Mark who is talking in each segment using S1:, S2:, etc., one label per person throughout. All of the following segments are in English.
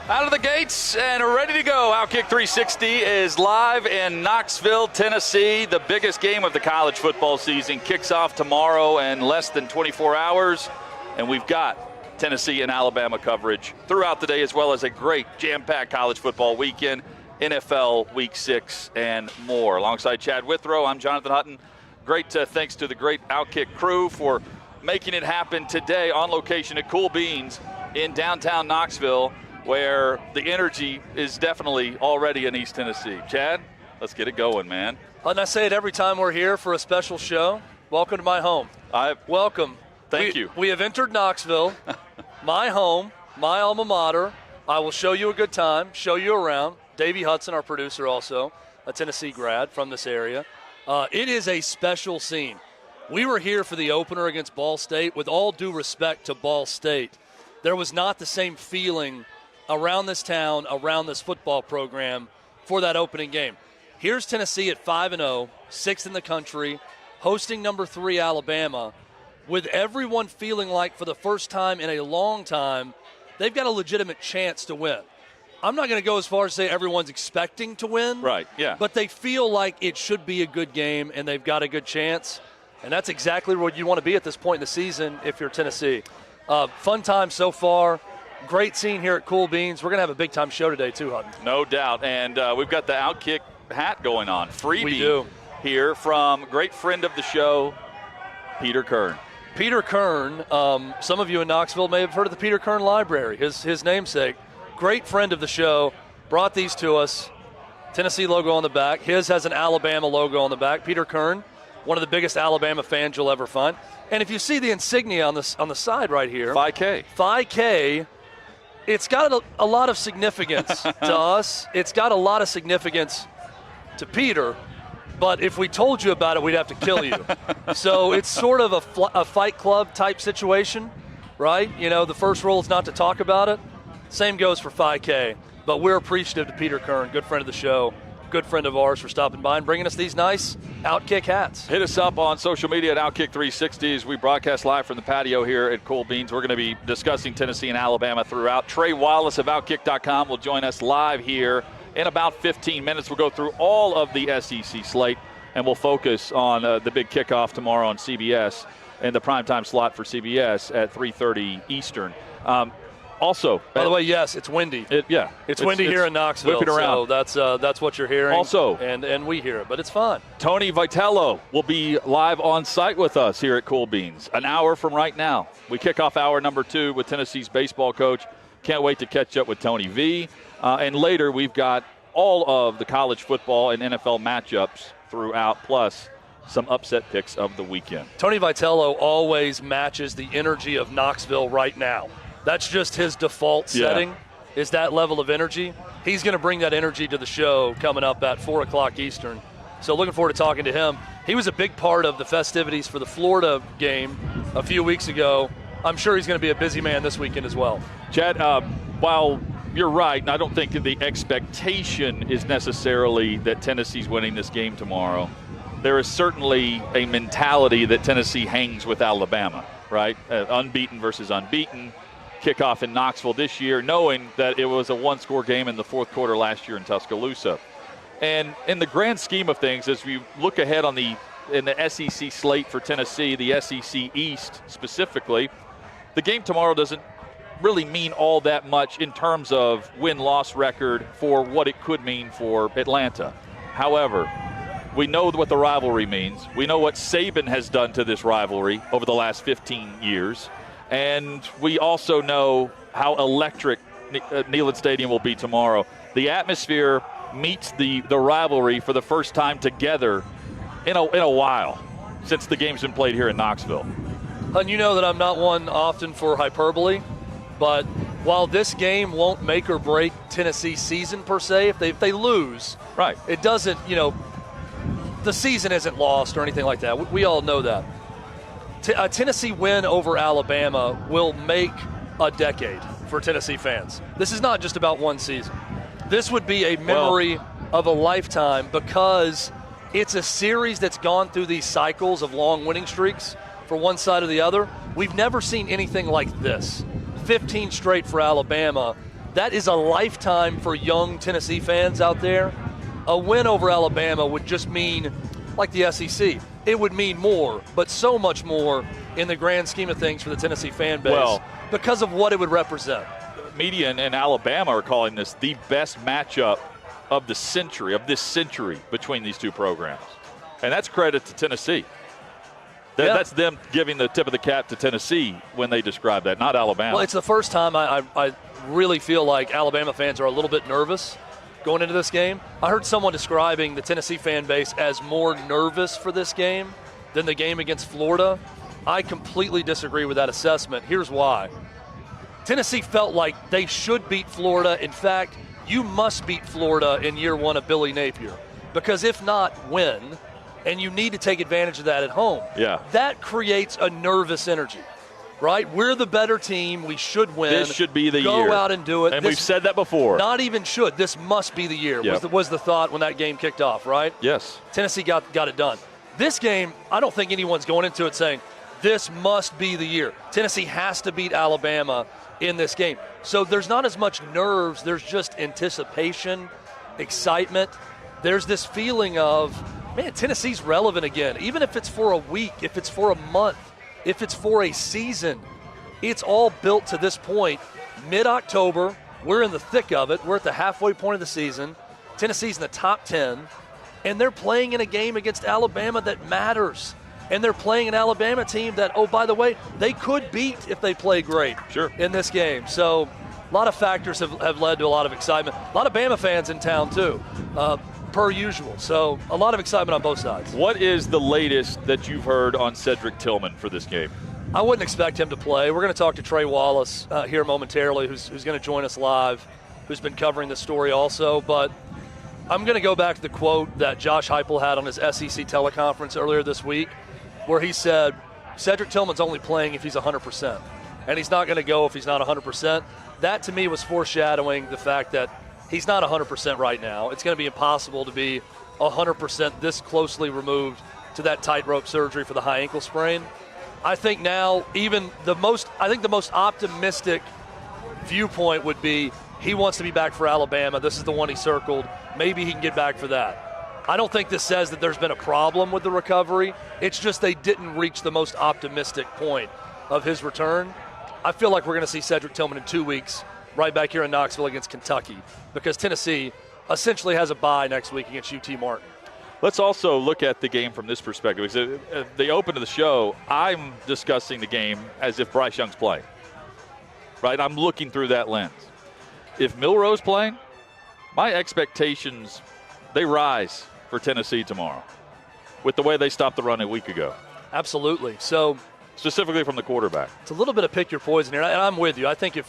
S1: Out of the gates and ready to go. OutKick 360 is live in Knoxville, Tennessee. The biggest game of the college football season kicks off tomorrow in less than 24 hours. And we've got Tennessee and Alabama coverage throughout the day, as well as a great jam-packed college football weekend, NFL Week 6, and more. Alongside Chad Withrow, I'm Jonathan Hutton. Great thanks to the great OutKick crew for making it happen today on location at Cool Beans in downtown Knoxville, where the energy is definitely already in East Tennessee. Chad, let's get it going, man.
S2: And I say it every time we're here for a special show. Welcome to my home. Welcome.
S1: Thank you.
S2: We have entered Knoxville, my home, my alma mater. I will show you a good time, show you around. Davey Hudson, our producer, also a Tennessee grad from this area. It is a special scene. We were here for the opener against Ball State. With all due respect to Ball State, there was not the same feeling around this town, around this football program for that opening game. Here's Tennessee at 5-0, 6th in the country, hosting number 3 Alabama, with everyone feeling like for the first time in a long time, they've got a legitimate chance to win. I'm not going to go as far as say everyone's expecting to win.
S1: Right, yeah.
S2: But they feel like it should be a good game and they've got a good chance. And that's exactly where you want to be at this point in the season if you're Tennessee. Fun time so far. Great scene here at Cool Beans. We're going to have a big-time show today, too, Hutton.
S1: No doubt. And we've got the OutKick hat going on. Freebie
S2: we do.
S1: Here from great friend of the show, Peter Kern.
S2: Peter Kern, some of you in Knoxville may have heard of the Peter Kern Library, his namesake. Great friend of the show, brought these to us. Tennessee logo on the back. His has an Alabama logo on the back. Peter Kern, one of the biggest Alabama fans you'll ever find. And if you see the insignia on the side right here.
S1: Phi K.
S2: Phi K. It's got a lot of significance to us. It's got a lot of significance to Peter. But if we told you about it, we'd have to kill you. So it's sort of a Fight Club type situation, right? You know, the first rule is not to talk about it. Same goes for Phi K. But we're appreciative to Peter Kern, good friend of the show, good friend of ours, for stopping by and bringing us these nice OutKick hats.
S1: Hit us up on social media at OutKick 360 as we broadcast live from the patio here at Cool Beans. We're going to be discussing Tennessee and Alabama throughout. Trey Wallace of OutKick.com will join us live here in about 15 minutes. We'll go through all of the SEC slate, and we'll focus on the big kickoff tomorrow on CBS and the primetime slot for CBS at 3:30 Eastern. Also,
S2: by the way, yes, it's windy. It's windy here in Knoxville.
S1: Whipping around.
S2: So that's what you're hearing.
S1: Also,
S2: and we hear it, but it's fun.
S1: Tony Vitello will be live on site with us here at Cool Beans an hour from right now. We kick off hour number 2 with Tennessee's baseball coach. Can't wait to catch up with Tony V. And later we've got all of the college football and NFL matchups throughout, plus some upset picks of the weekend.
S2: Tony Vitello always matches the energy of Knoxville right now. That's just his default setting, is that level of energy. He's going to bring that energy to the show coming up at 4 o'clock Eastern. So looking forward to talking to him. He was a big part of the festivities for the Florida game a few weeks ago. I'm sure he's going to be a busy man this weekend as well.
S1: Chad, while you're right, and I don't think the expectation is necessarily that Tennessee's winning this game tomorrow, there is certainly a mentality that Tennessee hangs with Alabama, right? Unbeaten versus unbeaten. Kickoff in Knoxville this year, knowing that it was a one-score game in the fourth quarter last year in Tuscaloosa. And in the grand scheme of things, as we look ahead in the SEC slate for Tennessee, the SEC East specifically, the game tomorrow doesn't really mean all that much in terms of win-loss record for what it could mean for Atlanta. However, we know what the rivalry means. We know what Saban has done to this rivalry over the last 15 years. And we also know how electric Neyland Stadium will be tomorrow. The atmosphere meets the rivalry for the first time together in a while since the game's been played here in Knoxville.
S2: And you know that I'm not one often for hyperbole, but while this game won't make or break Tennessee's season per se, if they lose,
S1: right,
S2: it doesn't, the season isn't lost or anything like that. We all know that. A Tennessee win over Alabama will make a decade for Tennessee fans. This is not just about one season. This would be a memory of a lifetime because it's a series that's gone through these cycles of long winning streaks for one side or the other. We've never seen anything like this. 15 straight for Alabama. that is a lifetime for young Tennessee fans out there. A win over Alabama would just mean, like the SEC, it would mean more, but so much more in the grand scheme of things for the Tennessee fan base because of what it would represent.
S1: Media and Alabama are calling this the best matchup of this century between these two programs. And that's credit to Tennessee. That's them giving the tip of the cap to Tennessee when they describe that, not Alabama.
S2: Well, it's the first time I really feel like Alabama fans are a little bit nervous going into this game. I heard someone describing the Tennessee fan base as more nervous for this game than the game against Florida. I completely disagree with that assessment. Here's why. Tennessee felt like they should beat Florida. In fact, you must beat Florida in year one of Billy Napier, because if not, win, and you need to take advantage of that at home.
S1: Yeah.
S2: That creates a nervous energy, right? We're the better team. We should win.
S1: This should be the year.
S2: Go out and do it.
S1: And we've said that before.
S2: Not even should. This must be the year was the thought when that game kicked off, right?
S1: Yes.
S2: Tennessee got it done. This game, I don't think anyone's going into it saying, this must be the year. Tennessee has to beat Alabama in this game. So there's not as much nerves. There's just anticipation, excitement. There's this feeling of, man, Tennessee's relevant again. Even if it's for a week, if it's for a month, if it's for a season, it's all built to this point. Mid-October, we're in the thick of it. We're at the halfway point of the season. Tennessee's in the top 10, and they're playing in a game against Alabama that matters. And they're playing an Alabama team that, oh, by the way, they could beat if they play great in this game. So a lot of factors have led to a lot of excitement. A lot of Bama fans in town, too, per usual. So a lot of excitement on both sides.
S1: What is the latest that you've heard on Cedric Tillman for this game?
S2: I wouldn't expect him to play. We're going to talk to Trey Wallace here momentarily, who's going to join us live, who's been covering the story also. But I'm going to go back to the quote that Josh Heupel had on his SEC teleconference earlier this week, where he said, Cedric Tillman's only playing if he's 100%, and he's not going to go if he's not 100%. That, to me, was foreshadowing the fact that he's not 100% right now. It's going to be impossible to be 100% this closely removed to that tightrope surgery for the high ankle sprain. I think now even the most optimistic viewpoint would be he wants to be back for Alabama. This is the one he circled. Maybe he can get back for that. I don't think this says that there's been a problem with the recovery. It's just they didn't reach the most optimistic point of his return. I feel like we're going to see Cedric Tillman in 2 weeks right back here in Knoxville against Kentucky, because Tennessee essentially has a bye next week against UT Martin.
S1: Let's also look at the game from this perspective. Because at the open of the show, I'm discussing the game as if Bryce Young's playing. Right? I'm looking through that lens. If Milroe's playing, my expectations, they rise for Tennessee tomorrow with the way they stopped the run a week ago.
S2: Absolutely. So
S1: specifically from the quarterback.
S2: It's a little bit of pick your poison here, and I'm with you. I think it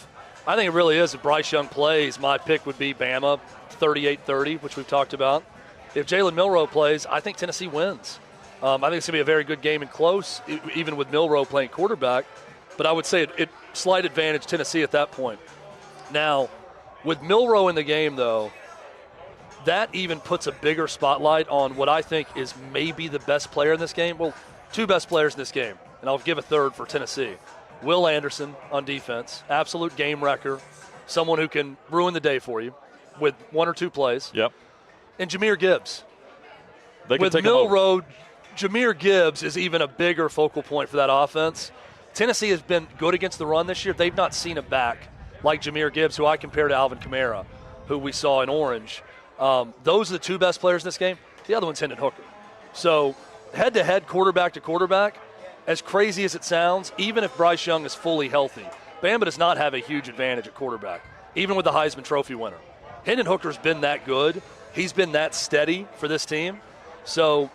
S2: really is if Bryce Young plays, my pick would be Bama 38-30, which we've talked about. If Jalen Milroe plays, I think Tennessee wins. I think it's going to be a very good game and close, even with Milroe playing quarterback. But I would say it slight advantage Tennessee at that point. Now, with Milroe in the game, though, that even puts a bigger spotlight on what I think is maybe the best player in this game. Well, two best players in this game, and I'll give a third for Tennessee. Will Anderson on defense, absolute game wrecker, someone who can ruin the day for you with one or two plays.
S1: Yep.
S2: And Jahmyr Gibbs.
S1: With
S2: Milroe, Jahmyr Gibbs is even a bigger focal point for that offense. Tennessee has been good against the run this year. They've not seen a back like Jahmyr Gibbs, who I compare to Alvin Kamara, who we saw in Orange. Those are the two best players in this game. The other one's Hendon Hooker. So head-to-head, quarterback to quarterback, as crazy as it sounds, even if Bryce Young is fully healthy, Bama does not have a huge advantage at quarterback, even with the Heisman Trophy winner. Hendon Hooker's been that good. He's been that steady for this team. So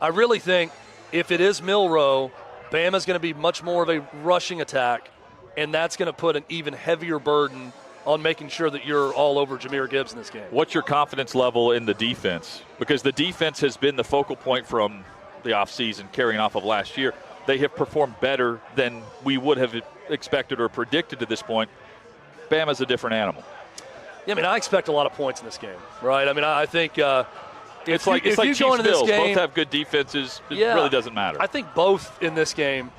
S2: I really think if it is Milroe, Bama's going to be much more of a rushing attack, and that's going to put an even heavier burden on making sure that you're all over Jahmyr Gibbs in this game.
S1: What's your confidence level in the defense? Because the defense has been the focal point from the offseason, carrying off of last year. They have performed better than we would have expected or predicted to this point. Bama's a different animal.
S2: Yeah, I mean, I expect a lot of points in this game, right? I mean, I think
S1: it's like Chiefs Bills. Both have good defenses. It really doesn't matter.
S2: I think both in this game.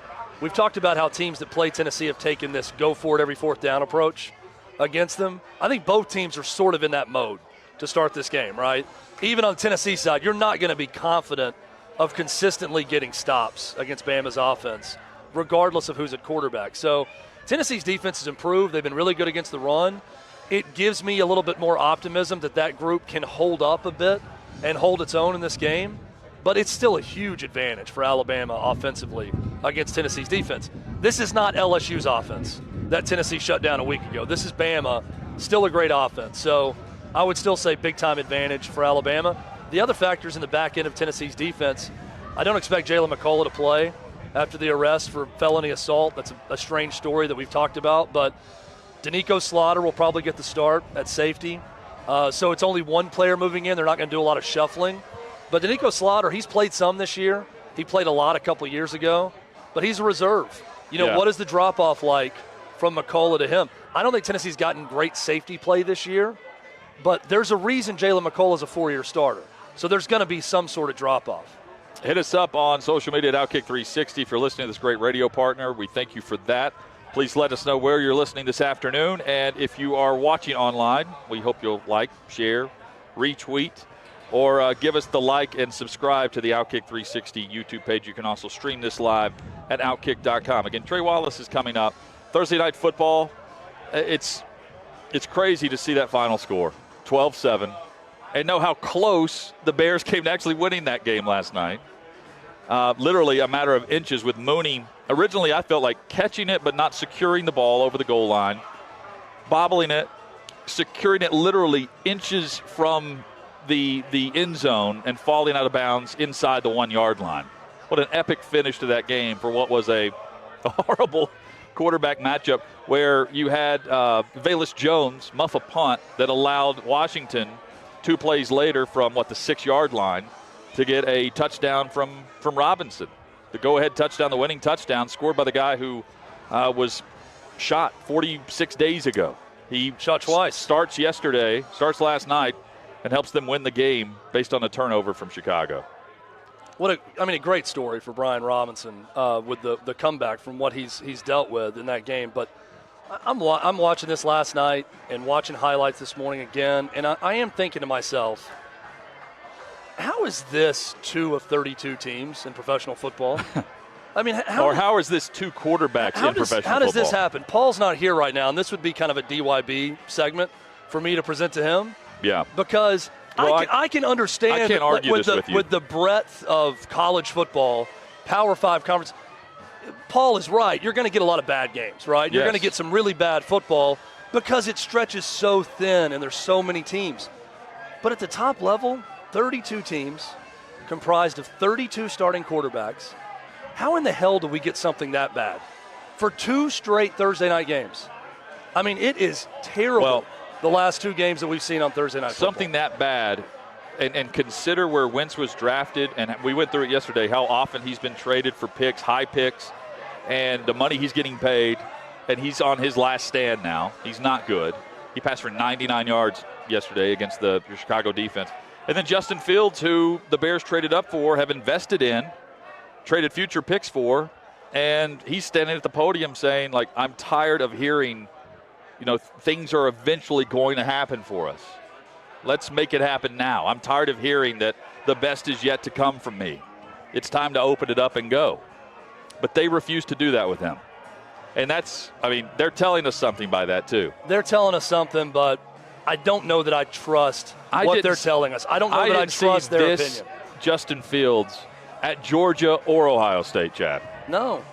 S2: We've talked about how teams that play Tennessee have taken this go for it every fourth down approach. against them. I think both teams are sort of in that mode to start this game, right? Even on the Tennessee side, you're not going to be confident of consistently getting stops against Bama's offense, regardless of who's at quarterback. So Tennessee's defense has improved. They've been really good against the run. It gives me a little bit more optimism that group can hold up a bit and hold its own in this game. But it's still a huge advantage for Alabama offensively against Tennessee's defense. This is not LSU's offense that Tennessee shut down a week ago. This is Bama, still a great offense. So I would still say big-time advantage for Alabama. The other factors in the back end of Tennessee's defense, I don't expect Jalen McCullough to play after the arrest for felony assault. That's a strange story that we've talked about. But Danico Slaughter will probably get the start at safety. So it's only one player moving in. They're not going to do a lot of shuffling. But Danico Slaughter, he's played some this year. He played a lot a couple years ago. But he's a reserve. What is the drop-off like from McCullough to him? I don't think Tennessee's gotten great safety play this year. But there's a reason Jalen McCullough is a 4-year starter. So there's going to be some sort of drop-off.
S1: Hit us up on social media at OutKick 360 if you're listening to this great radio partner. We thank you for that. Please let us know where you're listening this afternoon. And if you are watching online, we hope you'll like, share, retweet, or give us the like and subscribe to the OutKick 360 YouTube page. You can also stream this live at OutKick.com. Again, Trey Wallace is coming up. Thursday Night Football, it's crazy to see that final score, 12-7, and know how close the Bears came to actually winning that game last night. Literally a matter of inches with Mooney. Originally, I felt like catching it but not securing the ball over the goal line, bobbling it, securing it literally inches from the end zone and falling out of bounds inside the 1-yard line. What an epic finish to that game for what was a horrible quarterback matchup where you had Velus Jones muff a punt that allowed Washington 2 plays later from, the 6-yard line to get a touchdown from Robinson. The go-ahead touchdown, the winning touchdown, scored by the guy who was shot 46 days ago. He
S2: shot twice.
S1: Starts last night, and helps them win the game based on a turnover from Chicago.
S2: What a great story for Brian Robinson with the comeback from what he's dealt with in that game. But I'm watching this last night and watching highlights this morning again, and I am thinking to myself, how is this 2 of 32 teams in professional football? I mean,
S1: how is this 2 quarterbacks in professional football?
S2: How does this happen? Paul's not here right now, and this would be kind of a DYB segment for me to present to him.
S1: Yeah.
S2: Because I can understand
S1: I can't argue
S2: with the breadth of college football, Power 5 conference. Paul is right. You're going to get a lot of bad games, right? You're going to get some really bad football because it stretches so thin and there's so many teams. But at the top level, 32 teams comprised of 32 starting quarterbacks. How in the hell do we get something that bad for 2 straight Thursday night games? I mean, it is terrible. The last 2 games that we've seen on Thursday night football.
S1: Something that bad, and consider where Wentz was drafted, and we went through it yesterday, how often he's been traded for picks, high picks, and the money he's getting paid, and he's on his last stand now. He's not good. He passed for 99 yards yesterday against the Chicago defense. And then Justin Fields, who the Bears traded up for, have invested in, traded future picks for, and he's standing at the podium saying, I'm tired of hearing things are eventually going to happen for us. Let's make it happen now. I'm tired of hearing that the best is yet to come from me. It's time to open it up and go. But they refuse to do that with him. And they're telling us something by that too.
S2: They're telling us something, but I don't know that I trust what they're telling us. I don't know that I trust their opinion.
S1: Justin Fields at Georgia or Ohio State, Chad.
S2: No,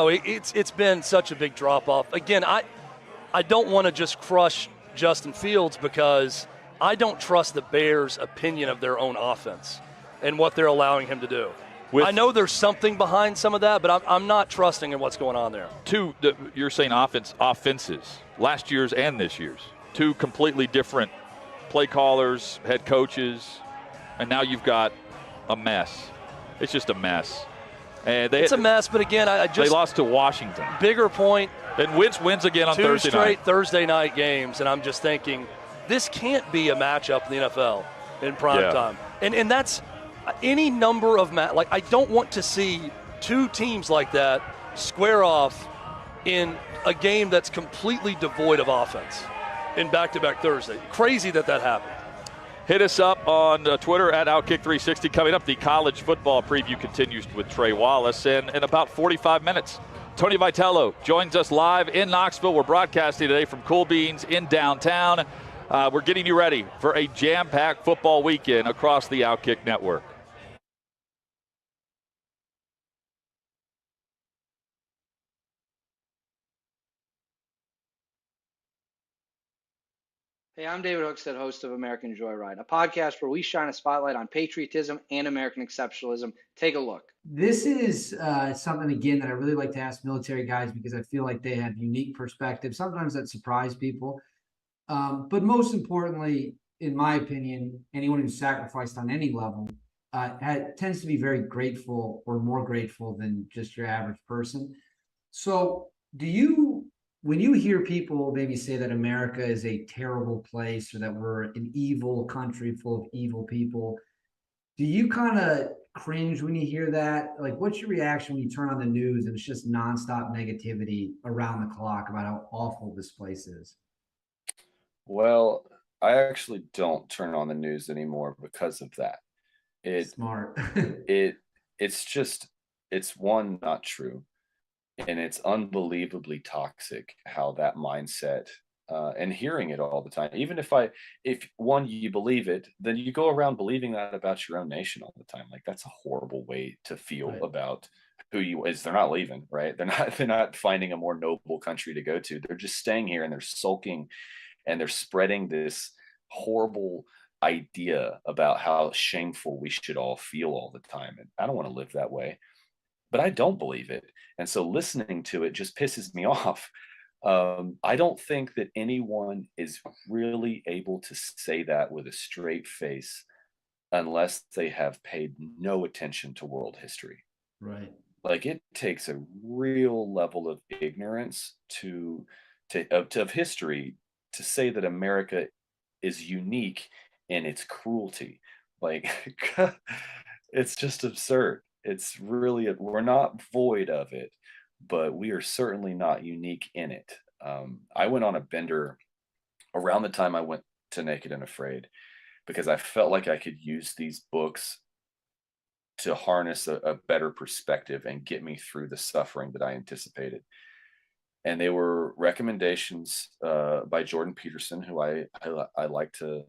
S2: it's been such a big drop-off. Again, I don't want to just crush Justin Fields because I don't trust the Bears' opinion of their own offense and what they're allowing him to do. I know there's something behind some of that, but I'm not trusting in what's going on there.
S1: You're saying offenses, last year's and this year's. 2 completely different play callers, head coaches, and now you've got a mess. It's just a mess. And it's
S2: a mess, but again, they
S1: lost to Washington.
S2: Bigger point.
S1: And Wentz wins again on Thursday night.
S2: 2 straight Thursday night games, and I'm just thinking, this can't be a matchup in the NFL in prime time. And that's any number of I don't want to see 2 teams like that square off in a game that's completely devoid of offense in back-to-back Thursday. Crazy that happened.
S1: Hit us up on Twitter at OutKick360. Coming up, the college football preview continues with Trey Wallace. And in about 45 minutes, Tony Vitello joins us live in Knoxville. We're broadcasting today from Cool Beans in downtown. We're getting you ready for a jam-packed football weekend across the OutKick network.
S3: Hey, I'm David Hookstead, host of American Joyride, a podcast where we shine a spotlight on patriotism and American exceptionalism. Take a look.
S4: This is something, again, that I really like to ask military guys because I feel like they have unique perspectives, sometimes that surprise people. But most importantly, in my opinion, anyone who's sacrificed on any level tends to be very grateful or more grateful than just your average person. So when you hear people maybe say that America is a terrible place or that we're an evil country full of evil people, do you kind of cringe when you hear that? Like, what's your reaction when you turn on the news and it's just nonstop negativity around the clock about how awful this place is?
S5: Well, I actually don't turn on the news anymore because of that.
S4: Smart.
S5: It's one, not true. And it's unbelievably toxic how that mindset and hearing it all the time. Even if one, you believe it, then you go around believing that about your own nation all the time. Like, that's a horrible way to feel about who you is. They're not leaving, right? They're not finding a more noble country to go to. They're just staying here and they're sulking and they're spreading this horrible idea about how shameful we should all feel all the time. And I don't want to live that way. But I don't believe it. And so listening to it just pisses me off. I don't think that anyone is really able to say that with a straight face unless they have paid no attention to world history.
S4: Right.
S5: Like, it takes a real level of ignorance of history to say that America is unique in its cruelty. Like, it's just absurd. It's really, we're not void of it, but we are certainly not unique in it. I went on a bender around the time I went to Naked and Afraid because I felt like I could use these books to harness a better perspective and get me through the suffering that I anticipated. And they were recommendations by Jordan Peterson, who I like to,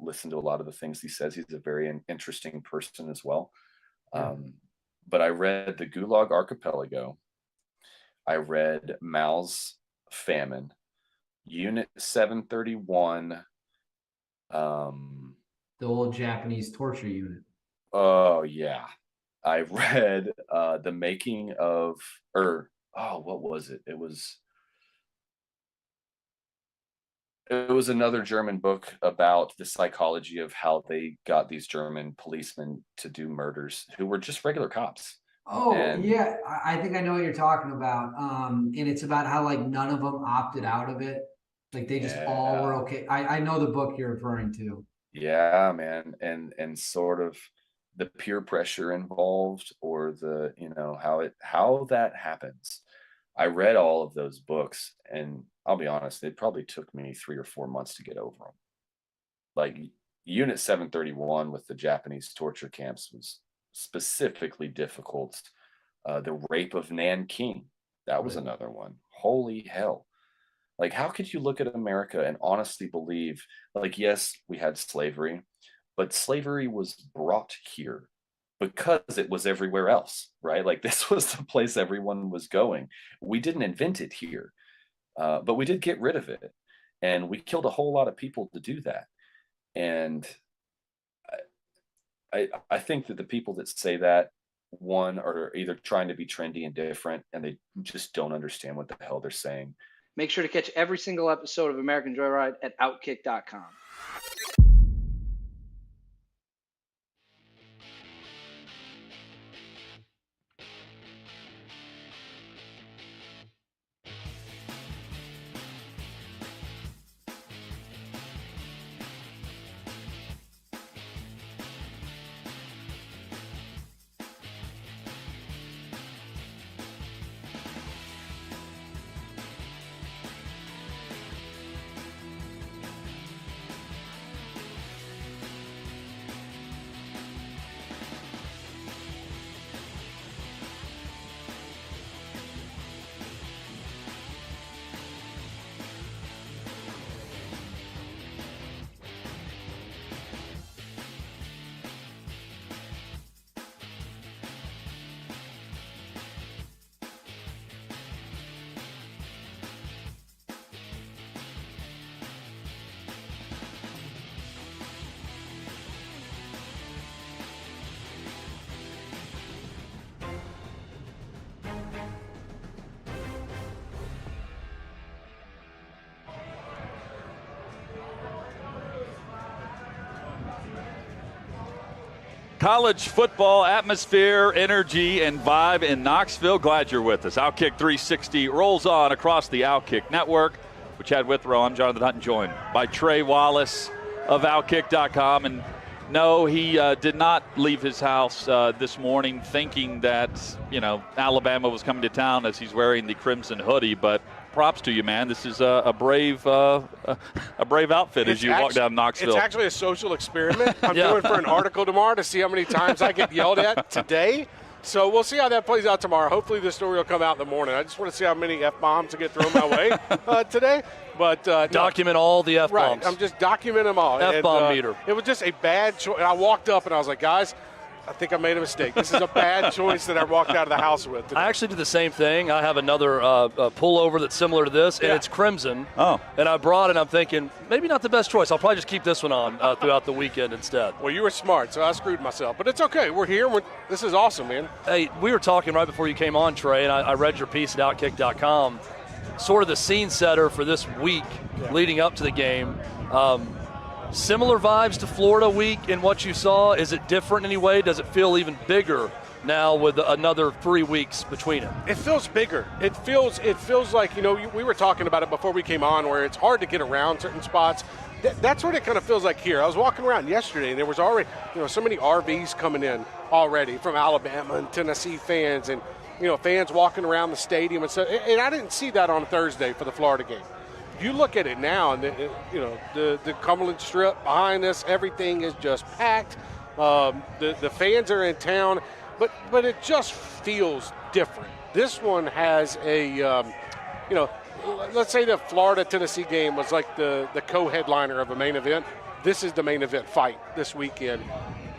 S5: listen to a lot of the things he says. He's a very interesting person as well. Yeah. But I read The Gulag Archipelago. I read Mao's Famine, Unit 731.
S4: The old Japanese torture unit.
S5: Oh, yeah. I read The Making of, what was it? It was another German book about the psychology of how they got these German policemen to do murders who were just regular cops.
S4: Oh, yeah. I think I know what you're talking about. And it's about how, like, none of them opted out of it. Like, they just all were okay. I know the book you're referring to.
S5: Yeah, man. And sort of the peer pressure involved, or the, how that happens. I read all of those books, and I'll be honest, it probably took me 3 or 4 months to get over them. Like, Unit 731 with the Japanese torture camps was specifically difficult. The rape of Nanking, that was another one. Holy hell. Like, how could you look at America and honestly believe, like, yes, we had slavery, but slavery was brought here because it was everywhere else, right? Like, this was the place everyone was going. We didn't invent it here, but we did get rid of it. And we killed a whole lot of people to do that. And I think that the people that say that, one, are either trying to be trendy and different, and they just don't understand what the hell they're saying.
S3: Make sure to catch every single episode of American Joyride at OutKick.com.
S1: College football atmosphere, energy, and vibe in Knoxville. Glad you're with us. OutKick 360 rolls on across the OutKick network. With Chad Withrow, I'm Jonathan Hutton, joined by Trey Wallace of OutKick.com. And no, he did not leave his house this morning thinking that, Alabama was coming to town as he's wearing the crimson hoodie. But props to you, man. This is a brave outfit as you walk down Knoxville.
S6: It's actually a social experiment. I'm doing for an article tomorrow to see how many times I get yelled at today. So we'll see how that plays out tomorrow. Hopefully the story will come out in the morning. I just want to see how many F-bombs get thrown my way today. But
S2: document all the F-bombs.
S6: Right, I'm just documenting them all.
S2: F-bomb meter.
S6: It was just a bad choice. I walked up and I was like, guys, I think I made a mistake. This is a bad choice that I walked out of the house with today.
S2: I actually did the same thing. I have another pullover that's similar to this, and it's crimson.
S1: Oh.
S2: And I brought it, and I'm thinking, maybe not the best choice. I'll probably just keep this one on throughout the weekend instead.
S6: Well, you were smart, so I screwed myself. But it's okay. We're here. This is awesome, man.
S2: Hey, we were talking right before you came on, Trey, and I read your piece at OutKick.com, sort of the scene setter for this week leading up to the game. Similar vibes to Florida week in what you saw? Is it different in any way? Does it feel even bigger now with another 3 weeks between it?
S6: It feels bigger. It feels like, we were talking about it before we came on, where it's hard to get around certain spots. That's what it kind of feels like here. I was walking around yesterday, and there was already, so many RVs coming in already from Alabama and Tennessee fans, and, fans walking around the stadium and stuff. And I didn't see that on Thursday for the Florida game. You look at it now, and the Cumberland Strip behind us, everything is just packed. The fans are in town, but it just feels different. This one has a, let's say the Florida-Tennessee game was like the co-headliner of a main event. This is the main event fight this weekend.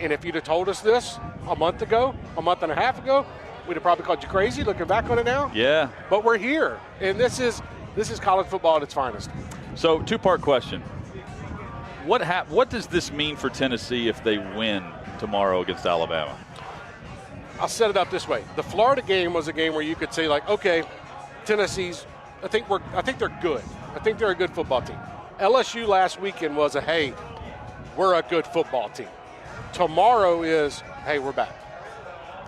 S6: And if you'd have told us this a month and a half ago, we'd have probably called you crazy looking back on it now.
S1: Yeah.
S6: But we're here, and this is college football at its finest.
S1: So, two-part question. What does this mean for Tennessee if they win tomorrow against Alabama?
S6: I'll set it up this way. The Florida game was a game where you could say, like, okay, Tennessee's, I think they're good. I think they're a good football team. LSU last weekend was hey, we're a good football team. Tomorrow is, hey, we're back.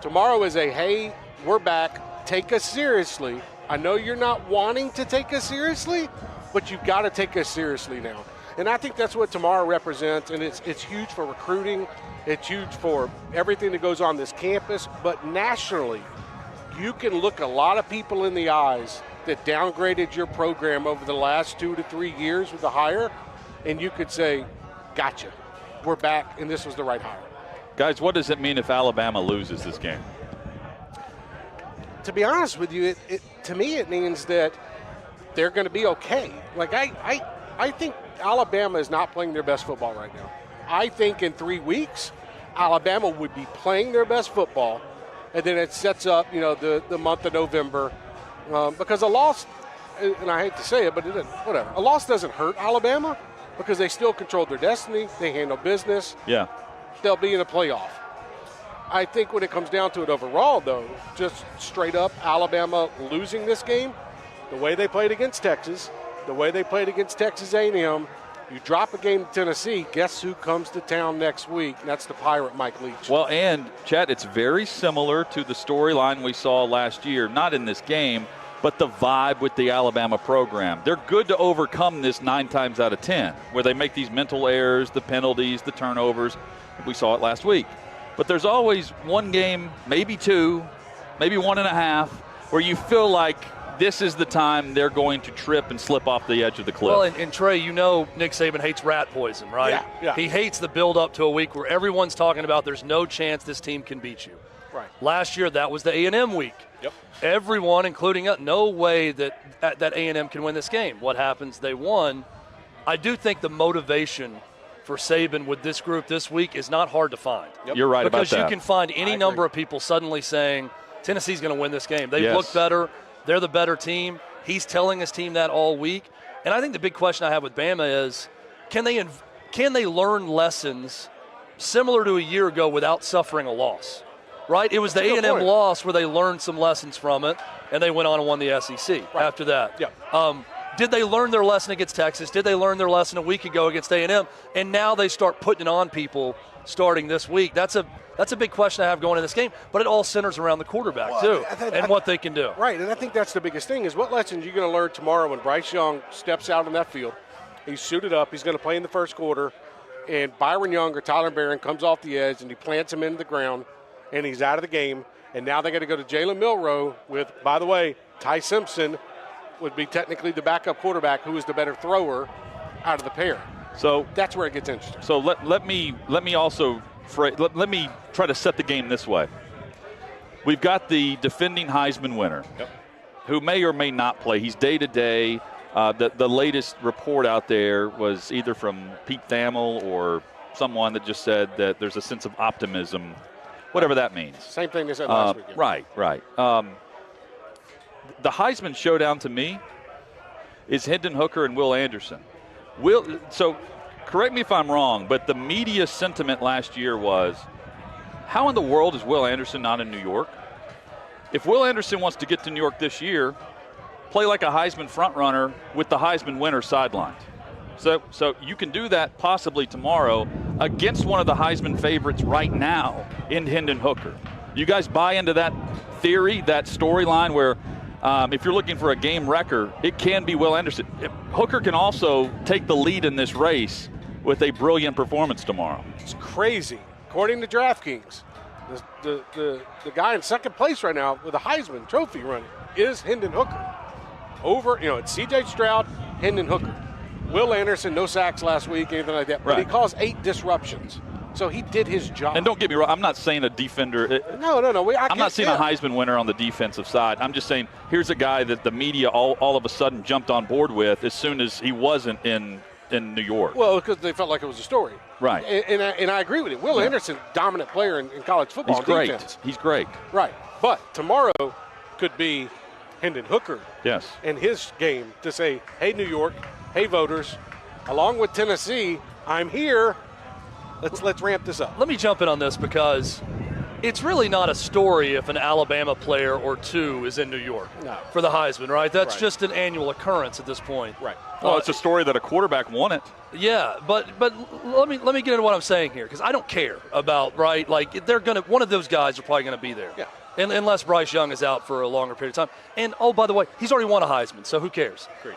S6: Tomorrow is hey, we're back. Take us seriously. I know you're not wanting to take us seriously, but you've got to take us seriously now. And I think that's what tomorrow represents, and it's huge for recruiting. It's huge for everything that goes on this campus. But nationally, you can look a lot of people in the eyes that downgraded your program over the last 2 to 3 years with the hire, and you could say, gotcha, we're back, and this was the right hire.
S1: Guys, what does it mean if Alabama loses this game?
S6: To be honest with you, to me it means that they're going to be okay. Like I think Alabama is not playing their best football right now. I think in 3 weeks, Alabama would be playing their best football, and then it sets up, the month of November, because a loss, and I hate to say it, but whatever. A loss doesn't hurt Alabama because they still control their destiny. They handle business.
S1: Yeah,
S6: they'll be in a playoff. I think when it comes down to it overall, though, just straight up Alabama losing this game, the way they played against Texas, the way they played against Texas A&M, you drop a game to Tennessee, guess who comes to town next week? And that's the Pirate Mike Leach.
S1: Well, and, Chad, it's very similar to the storyline we saw last year, not in this game, but the vibe with the Alabama program. They're good to overcome this 9 times out of 10, where they make these mental errors, the penalties, the turnovers. We saw it last week. But there's always one game, maybe 2, maybe 1.5, where you feel like this is the time they're going to trip and slip off the edge of the cliff.
S2: Well, and Trey, Nick Saban hates rat poison, right?
S6: Yeah.
S2: He hates the build-up to a week where everyone's talking about there's no chance this team can beat you.
S6: Right.
S2: Last year, that was the A&M week.
S6: Yep.
S2: Everyone, including us, no way that A&M can win this game. What happens? They won. I do think the motivation for Saban with this group this week is not hard to find.
S1: Yep. You're right about that.
S2: Because you can find any number of people suddenly saying Tennessee's going to win this game. They look better. They're the better team. He's telling his team that all week. And I think the big question I have with Bama is, can they learn lessons similar to a year ago without suffering a loss? Right? It was the A&M loss where they learned some lessons from it, and they went on and won the SEC after that.
S6: Yeah.
S2: Did they learn their lesson against Texas? Did they learn their lesson a week ago against A&M? And now they start putting it on people starting this week. That's a big question I have going in this game, but it all centers around the quarterback, too, and what they can do.
S6: Right, and I think that's the biggest thing is what lessons are you going to learn tomorrow when Bryce Young steps out on that field. He's suited up. He's going to play in the first quarter, and Byron Young or Tyler Barron comes off the edge, and he plants him into the ground, and he's out of the game. And now they got to go to Jalen Milroe with, by the way, Ty Simpson would be technically the backup quarterback who is the better thrower out of the pair.
S1: So
S6: that's where it gets interesting.
S1: So let me try to set the game this way. We've got the defending Heisman winner, who may or may not play. He's day to day. The latest report out there was either from Pete Thamel or someone that just said that there's a sense of optimism, whatever that means.
S6: Same thing they said last weekend.
S1: Right. The Heisman showdown to me is Hendon Hooker and Will Anderson. So correct me if I'm wrong, but the media sentiment last year was, how in the world is Will Anderson not in New York? If Will Anderson wants to get to New York this year, play like a Heisman frontrunner with the Heisman winner sidelined. So you can do that possibly tomorrow against one of the Heisman favorites right now in Hendon Hooker. You guys buy into that theory, that storyline where if you're looking for a game wrecker, it can be Will Anderson. Hooker can also take the lead in this race with a brilliant performance tomorrow.
S6: It's crazy. According to DraftKings, the guy in second place right now with a Heisman Trophy running is Hendon Hooker. It's C.J. Stroud, Hendon Hooker. Will Anderson, no sacks last week, anything like that. But he caused 8 disruptions. So he did his job.
S1: And don't get me wrong, I'm not saying a defender.
S6: No.
S1: I'm not seeing a Heisman winner on the defensive side. I'm just saying here's a guy that the media all of a sudden jumped on board with as soon as he wasn't in New York.
S6: Well, because they felt like it was a story.
S1: Right.
S6: And I agree with you. Will Anderson, dominant player in college football.
S1: He's great.
S6: Defense.
S1: He's great.
S6: Right. But tomorrow could be Hendon Hooker.
S1: Yes.
S6: And his game to say, hey, New York, hey, voters, along with Tennessee, I'm here. Let's ramp this up.
S2: Let me jump in on this because it's really not a story if an Alabama player or two is in New York for the Heisman, right? That's just an annual occurrence at this point.
S6: Right.
S1: Well, it's a story that a quarterback won it.
S2: Yeah, but let me get into what I'm saying here because I don't care about, right? Like one of those guys are probably going to be there.
S6: Yeah.
S2: Unless Bryce Young is out for a longer period of time. And, by the way, he's already won a Heisman, so who cares?
S6: Great.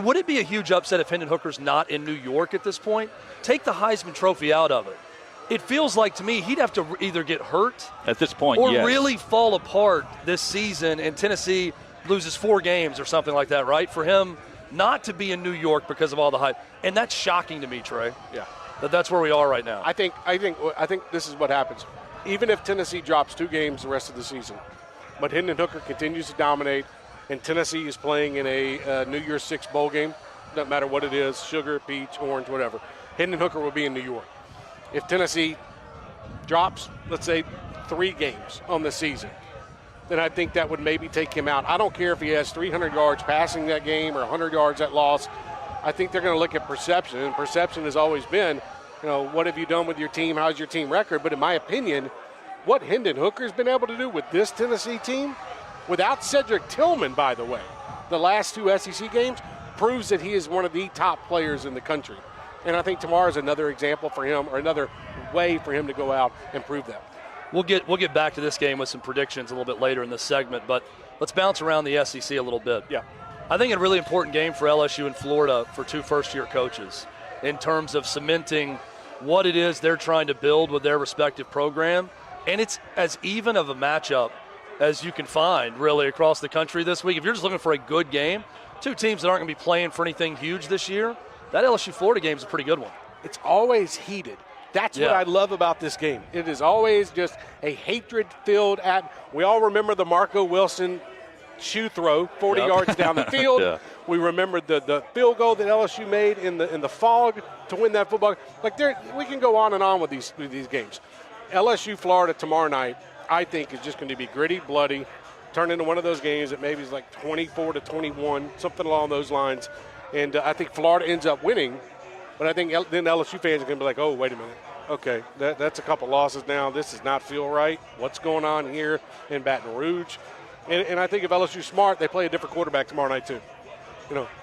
S2: Would it be a huge upset if Hendon Hooker's not in New York at this point? Take the Heisman Trophy out of it. It feels like to me he'd have to either get hurt
S1: at this point
S2: or really fall apart this season and Tennessee loses 4 games or something like that, right? For him not to be in New York because of all the hype. And that's shocking to me, Trey.
S6: Yeah.
S2: That's where we are right now.
S6: I think this is what happens. Even if Tennessee drops 2 games the rest of the season, but Hendon Hooker continues to dominate, and Tennessee is playing in a New Year's Six bowl game, doesn't matter what it is, sugar, peach, orange, whatever, Hendon Hooker will be in New York. If Tennessee drops, let's say, 3 games on the season, then I think that would maybe take him out. I don't care if he has 300 yards passing that game or 100 yards that loss. I think they're going to look at perception, and perception has always been, what have you done with your team? How's your team record? But in my opinion, what Hendon Hooker's been able to do with this Tennessee team, without Cedric Tillman, by the way, the last 2 SEC games, proves that he is one of the top players in the country. And I think tomorrow is another example for him, or another way for him to go out and prove that.
S2: We'll get back to this game with some predictions a little bit later in this segment, but let's bounce around the SEC a little bit.
S6: Yeah.
S2: I think a really important game for LSU and Florida for 2 first-year coaches in terms of cementing what it is they're trying to build with their respective program. And it's as even of a matchup as you can find, really, across the country this week. If you're just looking for a good game, 2 teams that aren't going to be playing for anything huge this year, that LSU-Florida game is a pretty good one.
S6: It's always heated. That's what I love about this game. It is always just a hatred-filled we all remember the Marco Wilson shoe throw 40 yards down the field. Yeah. We remember the field goal that LSU made in the fog to win that football. We can go on and on with these games. LSU Florida tomorrow night, I think, is just going to be gritty, bloody, turn into one of those games that maybe is like 24-21, something along those lines. And I think Florida ends up winning, but I think then LSU fans are going to be like, oh, wait a minute. Okay, that's a couple losses now. This does not feel right. What's going on here in Baton Rouge? And I think if LSU's smart, they play a different quarterback tomorrow night too.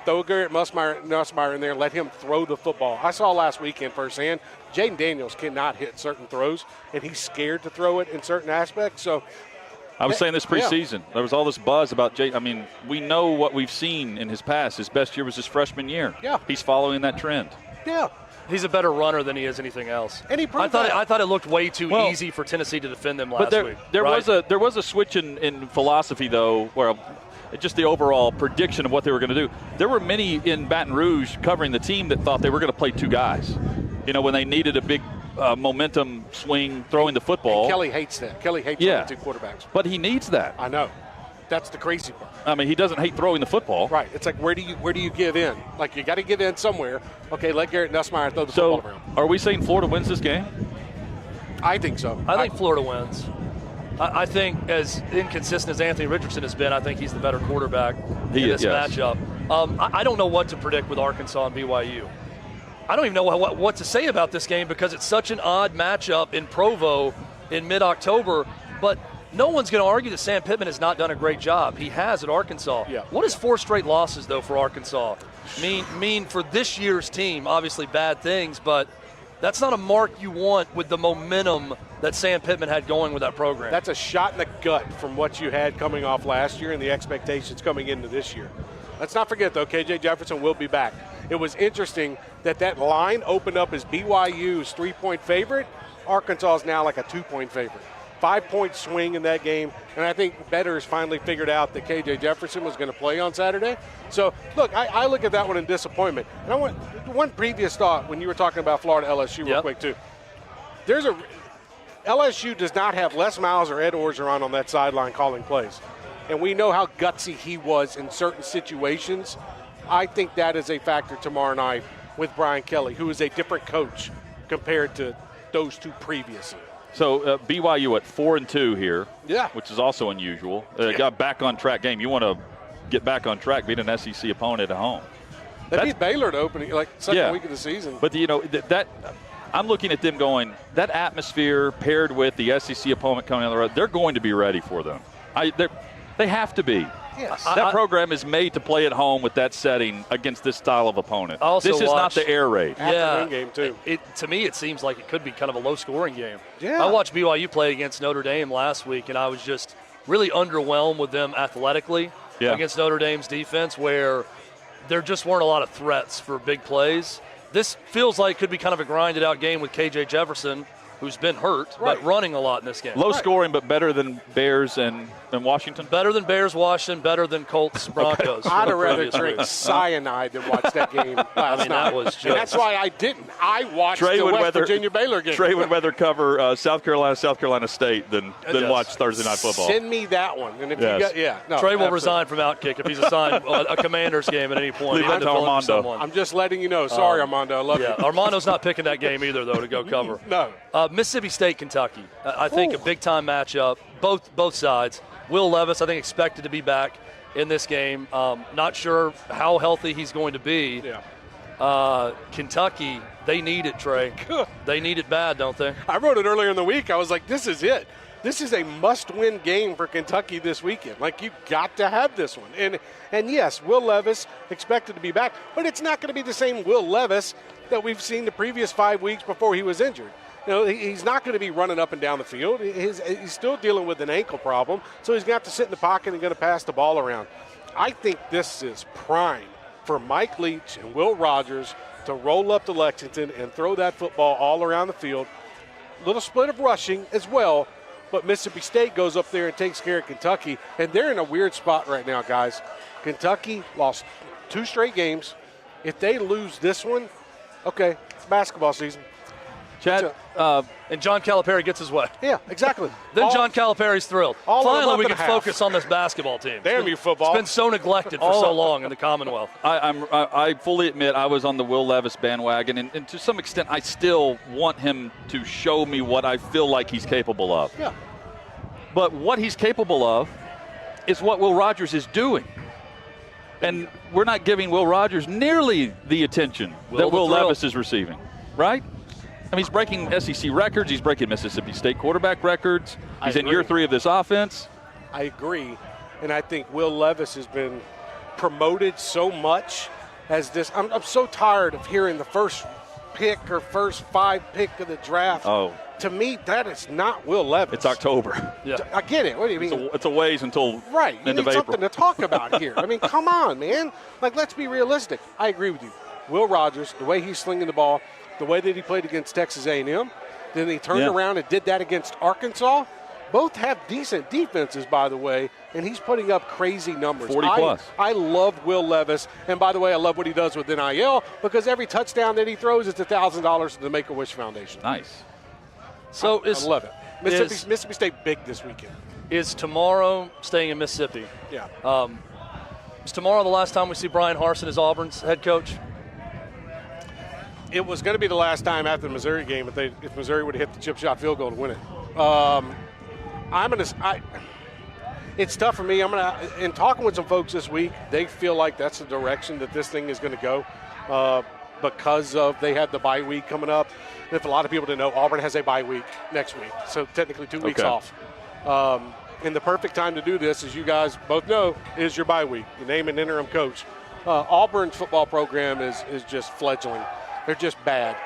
S6: throw Garrett Nussmeier in there, let him throw the football. I saw last weekend firsthand, Jaden Daniels cannot hit certain throws, and he's scared to throw it in certain aspects. So
S1: I was saying this preseason. There was all this buzz about Jay. I mean, we know what we've seen in his past. His best year was his freshman year.
S6: Yeah.
S1: He's following that trend.
S6: Yeah.
S2: He's a better runner than he is anything else.
S6: And he proved
S2: I thought it looked way too easy for Tennessee to defend them last week.
S1: There was a switch in philosophy, though, where just the overall prediction of what they were going to do. There were many in Baton Rouge covering the team that thought they were going to play two guys. When they needed a big momentum swing throwing the football.
S6: And Kelly hates that. Kelly hates throwing two quarterbacks.
S1: But he needs that.
S6: I know. That's the crazy part.
S1: I mean, he doesn't hate throwing the football.
S6: Right. It's like, where do you give in? Like, you got to give in somewhere. Okay, let Garrett Nussmeier throw the football around.
S1: Are we saying Florida wins this game?
S6: I think so.
S2: I think Florida wins. I think, as inconsistent as Anthony Richardson has been, I think he's the better quarterback in this matchup. I don't know what to predict with Arkansas and BYU. I don't even know what to say about this game because it's such an odd matchup in Provo in mid-October. But no one's going to argue that Sam Pittman has not done a great job. He has at Arkansas.
S6: Yeah.
S2: What is 4 straight losses, though, for Arkansas mean for this year's team? Obviously bad things, but that's not a mark you want with the momentum that Sam Pittman had going with that program.
S6: That's a shot in the gut from what you had coming off last year and the expectations coming into this year. Let's not forget, though, KJ Jefferson will be back. It was interesting that line opened up as BYU's 3-point favorite. Arkansas is now like a 2-point favorite. 5-point swing in that game, and I think bettors finally figured out that KJ Jefferson was going to play on Saturday. So, look, I look at that one in disappointment. And I want one previous thought when you were talking about Florida LSU real quick, too. LSU does not have Les Miles or Ed Orgeron on that sideline calling plays. And we know how gutsy he was in certain situations. I think that is a factor tomorrow night with Brian Kelly, who is a different coach compared to those two previously.
S1: So BYU at 4-2 here,
S6: yeah,
S1: which is also unusual. Got back on track game. You want to get back on track, beat an SEC opponent at home.
S6: They beat Baylor to open second week of the season.
S1: But that I'm looking at them going, that atmosphere paired with the SEC opponent coming on the road, they're going to be ready for them. They have to be.
S6: Yes.
S1: That program is made to play at home with that setting against this style of opponent. This is not the air raid.
S6: Afternoon game, too.
S2: To me, it seems like it could be kind of a low-scoring game.
S6: Yeah.
S2: I watched BYU play against Notre Dame last week, and I was just really underwhelmed with them athletically against Notre Dame's defense, where there just weren't a lot of threats for big plays. This feels like it could be kind of a grinded-out game with KJ Jefferson, who's been hurt, but running a lot in this game.
S1: Low scoring, but better than Bears and Washington?
S2: Better than Bears, Washington, better than Colts, Broncos.
S6: I'd have rather drink cyanide than watch that game last night.
S2: That was just...
S6: And that's why I didn't. I watched the West Virginia-Baylor game.
S1: Trey would rather cover South Carolina State than watch Thursday Night Football.
S6: Send me that one. And if you
S2: Trey will resign from OutKick if he's assigned a Commander's game at any point.
S1: Leave that to Armando.
S6: I'm just letting you know. Sorry, Armando. I love you.
S2: Armando's not picking that game either, though, to go cover.
S6: No.
S2: Mississippi State, Kentucky. I think a big-time matchup, both sides. Will Levis, I think, expected to be back in this game. Not sure how healthy he's going to be.
S6: Yeah.
S2: Kentucky, they need it, Trey. They need it bad, don't they?
S6: I wrote it earlier in the week. I was like, this is it. This is a must-win game for Kentucky this weekend. Like, you got to have this one. And yes, Will Levis expected to be back, but it's not going to be the same Will Levis that we've seen the previous 5 weeks before he was injured. He's not going to be running up and down the field. He's still dealing with an ankle problem, so he's going to have to sit in the pocket and going to pass the ball around. I think this is prime for Mike Leach and Will Rogers to roll up to Lexington and throw that football all around the field. Little split of rushing as well, but Mississippi State goes up there and takes care of Kentucky, and they're in a weird spot right now, guys. Kentucky lost 2 straight games. If they lose this one, okay, it's basketball season.
S1: Chad,
S2: and John Calipari gets his way.
S6: Yeah, exactly.
S2: Then John Calipari's thrilled. Finally, we can focus on this basketball team.
S6: Damn you, football.
S2: It's been so neglected for so long in the Commonwealth.
S1: I fully admit I was on the Will Levis bandwagon, and to some extent I still want him to show me what I feel like he's capable of.
S6: Yeah.
S1: But what he's capable of is what Will Rogers is doing. And we're not giving Will Rogers nearly the attention that Will Levis is receiving, right? I mean, he's breaking SEC records. He's breaking Mississippi State quarterback records. He's in year 3 of this offense.
S6: I agree. And I think Will Levis has been promoted so much as this. I'm so tired of hearing the first pick or first 5 pick of the draft.
S1: Oh.
S6: To me, that is not Will Levis.
S1: It's October.
S2: Yeah.
S6: I get it. What do you mean?
S1: It's a ways until
S6: right. You
S1: end
S6: need
S1: of April.
S6: something to talk about here. I mean, come on, man. Like, let's be realistic. I agree with you. Will Rogers, the way he's slinging the ball, the way that he played against Texas A&M, then he turned around and did that against Arkansas. Both have decent defenses, by the way, and he's putting up crazy numbers.
S1: 40+.
S6: I love Will Levis, and by the way, I love what he does with NIL because every touchdown that he throws is $1,000 to the Make-A-Wish Foundation.
S1: Nice.
S2: So
S6: I love it. Mississippi State big this weekend.
S2: Is tomorrow staying in Mississippi?
S6: Yeah.
S2: Is tomorrow the last time we see Brian Harsin as Auburn's head coach?
S6: It was going to be the last time after the Missouri game if Missouri would have hit the chip shot field goal to win it. It's tough for me. In talking with some folks this week, they feel like that's the direction that this thing is going to go because they have the bye week coming up. If a lot of people didn't know, Auburn has a bye week next week, so technically 2 weeks off. And the perfect time to do this, as you guys both know, is your bye week. You name an interim coach. Auburn's football program is just fledgling. They're just bad.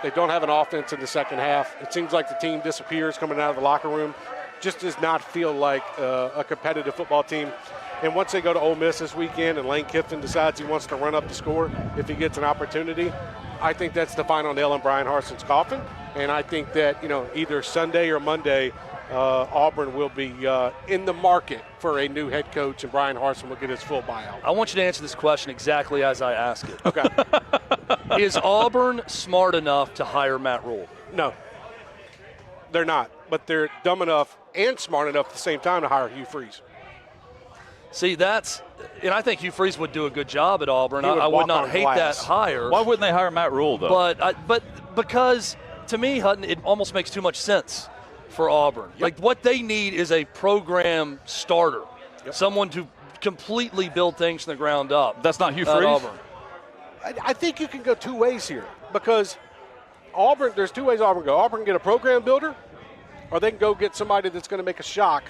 S6: They don't have an offense in the second half. It seems like the team disappears coming out of the locker room. Just does not feel like a competitive football team. And once they go to Ole Miss this weekend and Lane Kiffin decides he wants to run up the score if he gets an opportunity, I think that's the final nail in Brian Harsin's coffin. And I think that, either Sunday or Monday, Auburn will be in the market for a new head coach, and Brian Harsin will get his full buyout.
S2: I want you to answer this question exactly as I ask it.
S6: Okay.
S2: Is Auburn smart enough to hire Matt Rule?
S6: No, they're not. But they're dumb enough and smart enough at the same time to hire Hugh Freeze.
S2: See, and I think Hugh Freeze would do a good job at Auburn.
S6: Would
S2: I would
S6: walk
S2: not
S6: on
S2: hate
S6: glass.
S2: that hire.
S1: Why wouldn't they hire Matt Rule, though?
S2: But because, to me, Hutton, it almost makes too much sense for Auburn.
S6: Yep.
S2: Like, what they need is a program starter, someone to completely build things from the ground up.
S1: That's not Hugh
S2: at
S1: Freeze?
S2: Auburn.
S6: I think you can go 2 ways here because there's 2 ways Auburn can go. Auburn can get a program builder, or they can go get somebody that's going to make a shock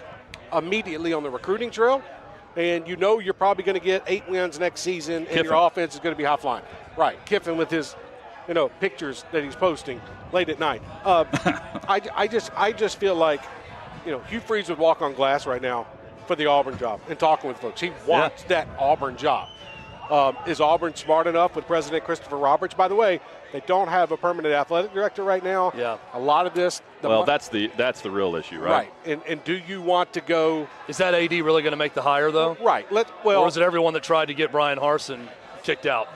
S6: immediately on the recruiting trail. And you're probably going to get 8 wins next season, and your offense is going to be high flying. Right, Kiffin with his, pictures that he's posting late at night. I just feel like, Hugh Freeze would walk on glass right now for the Auburn job and talking with folks. He wants that Auburn job. Is Auburn smart enough with President Christopher Roberts? By the way, they don't have a permanent athletic director right now.
S2: Yeah.
S6: A lot of this.
S1: That's the real issue, right?
S6: Right. And do you want to go?
S2: Is that AD really going to make the hire, though?
S6: Right.
S2: Or is it everyone that tried to get Brian Harsin kicked out?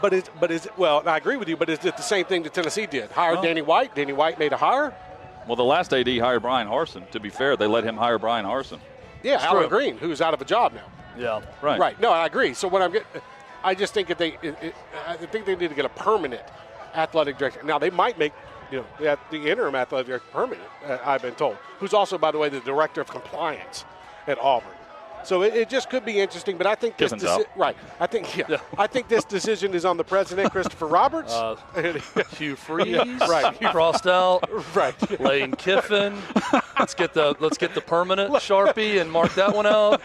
S6: Well, I agree with you, but is it the same thing that Tennessee did? Hired Danny White. Danny White made a hire.
S1: Well, the last AD hired Brian Harsin. To be fair, they let him hire Brian Harsin.
S6: Yeah, Alan Green, who's out of a job now.
S2: Yeah.
S1: Right.
S6: Right. No, I agree. So what I just think that I think they need to get a permanent athletic director. Now they might make, the interim athletic director permanent. I've been told, who's also, by the way, the director of compliance at Auburn. So it just could be interesting. But I think this I think this decision is on the president, Christopher Roberts,
S2: Hugh Freeze,
S6: right,
S2: crossed out,
S6: right,
S2: Lane Kiffin. Let's get the permanent Sharpie and mark that one out.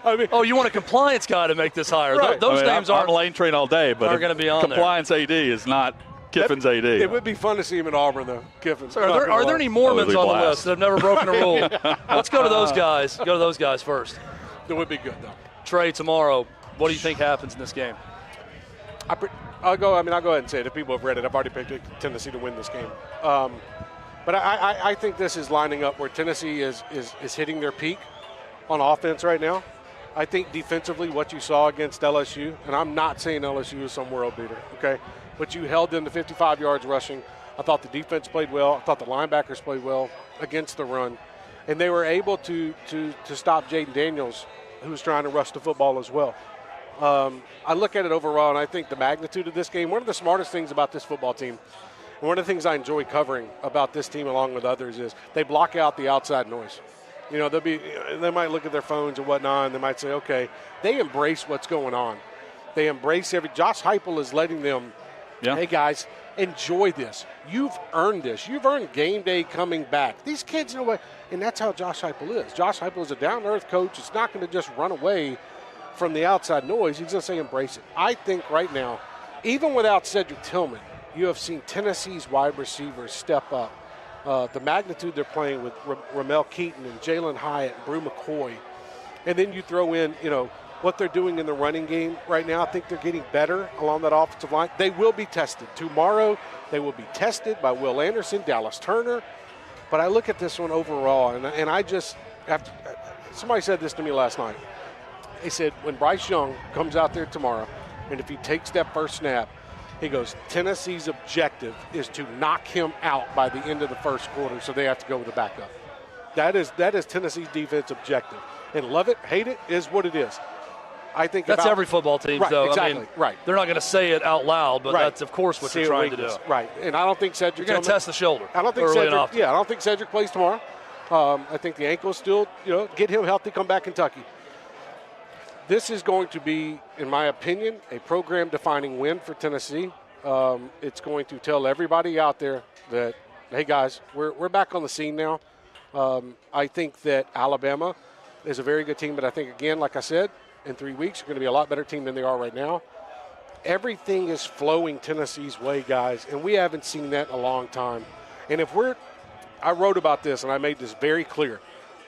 S2: You want a compliance guy to make this hire?
S6: Right.
S2: Those names
S1: I'm Lane Train all day, but
S2: going to be on
S1: compliance AD is not Kiffin's AD.
S6: It would be fun to see him in Auburn, though. Kiffin.
S2: So are there any Mormons on the list that have never broken a rule? Let's go to those guys. Go to those guys first.
S6: It would be good, though.
S2: Trey, tomorrow, what do you think happens in this game?
S6: I'll go ahead and say it. If people have read it, I've already picked Tennessee to win this game. But I think this is lining up where Tennessee is hitting their peak on offense right now. I think defensively what you saw against LSU, and I'm not saying LSU is some world beater, okay? But you held them to 55 yards rushing. I thought the defense played well. I thought the linebackers played well against the run. And they were able to stop Jaden Daniels, who was trying to rush the football as well. I look at it overall, and I think the magnitude of this game, one of the smartest things about this football team, and one of the things I enjoy covering about this team along with others is they block out the outside noise. They might look at their phones and whatnot, and they might say, okay, they embrace what's going on. They embrace Josh Heupel is letting them, hey, guys, enjoy this. You've earned this. You've earned game day coming back. These kids know what, and that's how Josh Heupel is. Josh Heupel is a down-to-earth coach. It's not going to just run away from the outside noise. He's going to say embrace it. I think right now, even without Cedric Tillman, you have seen Tennessee's wide receivers step up. The magnitude they're playing with Ramel Keaton and Jalen Hyatt and Brew McCoy. And then you throw in, what they're doing in the running game right now. I think they're getting better along that offensive line. They will be tested. Tomorrow, they will be tested by Will Anderson, Dallas Turner. But I look at this one overall, and I just have to, somebody said this to me last night. They said when Bryce Young comes out there tomorrow, and if he takes that first snap, he goes, Tennessee's objective is to knock him out by the end of the first quarter, so they have to go with the backup. That is Tennessee's defense objective. And love it, hate it, is what it is. I think
S2: that's every football team,
S6: right,
S2: though.
S6: Exactly,
S2: I mean,
S6: right.
S2: They're not going to say it out loud, but that's, of course, what you're trying to do.
S6: Right, and I don't think Cedric.
S2: You're going to test the shoulder.
S6: I don't think Cedric plays tomorrow. I think the ankle still, get him healthy, come back Kentucky. This is going to be, in my opinion, a program-defining win for Tennessee. It's going to tell everybody out there that, hey, guys, we're back on the scene now. I think that Alabama is a very good team, but I think, again, like I said, in 3 weeks, they're going to be a lot better team than they are right now. Everything is flowing Tennessee's way, guys, and we haven't seen that in a long time. And I wrote about this, and I made this very clear.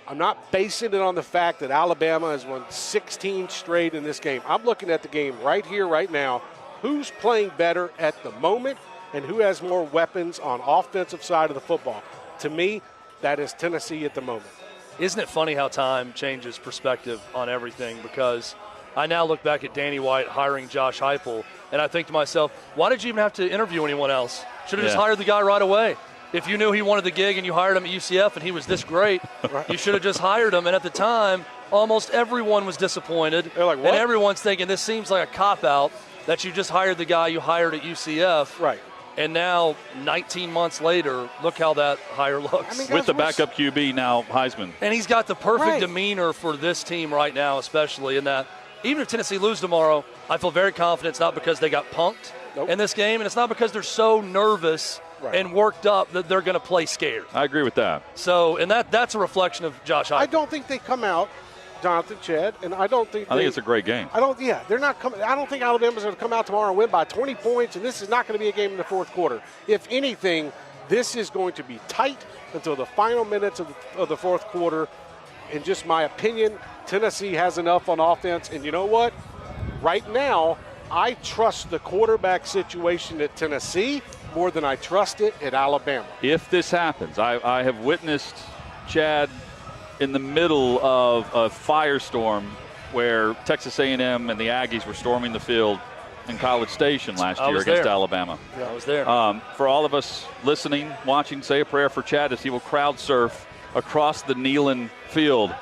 S6: I'm not basing it on the fact that Alabama has won 16 straight in this game. I'm looking at the game right here, right now. Who's playing better at the moment and who has more weapons on offensive side of the football? To me, that is Tennessee at the moment.
S2: Isn't it funny how time changes perspective on everything? Because I now look back at Danny White hiring Josh Heupel, and I think to myself, why did you even have to interview anyone else? Should have just hired the guy right away. If you knew he wanted the gig and you hired him at UCF and he was this great, you should have just hired him. And at the time, almost everyone was disappointed.
S6: They're like, what?
S2: And everyone's thinking this seems like a cop-out that you just hired the guy you hired at UCF.
S6: Right.
S2: And now, 19 months later, look how that hire looks.
S6: I mean,
S1: with the backup QB now, Heisman.
S2: And he's got the perfect demeanor for this team right now, especially in that even if Tennessee lose tomorrow, I feel very confident it's not because they got punked in this game, and it's not because they're so nervous and worked up that they're going to play scared.
S1: I agree with that.
S2: So, and that's a reflection of Josh Heupel.
S6: I don't think they come out, Jonathan, Chad, and I think
S1: it's a great game.
S6: They're not coming. I don't think Alabama's going to come out tomorrow and win by 20 points, and this is not going to be a game in the fourth quarter. If anything, this is going to be tight until the final minutes of the fourth quarter. In just my opinion, Tennessee has enough on offense, and you know what? Right now, I trust the quarterback situation at Tennessee more than I trust it at Alabama.
S1: If this happens, I have witnessed, Chad, in the middle of a firestorm where Texas A&M and the Aggies were storming the field in College Station last year against Alabama.
S2: Yeah, I was there.
S1: For all of us listening, watching, say a prayer for Chad as he will crowd surf across the Neyland field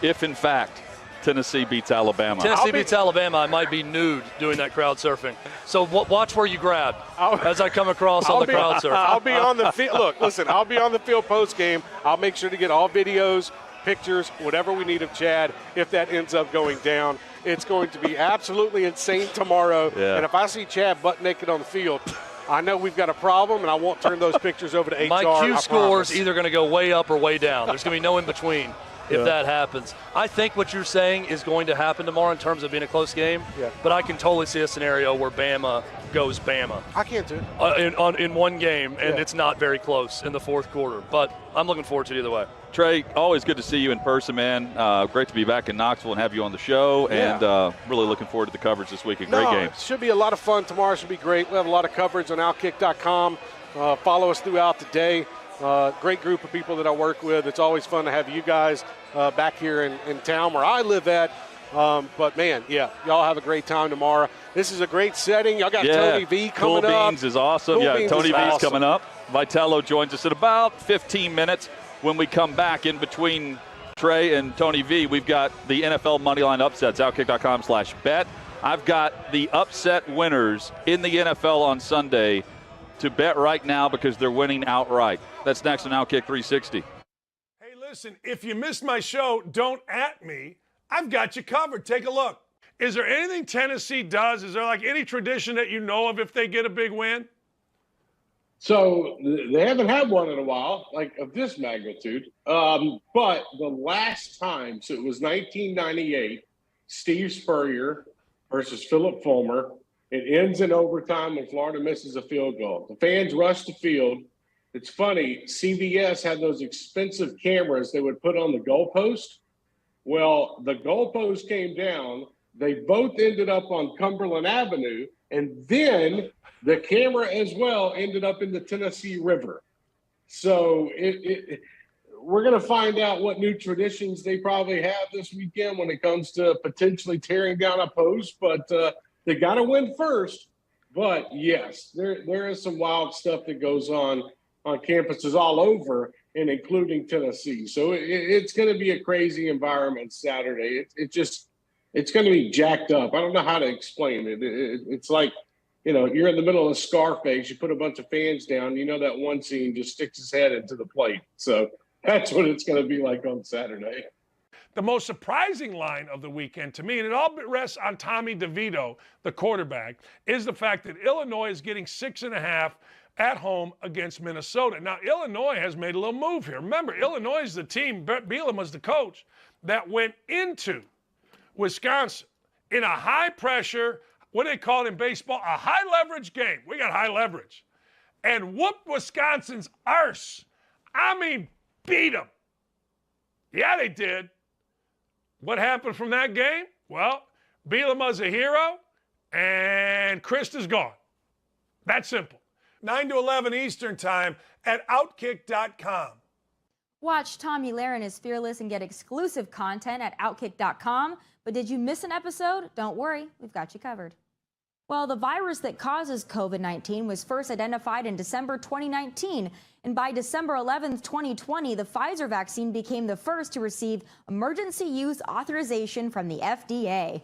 S1: if, in fact, Tennessee beats Alabama.
S2: Tennessee beats Alabama, I might be nude doing that crowd surfing. So watch where you grab as I come across on the crowd surf.
S6: I'll be on the field. Look, listen, I'll be on the field post-game. I'll make sure to get all videos, pictures, whatever we need of Chad if that ends up going down. It's going to be absolutely insane tomorrow.
S1: Yeah.
S6: And if I see Chad butt naked on the field, I know we've got a problem, and I won't turn those pictures over to HR.
S2: My Q score is either going to go way up or way down. There's going to be no in between if that happens. I think what you're saying is going to happen tomorrow in terms of being a close game, but I can totally see a scenario where Bama goes Bama.
S6: I can't do
S2: in one game, and it's not very close in the fourth quarter. But I'm looking forward to it either way.
S1: Trey, always good to see you in person, man. Great to be back in Knoxville and have you on the show, and really looking forward to the coverage this week. Great game.
S6: It should be a lot of fun. Tomorrow should be great. We have a lot of coverage on OutKick.com. Follow us throughout the day. Great group of people that I work with. It's always fun to have you guys back here in town where I live at. But, man, y'all have a great time tomorrow. This is a great setting. Y'all got Tony V coming up.
S1: Cool Beans is awesome. Tony V's coming up. Vitello joins us in about 15 minutes. When we come back in between Trey and Tony V, we've got the NFL Moneyline upsets, OutKick.com/bet. I've got the upset winners in the NFL on Sunday to bet right now because they're winning outright. That's next on OutKick 360.
S7: Hey, listen, if you missed my show, don't at me. I've got you covered. Take a look. Is there anything Tennessee does? Is there like any tradition that you know of if they get a big win?
S8: So they haven't had one in a while, like of this magnitude. But the last time, so it was 1998. Steve Spurrier versus Philip Fulmer. It ends in overtime when Florida misses a field goal. The fans rush the field. It's funny, CBS had those expensive cameras they would put on the goalpost. Well, the goalpost came down. They both ended up on Cumberland Avenue, and then the camera as well ended up in the Tennessee River. So we're going to find out what new traditions they probably have this weekend when it comes to potentially tearing down a post, but they got to win first. But yes, there is some wild stuff that goes on campuses all over, and including Tennessee. So it's going to be a crazy environment Saturday. It's going to be jacked up. I don't know how to explain it. It's like, you're in the middle of Scarface. You put a bunch of fans down. That one scene just sticks his head into the plate. So that's what it's going to be like on Saturday.
S7: The most surprising line of the weekend to me, and it all rests on Tommy DeVito, the quarterback, is the fact that Illinois is getting 6.5 at home against Minnesota. Now, Illinois has made a little move here. Remember, Illinois is the team, Brett Bielema was the coach, that went into Wisconsin in a high-pressure, what do they call it in baseball, a high-leverage game. We got high leverage. And whooped Wisconsin's arse. I mean, beat them. Yeah, they did. What happened from that game? Well, Bielema's a hero, and Krista's gone. That simple. 9 to 11 Eastern Time at OutKick.com.
S9: Watch Tommy Lahren is Fearless and get exclusive content at OutKick.com. But did you miss an episode? Don't worry, we've got you covered. Well, the virus that causes COVID-19 was first identified in December 2019. And by December 11th, 2020, the Pfizer vaccine became the first to receive emergency use authorization from the FDA.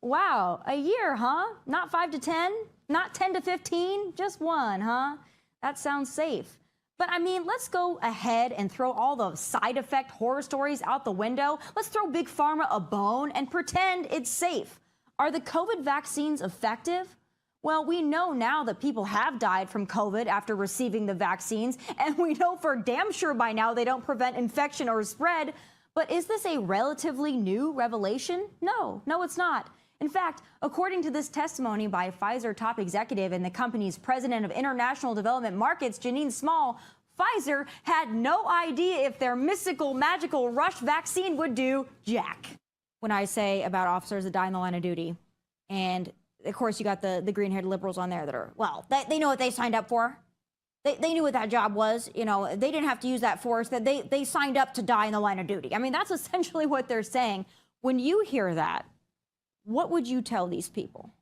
S9: Wow, a year, huh? Not 5 to 10? Not 10 to 15? Just one, huh? That sounds safe. But I mean, let's go ahead and throw all the side effect horror stories out the window. Let's throw Big Pharma a bone and pretend it's safe. Are the COVID vaccines effective? Well, we know now that people have died from COVID after receiving the vaccines, and we know for damn sure by now they don't prevent infection or spread. But is this a relatively new revelation? No, it's not. In fact, according to this testimony by Pfizer top executive and the company's president of international development markets, Janine Small, Pfizer had no idea if their mystical, magical rush vaccine would do jack. When I say about officers that die in the line of duty, and of course you got the green-haired liberals on there that are, well, they know what they signed up for. They knew what that job was. They didn't have to use that force. That they signed up to die in the line of duty. I mean, that's essentially what they're saying. When you hear that, what would you tell these people?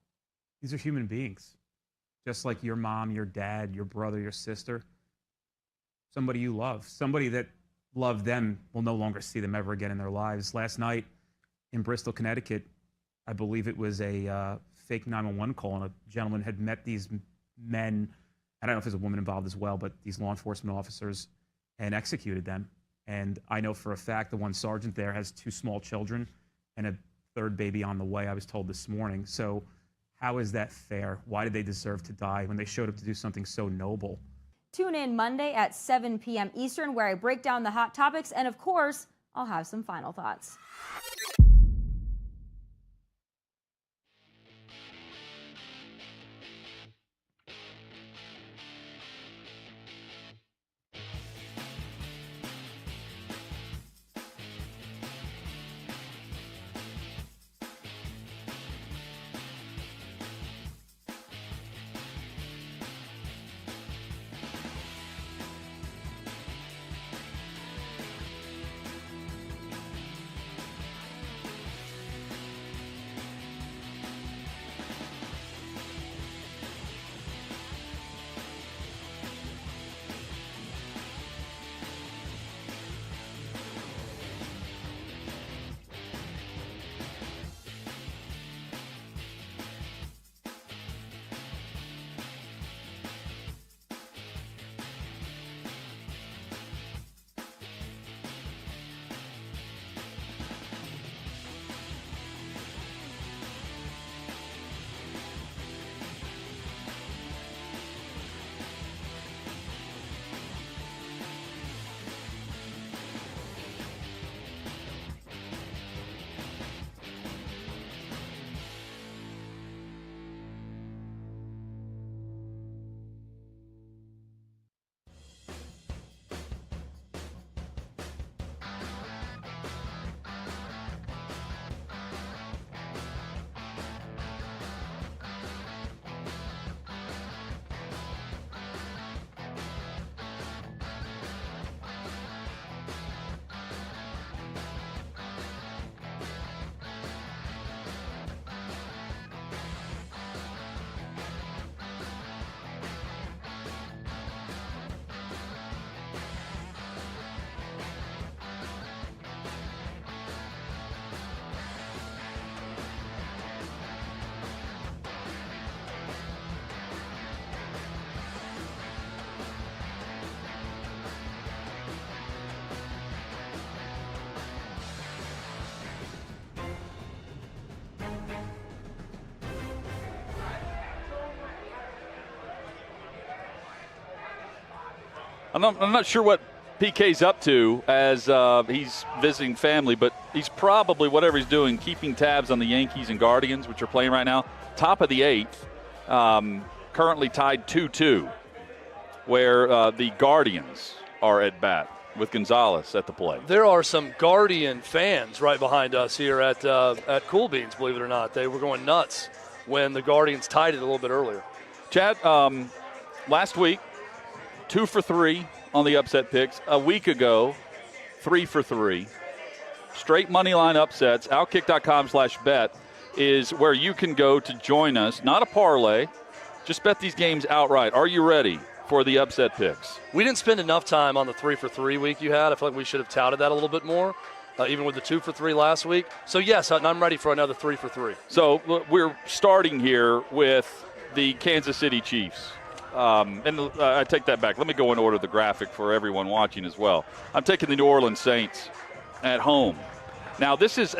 S10: These are human beings, just like your mom, your dad, your brother, your sister, somebody you love, somebody that loved them will no longer see them ever again in their lives. Last night in Bristol, Connecticut, I believe it was a fake 911 call, and a gentleman had met these men, I don't know if there's a woman involved as well, but these law enforcement officers, and executed them. And I know for a fact the one sergeant there has 2 small children and a 3rd baby on the way, I was told this morning. So how is that fair? Why did they deserve to die when they showed up to do something so noble?
S9: Tune in Monday at 7 p.m. Eastern, where I break down the hot topics, and of course, I'll have some final thoughts.
S1: I'm not sure what PK's up to as he's visiting family, but he's probably, whatever he's doing, keeping tabs on the Yankees and Guardians, which are playing right now. Top of the 8th, currently tied 2-2, where the Guardians are at bat with Gonzalez at the plate.
S2: There are some Guardian fans right behind us here at Cool Beans, believe it or not. They were going nuts when the Guardians tied it a little bit earlier.
S1: Chad, last week, 2 for 3 on the upset picks. A week ago, 3 for 3. Straight money line upsets. OutKick.com/bet is where you can go to join us. Not a parlay. Just bet these games outright. Are you ready for the upset picks?
S2: We didn't spend enough time on the 3 for 3 week you had. I feel like we should have touted that a little bit more, even with the 2 for 3 last week. So, yes, I'm ready for another 3 for 3.
S1: So, we're starting here with the Kansas City Chiefs. I take that back. Let me go in order the graphic for everyone watching as well. I'm taking the New Orleans Saints at home. Now, this is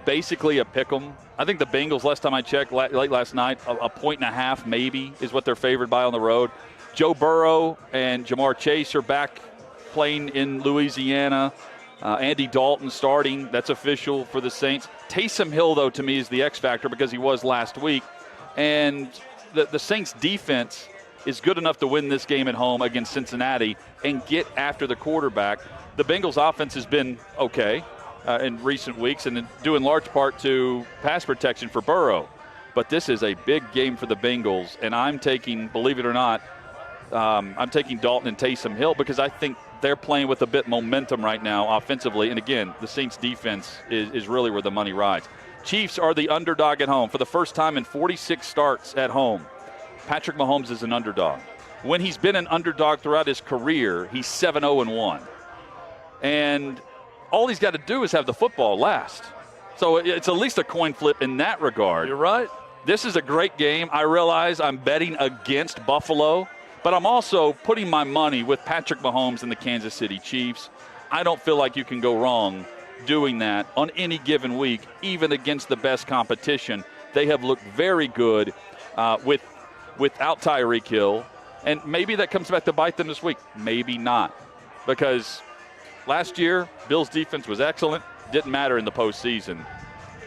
S1: basically a pick 'em. I think the Bengals, last time I checked, late last night, a 1.5 maybe is what they're favored by on the road. Joe Burrow and Jamar Chase are back playing in Louisiana. Andy Dalton starting. That's official for the Saints. Taysom Hill, though, to me is the X factor because he was last week. And the Saints defense is good enough to win this game at home against Cincinnati and get after the quarterback. The Bengals offense has been okay in recent weeks, and due in large part to pass protection for Burrow. But this is a big game for the Bengals, and I'm taking, believe it or not, I'm taking Dalton and Taysom Hill because I think they're playing with a bit momentum right now offensively. And again, the Saints defense is really where the money rides. Chiefs are the underdog at home for the first time in 46 starts at home. Patrick Mahomes is an underdog. When he's been an underdog throughout his career, he's 7-0-1. And all he's got to do is have the football last. So it's at least a coin flip in that regard.
S2: You're right.
S1: This is a great game. I realize I'm betting against Buffalo, but I'm also putting my money with Patrick Mahomes and the Kansas City Chiefs. I don't feel like you can go wrong doing that on any given week, even against the best competition. They have looked very good without Tyreek Hill, and maybe that comes back to bite them this week. Maybe not, because last year, Bills' defense was excellent. Didn't matter in the postseason.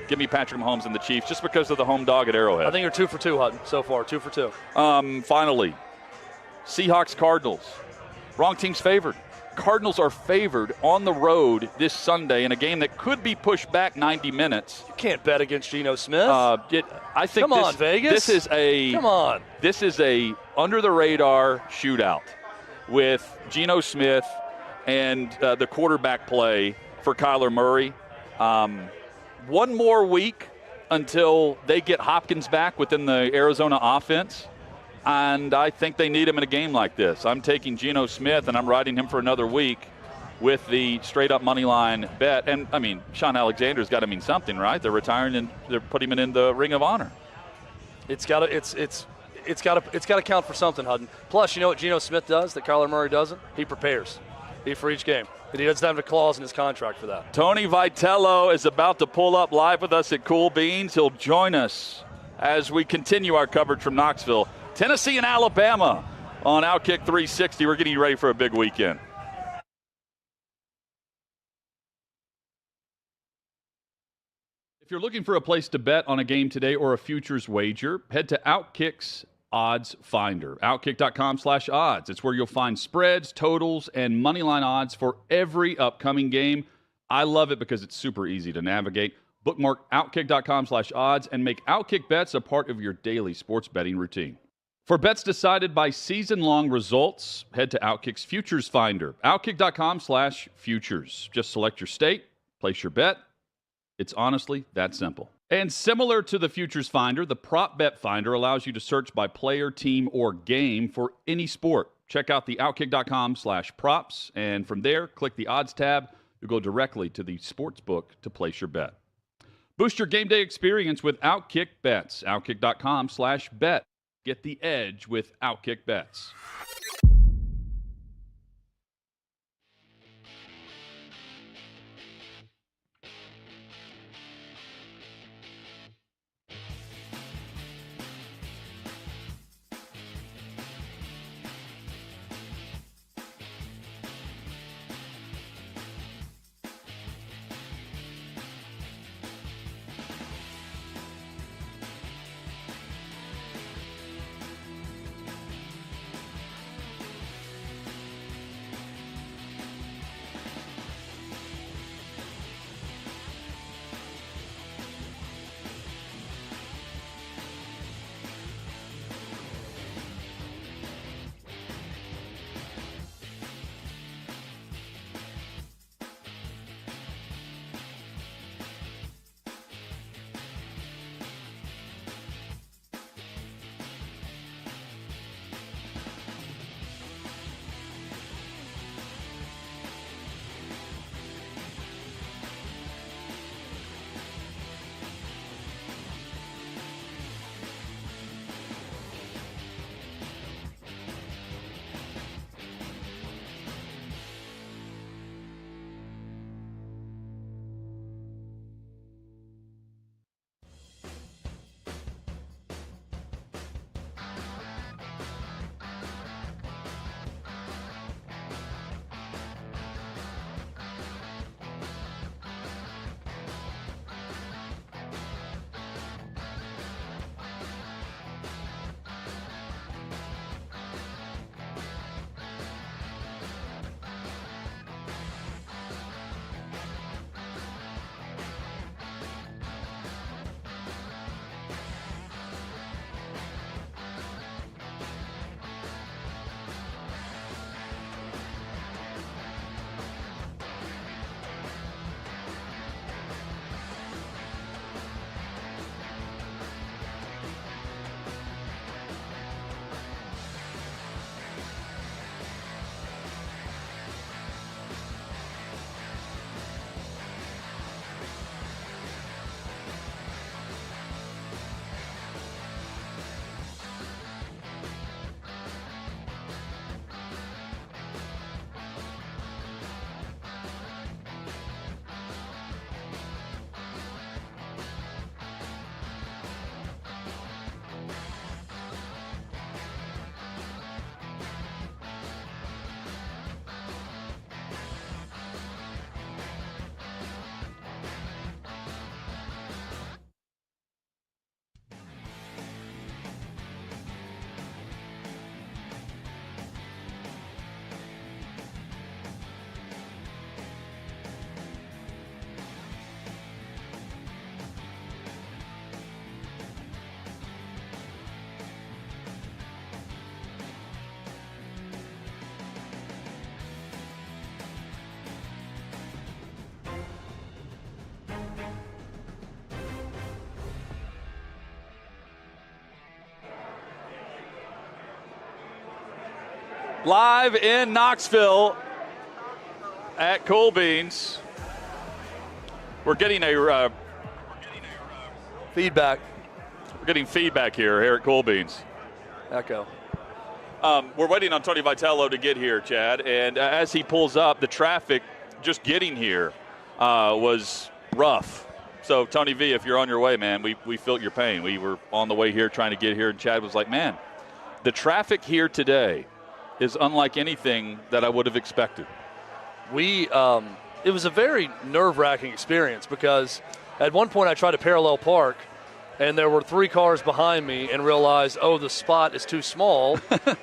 S1: Give me Patrick Mahomes and the Chiefs just because of the home dog at Arrowhead.
S2: I think you're 2 for 2, Hutton, so far. 2 for 2.
S1: Finally, Seahawks-Cardinals. Wrong team's favored. Cardinals are favored on the road this Sunday in a game that could be pushed back 90 minutes.
S2: You can't bet against Geno Smith.
S1: I think
S2: Come on, Vegas.
S1: Come on. This is a under-the-radar shootout with Geno Smith and the quarterback play for Kyler Murray. One more week until they get Hopkins back within the Arizona offense. And I think they need him in a game like this. I'm taking Geno Smith, and I'm riding him for another week with the straight-up money line bet. And, I mean, Sean Alexander's got to mean something, right? They're retiring, and they're putting him in the Ring of Honor.
S2: It's got to count for something, Hutton. Plus, you know what Geno Smith does that Kyler Murray doesn't? He prepares for each game. And he doesn't have a clause in his contract for that.
S1: Tony Vitello is about to pull up live with us at Cool Beans. He'll join us as we continue our coverage from Knoxville. Tennessee and Alabama on OutKick 360. We're getting you ready for a big weekend. If you're looking for a place to bet on a game today or a futures wager, head to OutKick's Odds Finder. OutKick.com/odds. It's where you'll find spreads, totals, and moneyline odds for every upcoming game. I love it because it's super easy to navigate. Bookmark OutKick.com/odds and make OutKick bets a part of your daily sports betting routine. For bets decided by season-long results, head to OutKick's Futures Finder. OutKick.com/futures. Just select your state, place your bet. It's honestly that simple. And similar to the Futures Finder, the Prop Bet Finder allows you to search by player, team, or game for any sport. Check out the OutKick.com/props, and from there, click the Odds tab. You'll go directly to the sports book to place your bet. Boost your game day experience with OutKick Bets. OutKick.com/bet. Get the edge with OutKick Bets. Live in Knoxville at Cool Beans. We're getting a
S2: feedback.
S1: We're getting feedback here at Cool Beans.
S2: Echo.
S1: We're waiting on Tony Vitello to get here, Chad, and as he pulls up, the traffic just getting here was rough. So, Tony V, if you're on your way, man, we felt your pain. We were on the way here trying to get here, and Chad was like, man, the traffic here today is unlike anything that I would have expected.
S2: It was a very nerve-wracking experience because at one point I tried to parallel park, and there were 3 cars behind me and realized, the spot is too small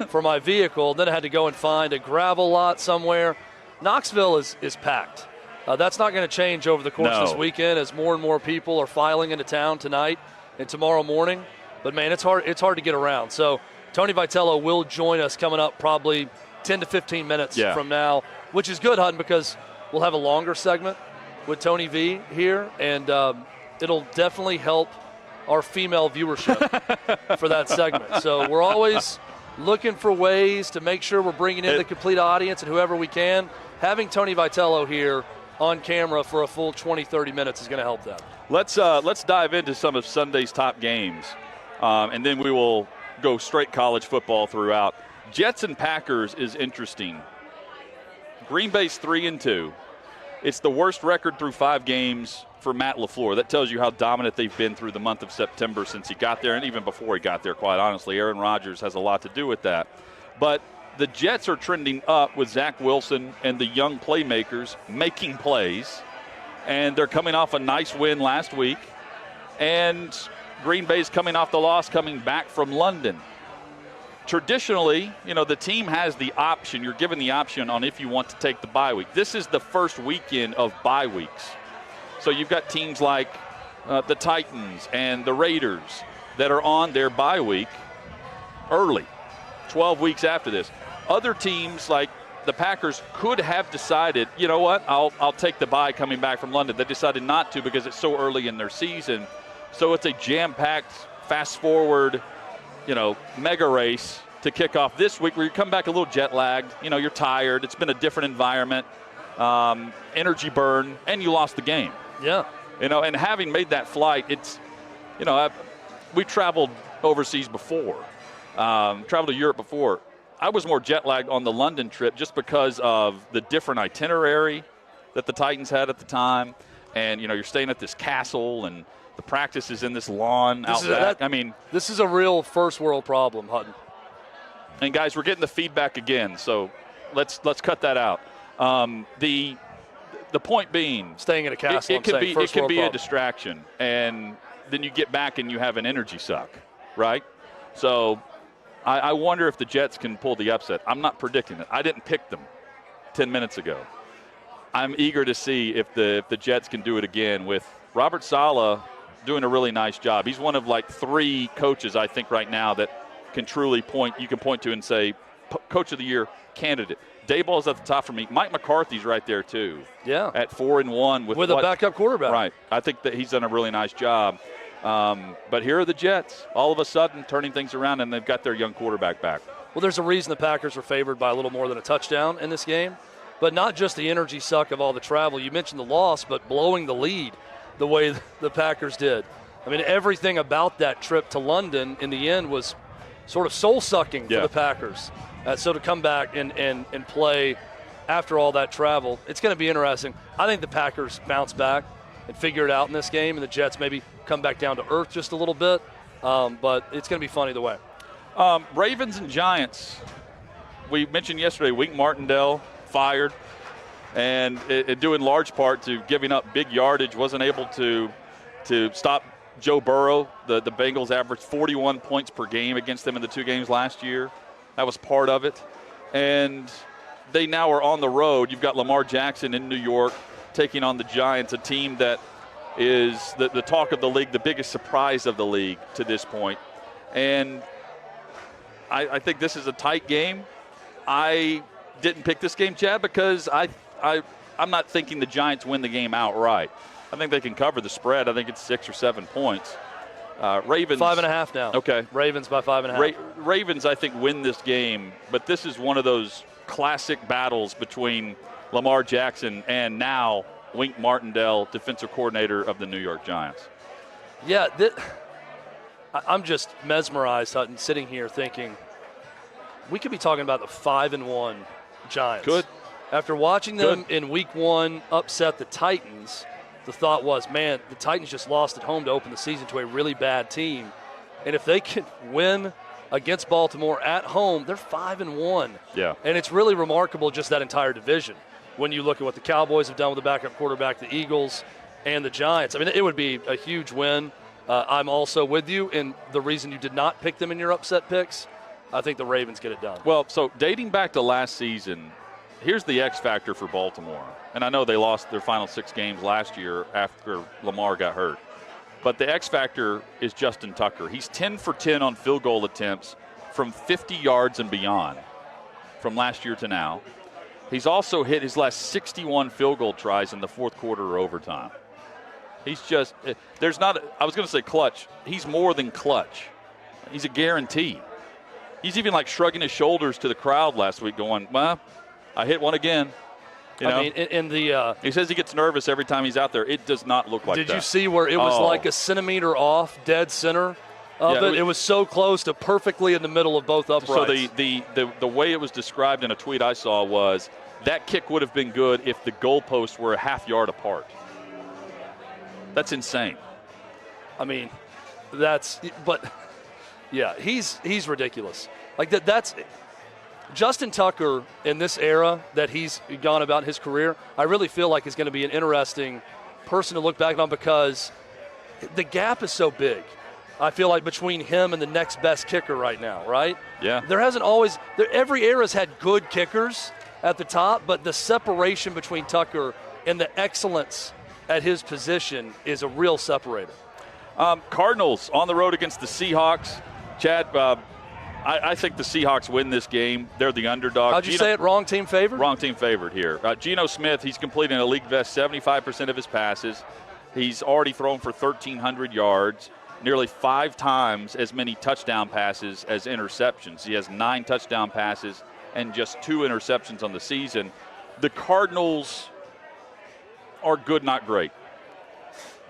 S2: for my vehicle. Then I had to go and find a gravel lot somewhere. Knoxville is packed. That's not going to change over the course of this weekend as more and more people are filing into town tonight and tomorrow morning. But, man, it's hard to get around. So Tony Vitello will join us coming up probably 10 to 15 minutes from now, which is good, Hutton, because we'll have a longer segment with Tony V here, and it'll definitely help our female viewership for that segment. So we're always looking for ways to make sure we're bringing in the complete audience and whoever we can. Having Tony Vitello here on camera for a full 20, 30 minutes is going to help that.
S1: Let's dive into some of Sunday's top games, and then we will go straight college football throughout. Jets and Packers is interesting. Green Bay's 3-2. It's the worst record through 5 games for Matt LaFleur. That tells you how dominant they've been through the month of September since he got there, and even before he got there, quite honestly. Aaron Rodgers has a lot to do with that. But the Jets are trending up with Zach Wilson and the young playmakers making plays, and they're coming off a nice win last week. And Green Bay's coming off the loss, coming back from London. Traditionally, the team has the option. You're given the option on if you want to take the bye week. This is the first weekend of bye weeks. So you've got teams like the Titans and the Raiders that are on their bye week early, 12 weeks after this. Other teams like the Packers could have decided, you know what, I'll take the bye coming back from London. They decided not to because it's so early in their season. So it's a jam-packed, fast-forward, mega race to kick off this week where you come back a little jet-lagged. You're tired. It's been a different environment, energy burn, and you lost the game.
S2: Yeah.
S1: And having made that flight, it's, we traveled overseas before, traveled to Europe before. I was more jet-lagged on the London trip just because of the different itinerary that the Titans had at the time. And, you're staying at this castle and the practice is in this lawn out back.
S2: This is a real first-world problem, Hutton.
S1: And, guys, we're getting the feedback again, so let's cut that out. The point being,
S2: staying in a castle,
S1: it can be a distraction, and then you get back and you have an energy suck, right? So I wonder if the Jets can pull the upset. I'm not predicting it. I didn't pick them 10 minutes ago. I'm eager to see if the Jets can do it again with Robert Saleh doing a really nice job. He's one of 3 coaches, I think, right now that can truly point to and say, Coach of the Year candidate. Dayball's at the top for me. Mike McCarthy's right there, too.
S2: Yeah.
S1: At 4-1.
S2: With a backup quarterback.
S1: Right. I think that he's done a really nice job. But here are the Jets, all of a sudden turning things around, and they've got their young quarterback back.
S2: Well, there's a reason the Packers were favored by a little more than a touchdown in this game. But not just the energy suck of all the travel. You mentioned the loss, but blowing the lead the way the Packers did. Everything about that trip to London in the end was sort of soul-sucking for the Packers. So to come back and play after all that travel, it's going to be interesting. I think the Packers bounce back and figure it out in this game, and the Jets maybe come back down to earth just a little bit. But it's going to be fun either way.
S1: Ravens and Giants. We mentioned yesterday Wink Martindale fired, and it due in large part to giving up big yardage. Wasn't able to stop Joe Burrow. The Bengals averaged 41 points per game against them in the 2 games last year. That was part of it. And they now are on the road. You've got Lamar Jackson in New York taking on the Giants, a team that is the talk of the league, the biggest surprise of the league to this point. And I think this is a tight game. I didn't pick this game, Chad, because I'm not thinking the Giants win the game outright. I think they can cover the spread. I think it's 6 or 7 points. Ravens
S2: 5.5 now.
S1: Okay.
S2: Ravens by 5.5.
S1: Ravens, I think, win this game, but this is one of those classic battles between Lamar Jackson and now Wink Martindale, defensive coordinator of the New York Giants.
S2: Yeah, I'm just mesmerized, Hutton, sitting here thinking we could be talking about the 5-1 Giants.
S1: Good.
S2: After watching them in Week 1 upset the Titans, the thought was, man, the Titans just lost at home to open the season to a really bad team. And if they can win against Baltimore at home, they're 5-1.
S1: Yeah.
S2: And it's really remarkable, just that entire division. When you look at what the Cowboys have done with the backup quarterback, the Eagles, and the Giants. I mean, it would be a huge win. I'm also with you in the reason you did not pick them in your upset picks. I think the Ravens get it done.
S1: Well, so dating back to last season, here's the X factor for Baltimore. And I know they lost their final 6 games last year after Lamar got hurt. But the X factor is Justin Tucker. He's 10 for 10 on field goal attempts from 50 yards and beyond from last year to now. He's also hit his last 61 field goal tries in the fourth quarter or overtime. He's just, there's not, I was going to say clutch. He's more than clutch. He's a guarantee. He's even like shrugging his shoulders to the crowd last week going, well, I hit one again. You know?
S2: I mean,
S1: he says he gets nervous every time he's out there. It does not look like that.
S2: Did you see where it was like a centimeter off, dead center of it? It was so close to perfectly in the middle of both uprights.
S1: So the way it was described in a tweet I saw was that kick would have been good if the goalposts were a half yard apart. That's insane.
S2: I mean, yeah, he's ridiculous. Like that's Justin Tucker in this era that he's gone about in his career, I really feel like is going to be an interesting person to look back on because the gap is so big. I feel like between him and the next best kicker right now, right?
S1: Yeah.
S2: There hasn't every era's had good kickers at the top, but the separation between Tucker and the excellence at his position is a real separator.
S1: Cardinals on the road against the Seahawks. Chad, I think the Seahawks win this game. They're the underdog.
S2: How'd you say it? Wrong team favored?
S1: Wrong team favored here. Geno Smith, he's completing a league best 75% of his passes. He's already thrown for 1,300 yards, nearly 5 times as many touchdown passes as interceptions. He has 9 touchdown passes and just 2 interceptions on the season. The Cardinals are good, not great.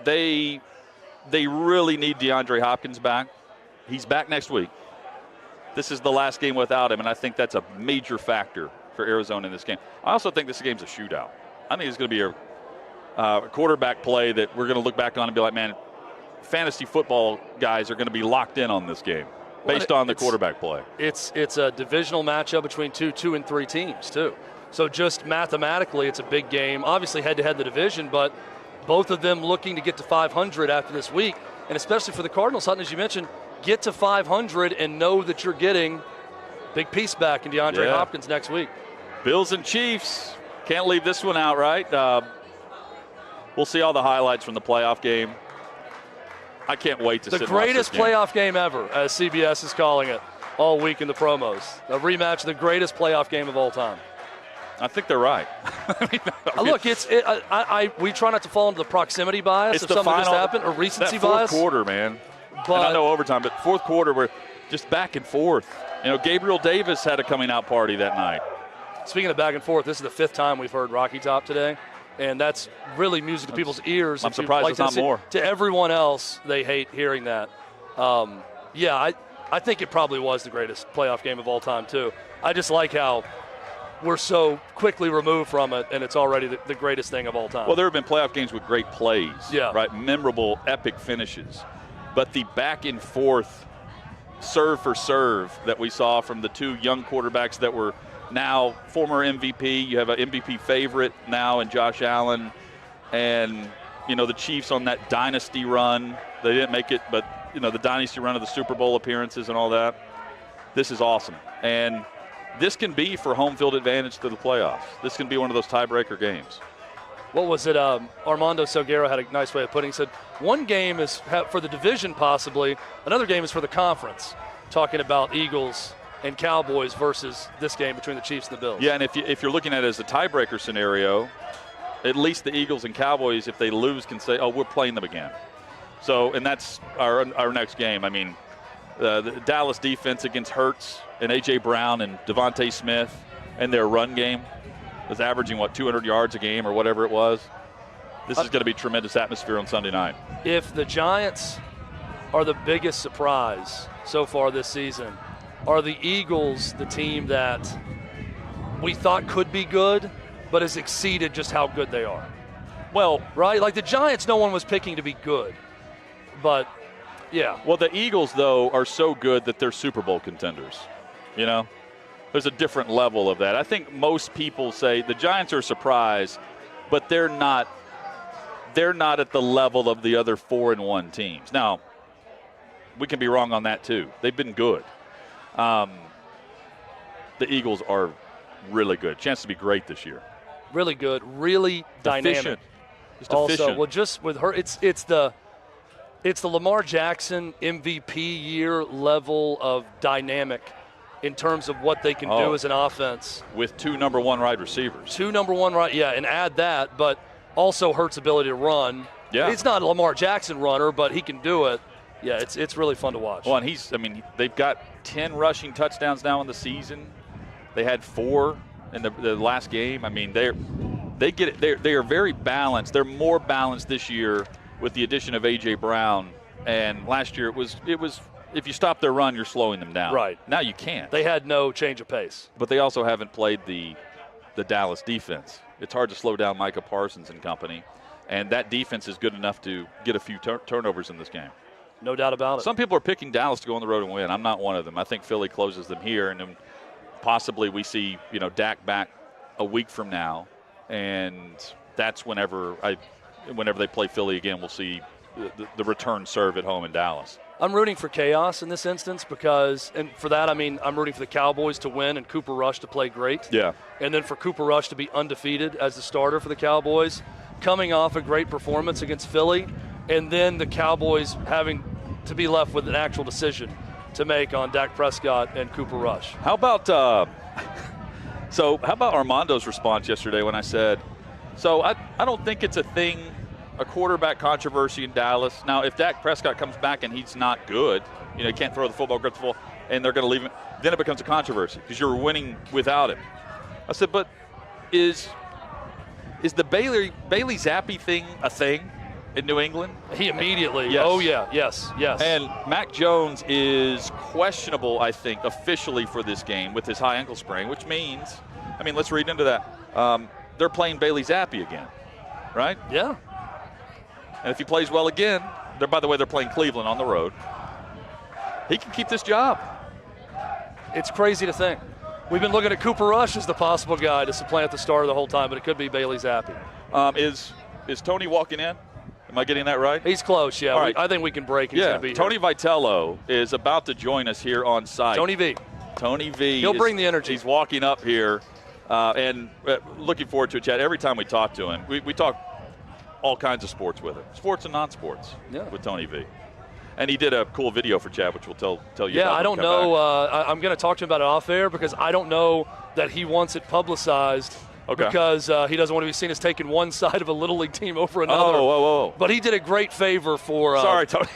S1: They really need DeAndre Hopkins back. He's back next week. This is the last game without him, and I think that's a major factor for Arizona in this game. I also think this game's a shootout. I think it's going to be a quarterback play that we're going to look back on and be like, man, fantasy football guys are going to be locked in on this game based on the quarterback play.
S2: It's a divisional matchup between 2 and 3 teams, too. So just mathematically, it's a big game. Obviously head-to-head in the division, but both of them looking to get to 500 after this week. And especially for the Cardinals, Hutton, as you mentioned, get to 500 and know that you're getting big piece back in DeAndre Hopkins next week.
S1: Bills and Chiefs. Can't leave this one out, right? We'll see all the highlights from the playoff game. I can't wait to
S2: the
S1: sit and watch this
S2: greatest
S1: game.
S2: playoff game ever, as CBS is calling it all week in the promos. A rematch, the greatest playoff game of all time.
S1: I think they're right.
S2: Look, we try not to fall into the proximity bias if something just happened, or recency
S1: that fourth
S2: bias.
S1: Quarter, man.
S2: But
S1: and I know overtime, but fourth quarter, we're just back and forth. You know, Gabriel Davis had a coming out party that night.
S2: Speaking of back and forth, this is the 5th time we've heard Rocky Top today, and that's really music to people's ears.
S1: I'm surprised it's not more.
S2: To everyone else, they hate hearing that. I think it probably was the greatest playoff game of all time, too. I just like how we're so quickly removed from it, and it's already the greatest thing of all time.
S1: Well, there have been playoff games with great plays, right? Memorable, epic finishes. But the back and forth serve for serve that we saw from the 2 young quarterbacks that were now former MVP. You have an MVP favorite now in Josh Allen. And, you know, the Chiefs on that dynasty run. They didn't make it, but, you know, the dynasty run of the Super Bowl appearances and all that. This is awesome. And this can be for home field advantage to the playoffs. This can be one of those tiebreaker games.
S2: What was it? Armando Salguero had a nice way of putting it. He said, one game is for the division possibly, another game is for the conference, talking about Eagles and Cowboys versus this game between the Chiefs and the Bills.
S1: Yeah, and if you're looking at it as a tiebreaker scenario, at least the Eagles and Cowboys, if they lose, can say, oh, we're playing them again. So, and that's our next game. I mean, the Dallas defense against Hurts and A.J. Brown and Devontae Smith and their run game was averaging, 200 yards a game or whatever it was. This is going to be tremendous atmosphere on Sunday night.
S2: If the Giants are the biggest surprise so far this season, are the Eagles the team that we thought could be good but has exceeded just how good they are?
S1: Well,
S2: right? Like the Giants, no one was picking to be good. But, yeah.
S1: Well, the Eagles, though, are so good that they're Super Bowl contenders. You know? There's a different level of that. I think most people say the Giants are a surprise, but they're not at the level of the other 4-1 teams. Now, we can be wrong on that too. They've been good. The Eagles are really good. Chance to be great this year.
S2: Really good, really dynamic.
S1: Efficient. Just
S2: also,
S1: efficient.
S2: well, just with her, it's the Lamar Jackson MVP year level of dynamic in terms of what they can do as an offense.
S1: With 2 number 1 wide receivers.
S2: 2 number 1 right, yeah, and add that, but also Hurts' ability to run.
S1: Yeah.
S2: He's not a Lamar Jackson runner, but he can do it. Yeah, it's really fun to watch.
S1: Well, and they've got 10 rushing touchdowns now in the season. They had 4 in the last game. I mean, they are very balanced. They're more balanced this year with the addition of A.J. Brown. And last year it was if you stop their run, you're slowing them down.
S2: Right.
S1: Now you can't.
S2: They had no change of pace.
S1: But they also haven't played the Dallas defense. It's hard to slow down Micah Parsons and company. And that defense is good enough to get a few turnovers in this game.
S2: No doubt about it.
S1: Some people are picking Dallas to go on the road and win. I'm not one of them. I think Philly closes them here, and then possibly we see Dak back a week from now, and that's whenever they play Philly again, we'll see the return serve at home in Dallas.
S2: I'm rooting for chaos in this instance because, and for that I mean I'm rooting for the Cowboys to win and Cooper Rush to play great.
S1: Yeah.
S2: And then for Cooper Rush to be undefeated as the starter for the Cowboys, coming off a great performance against Philly, and then the Cowboys having to be left with an actual decision to make on Dak Prescott and Cooper Rush.
S1: How about Armando's response yesterday when I said, so I don't think it's a thing, a quarterback controversy in Dallas. Now, if Dak Prescott comes back and he's not good, he can't throw the football, grip the football, and they're going to leave him, then it becomes a controversy because you're winning without him. I said, but is the Bailey Zappi thing a thing in New England?
S2: He immediately.
S1: Yes.
S2: Oh, yeah. Yes.
S1: And Mac Jones is questionable, I think, officially for this game with his high ankle sprain, which means, let's read into that. They're playing Bailey Zappi again, right?
S2: Yeah.
S1: And if he plays well again, by the way, they're playing Cleveland on the road. He can keep this job.
S2: It's crazy to think. We've been looking at Cooper Rush as the possible guy to supplant the starter the whole time, but it could be Bailey Zappi.
S1: Is Tony walking in? Am I getting that right?
S2: He's close, yeah.
S1: All right.
S2: I think we can break. He's going to be
S1: Tony
S2: here.
S1: Vitello is about to join us here on site.
S2: Tony V. He'll bring the energy.
S1: He's walking up here, and looking forward to a chat. Every time we talk to him, we talk all kinds of sports with him, sports and non-sports with Tony V. And he did a cool video for Chad, which we'll tell you about.
S2: Yeah, I don't know. I'm going to talk to him about it off air because I don't know that he wants it publicized.
S1: Okay.
S2: Because he doesn't want to be seen as taking one side of a Little League team over another.
S1: Oh.
S2: But he did a great favor for.
S1: Sorry, Tony.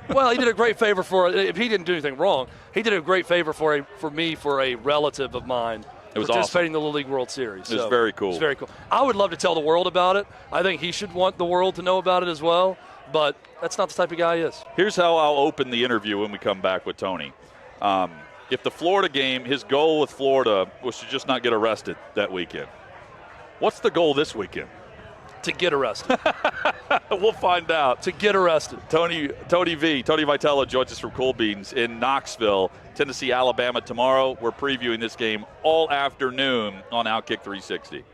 S2: Well, he did a great favor for. If he didn't do anything wrong, he did a great favor for a relative of mine.
S1: It was
S2: participating in
S1: awesome.
S2: the Little League World Series.
S1: It was very cool.
S2: It's very cool. I would love to tell the world about it. I think he should want the world to know about it as well. But that's not the type of guy he is.
S1: Here's how I'll open the interview when we come back with Tony. If the Florida game, his goal with Florida was to just not get arrested that weekend. What's the goal this weekend?
S2: To get arrested.
S1: We'll find out.
S2: To get arrested.
S1: Tony Vitello joins us from Cool Beans in Knoxville, Tennessee, Alabama tomorrow. We're previewing this game all afternoon on OutKick 360.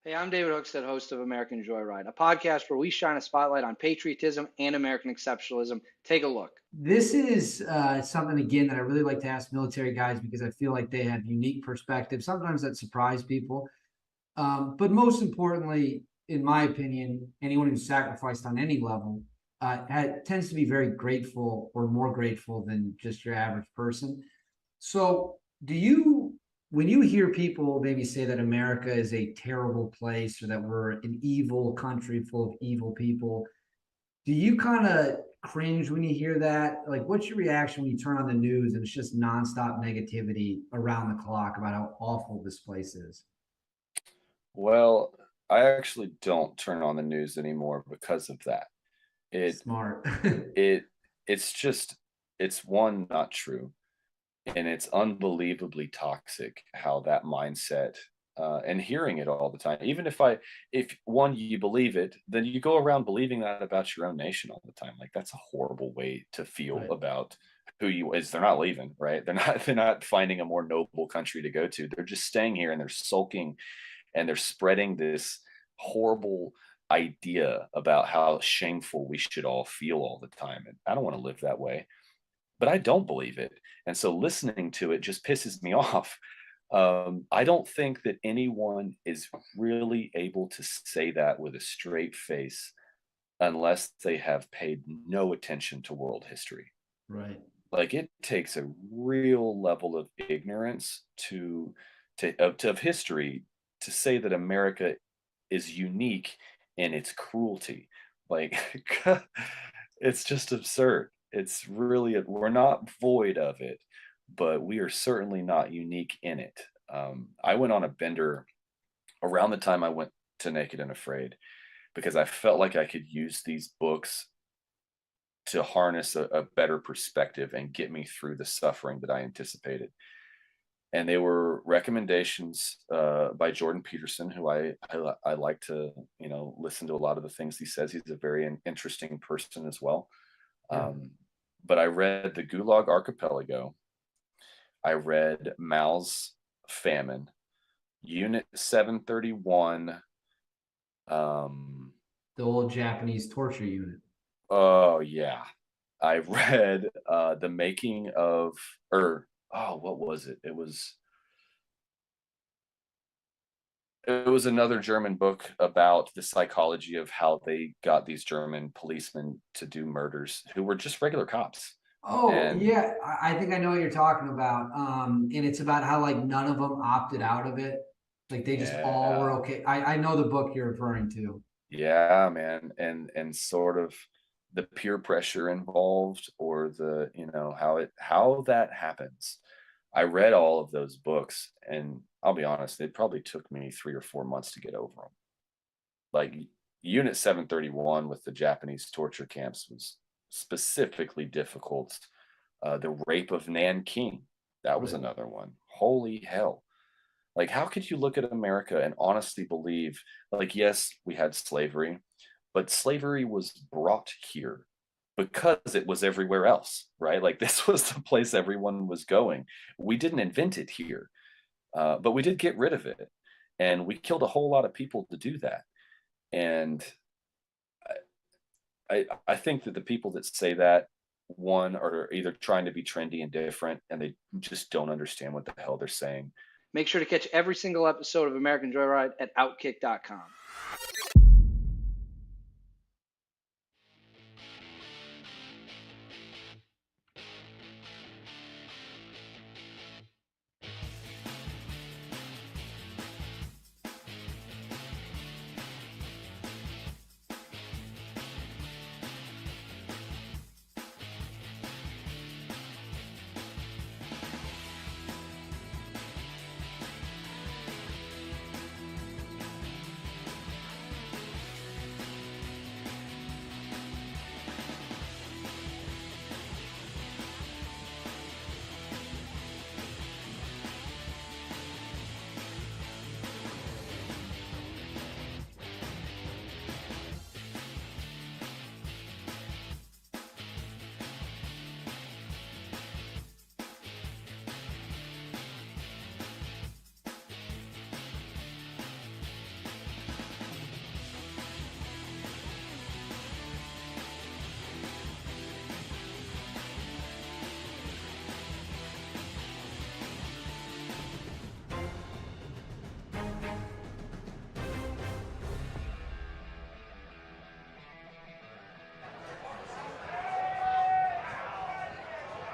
S3: Hey, I'm David Hookstead, host of American Joyride, a podcast where we shine a spotlight on patriotism and American exceptionalism. Take a look.
S4: This is something, again, that I really like to ask military guys because I feel like they have unique perspectives. Sometimes that surprise people. But most importantly, in my opinion, anyone who's sacrificed on any level tends to be very grateful or more grateful than just your average person. So do you when you hear people maybe say that America is a terrible place or that we're an evil country full of evil people, do you kind of cringe when you hear that? Like, what's your reaction when you turn on the news and it's just nonstop negativity around the clock about how awful this place is?
S5: Well, I actually don't turn on the news anymore because of that. It
S4: Smart.
S5: it it's just it's one, not true, and it's unbelievably toxic how that mindset, and hearing it all the time. Even if one, you believe it, then you go around believing that about your own nation all the time. Like, that's a horrible way to feel
S4: Right.
S5: about who you is. They're not leaving, right? They're not finding a more noble country to go to. They're just staying here and they're sulking and they're spreading this horrible idea about how shameful we should all feel all the time. And I don't want to live that way, but I don't believe it. And so listening to it just pisses me off. I don't think that anyone is really able to say that with a straight face unless they have paid no attention to world history.
S4: Right.
S5: Like, it takes a real level of ignorance of history to say that America is unique in its cruelty. Like, it's just absurd. It's really, we're not void of it, but we are certainly not unique in it. I went on a bender around the time I went to Naked and Afraid because I felt like I could use these books to harness a better perspective and get me through the suffering that I anticipated. And they were recommendations by Jordan Peterson, who I like to listen to a lot of the things he says. He's a very interesting person as well.
S4: Yeah.
S5: But I read The Gulag Archipelago. I read Mao's Famine, Unit 731.
S4: The old Japanese torture unit.
S5: Oh yeah, I read The Making of, what was it? It was another German book about the psychology of how they got these German policemen to do murders who were just regular cops.
S4: Oh,
S5: And
S4: yeah. I think I know what you're talking about. And it's about how like none of them opted out of it. Like they just all were
S5: yeah,
S4: okay. I know the book you're referring to.
S5: yeah, man, and sort of the peer pressure involved, or the how that happens. I read all of those books, and I'll be honest, it probably took me 3 or 4 months to get over them. Like, Unit 731 with the Japanese torture camps was specifically difficult. The Rape of Nanking, that was
S4: Right.
S5: another one. Holy hell. Like, how could you look at America and honestly believe, like, yes, we had slavery, but slavery was brought here because it was everywhere else, right? Like, this was the place everyone was going. We didn't invent it here, but we did get rid of it. And we killed a whole lot of people to do that. And I think that the people that say that, one, are either trying to be trendy and different, and they just don't understand what the hell they're saying.
S3: Make sure to catch every single episode of American Joyride at OutKick.com.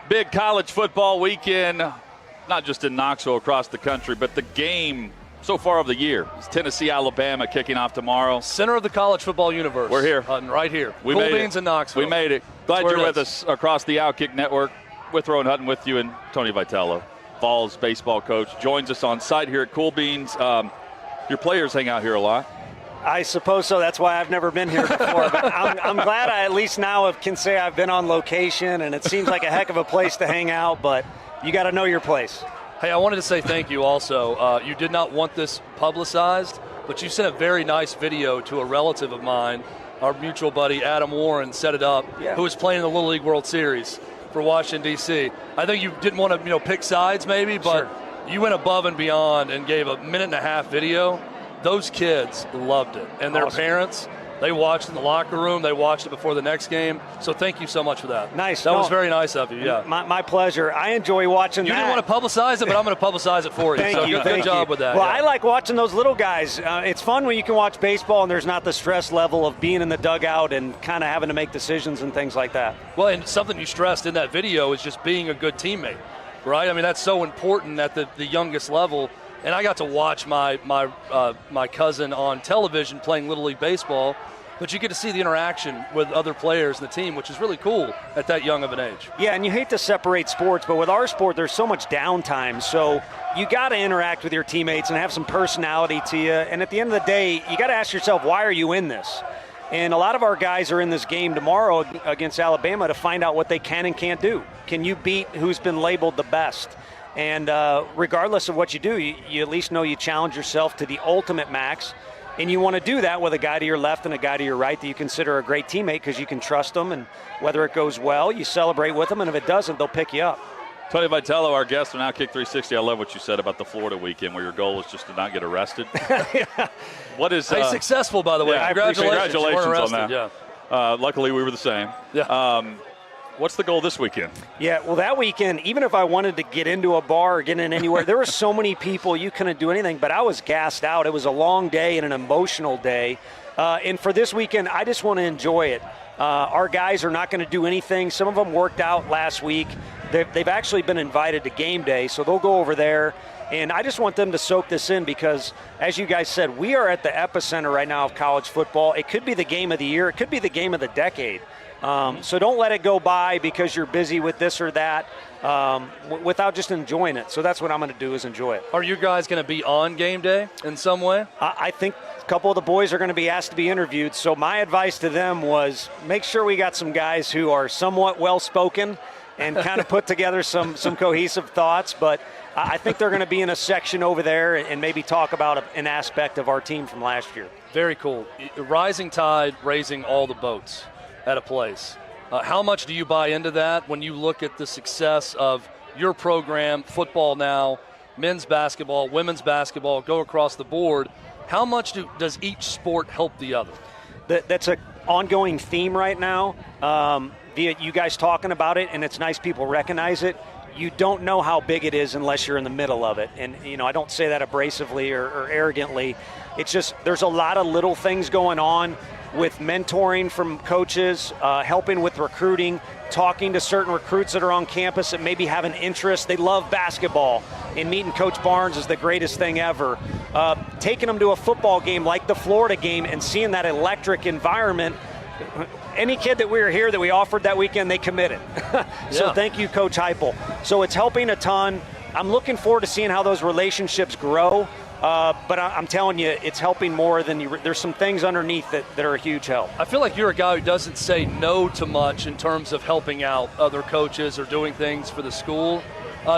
S1: Big college football weekend not just in Knoxville, across the country, but the game so far of the year. It's Tennessee-Alabama kicking off tomorrow.
S2: Center of the college football universe.
S1: We're here.
S2: Right here.
S1: We
S2: Cool
S1: made
S2: Beans
S1: it.
S2: in Knoxville.
S1: We made it. Glad
S2: That's where
S1: you're
S2: it
S1: with
S2: is.
S1: us across the OutKick network. With Rowan Hutton with you and Tony Vitello, Vols baseball coach, joins us on site here at Cool Beans. Your players hang out here a lot.
S11: I suppose so. That's why I've never been here before. But I'm glad I at least now can say I've been on location, and it seems like a heck of a place to hang out, but you got to know your place.
S2: Hey, I wanted to say thank you also. You did not want this publicized, but you sent a very nice video to a relative of mine, our mutual buddy Adam Warren set it up, who was playing in the Little League World Series for Washington, D.C. I think you didn't want to pick sides maybe, but you went above and beyond and gave a 1.5-minute video. Those kids loved it. And their parents, they watched in the locker room. They watched it before the next game. So thank you so much for that.
S11: Nice.
S2: That was very nice of you, yeah.
S11: My pleasure. I enjoy watching that.
S2: You didn't want to publicize it, but I'm going to publicize it for you.
S11: Thank
S2: so
S11: you.
S2: good job with that.
S11: Well,
S2: yeah.
S11: I like watching those little guys. It's fun when you can watch baseball and there's not the stress level of being in the dugout and kind of having to make decisions and things like that.
S2: Well, and something you stressed in that video is just being a good teammate, right? I mean, that's so important at the youngest level. And I got to watch my cousin on television playing Little League Baseball, but you get to see the interaction with other players in the team, which is really cool at that young of an age.
S11: Yeah, and you hate to separate sports, but with our sport, there's so much downtime. So you got to interact with your teammates and have some personality to you. And at the end of the day, you got to ask yourself, why are you in this? And a lot of our guys are in this game tomorrow against Alabama to find out what they can and can't do. Can you beat who's been labeled the best? And regardless of what you do, you at least know you challenge yourself to the ultimate max. And you want to do that with a guy to your left and a guy to your right that you consider a great teammate because you can trust them. And whether it goes well, you celebrate with them. And if it doesn't, they'll pick you up.
S1: Tony Vitello, our guest on OutKick 360. I love what you said about the Florida weekend where your goal is just to not get arrested. What is
S2: successful, by the way.
S1: Yeah,
S2: Congratulations
S1: on that.
S2: Yeah.
S1: Luckily, we were the same.
S2: Yeah.
S1: What's the goal this weekend?
S11: Yeah, well, that weekend, even if I wanted to get into a bar or get in anywhere, there were so many people, you couldn't do anything, but I was gassed out. It was a long day and an emotional day. And for this weekend, I just want to enjoy it. Our guys are not going to do anything. Some of them worked out last week. They've actually been invited to game day, so they'll go over there. And I just want them to soak this in because, as you guys said, we are at the epicenter right now of college football. It could be the game of the year. It could be the game of the decade. So don't let it go by because you're busy with this or that without just enjoying it. So that's what I'm going to do is enjoy it.
S2: Are you guys going to be on game day in some way?
S11: I think a couple of the boys are going to be asked to be interviewed. So my advice to them was make sure we got some guys who are somewhat well-spoken and kind of put together some cohesive thoughts. But I think they're going to be in a section over there and maybe talk about an aspect of our team from last year.
S2: Very cool. Rising tide, raising all the boats at a place. How much do you buy into that when you look at the success of your program, football now, men's basketball, women's basketball, go across the board? How much does each sport help the other?
S11: That's an ongoing theme right now. Via you guys talking about it, and it's nice people recognize it. You don't know how big it is unless you're in the middle of it. And, I don't say that abrasively or arrogantly. It's just there's a lot of little things going on with mentoring from coaches, helping with recruiting, talking to certain recruits that are on campus that maybe have an interest. They love basketball, and meeting Coach Barnes is the greatest thing ever. Taking them to a football game like the Florida game and seeing that electric environment. Any kid that we were here that we offered that weekend, they committed. So thank you, Coach Heupel. So it's helping a ton. I'm looking forward to seeing how those relationships grow. But I'm telling you, it's helping more than there's some things underneath that are a huge help.
S2: I feel like you're a guy who doesn't say no to much in terms of helping out other coaches or doing things for the school.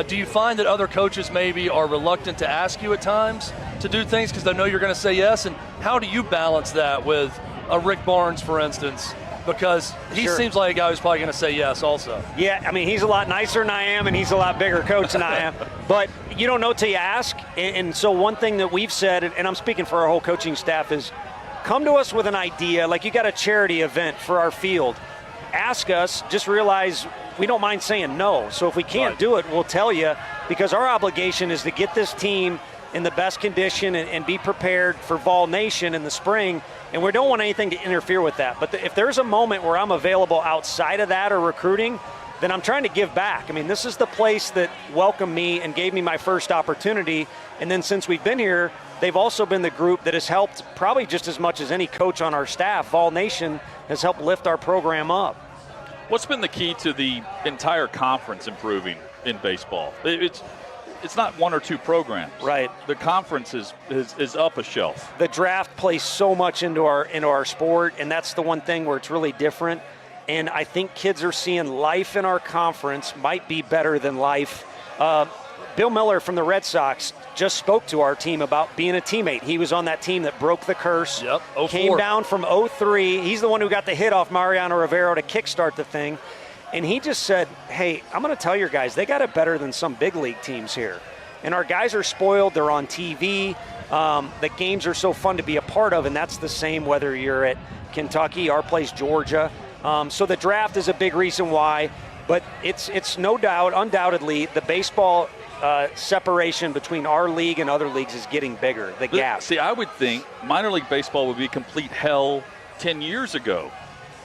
S2: Do you find that other coaches maybe are reluctant to ask you at times to do things because they know you're going to say yes? And how do you balance that with a Rick Barnes, for instance? Because he seems like a guy who's probably going to say yes also.
S11: Yeah, I mean, he's a lot nicer than I am, and he's a lot bigger coach than I am. But you don't know till you ask. And so one thing that we've said, and I'm speaking for our whole coaching staff, is come to us with an idea. Like you got a charity event for our field. Ask us. Just realize we don't mind saying no. So if we can't do it, we'll tell you, because our obligation is to get this team in the best condition and be prepared for Vol Nation in the spring. And we don't want anything to interfere with that. But if there's a moment where I'm available outside of that or recruiting, then I'm trying to give back. I mean, this is the place that welcomed me and gave me my first opportunity. And then since we've been here, they've also been the group that has helped probably just as much as any coach on our staff. Vol Nation has helped lift our program up.
S1: What's been the key to the entire conference improving in baseball? It's not one or two programs.
S11: Right.
S1: The conference is up a shelf.
S11: The draft plays so much into our sport, and that's the one thing where it's really different. And I think kids are seeing life in our conference might be better than life. Bill Miller from the Red Sox just spoke to our team about being a teammate. He was on that team that broke the curse.
S2: Yep, 04.
S11: Came down from 03. He's the one who got the hit off Mariano Rivero to kickstart the thing. And he just said, hey, I'm going to tell your guys, they got it better than some big league teams here. And our guys are spoiled. They're on TV. The games are so fun to be a part of, and that's the same whether you're at Kentucky, our place, Georgia. So the draft is a big reason why. But it's no doubt, undoubtedly, the baseball separation between our league and other leagues is getting bigger, the gap.
S1: See, I would think minor league baseball would be complete hell 10 years ago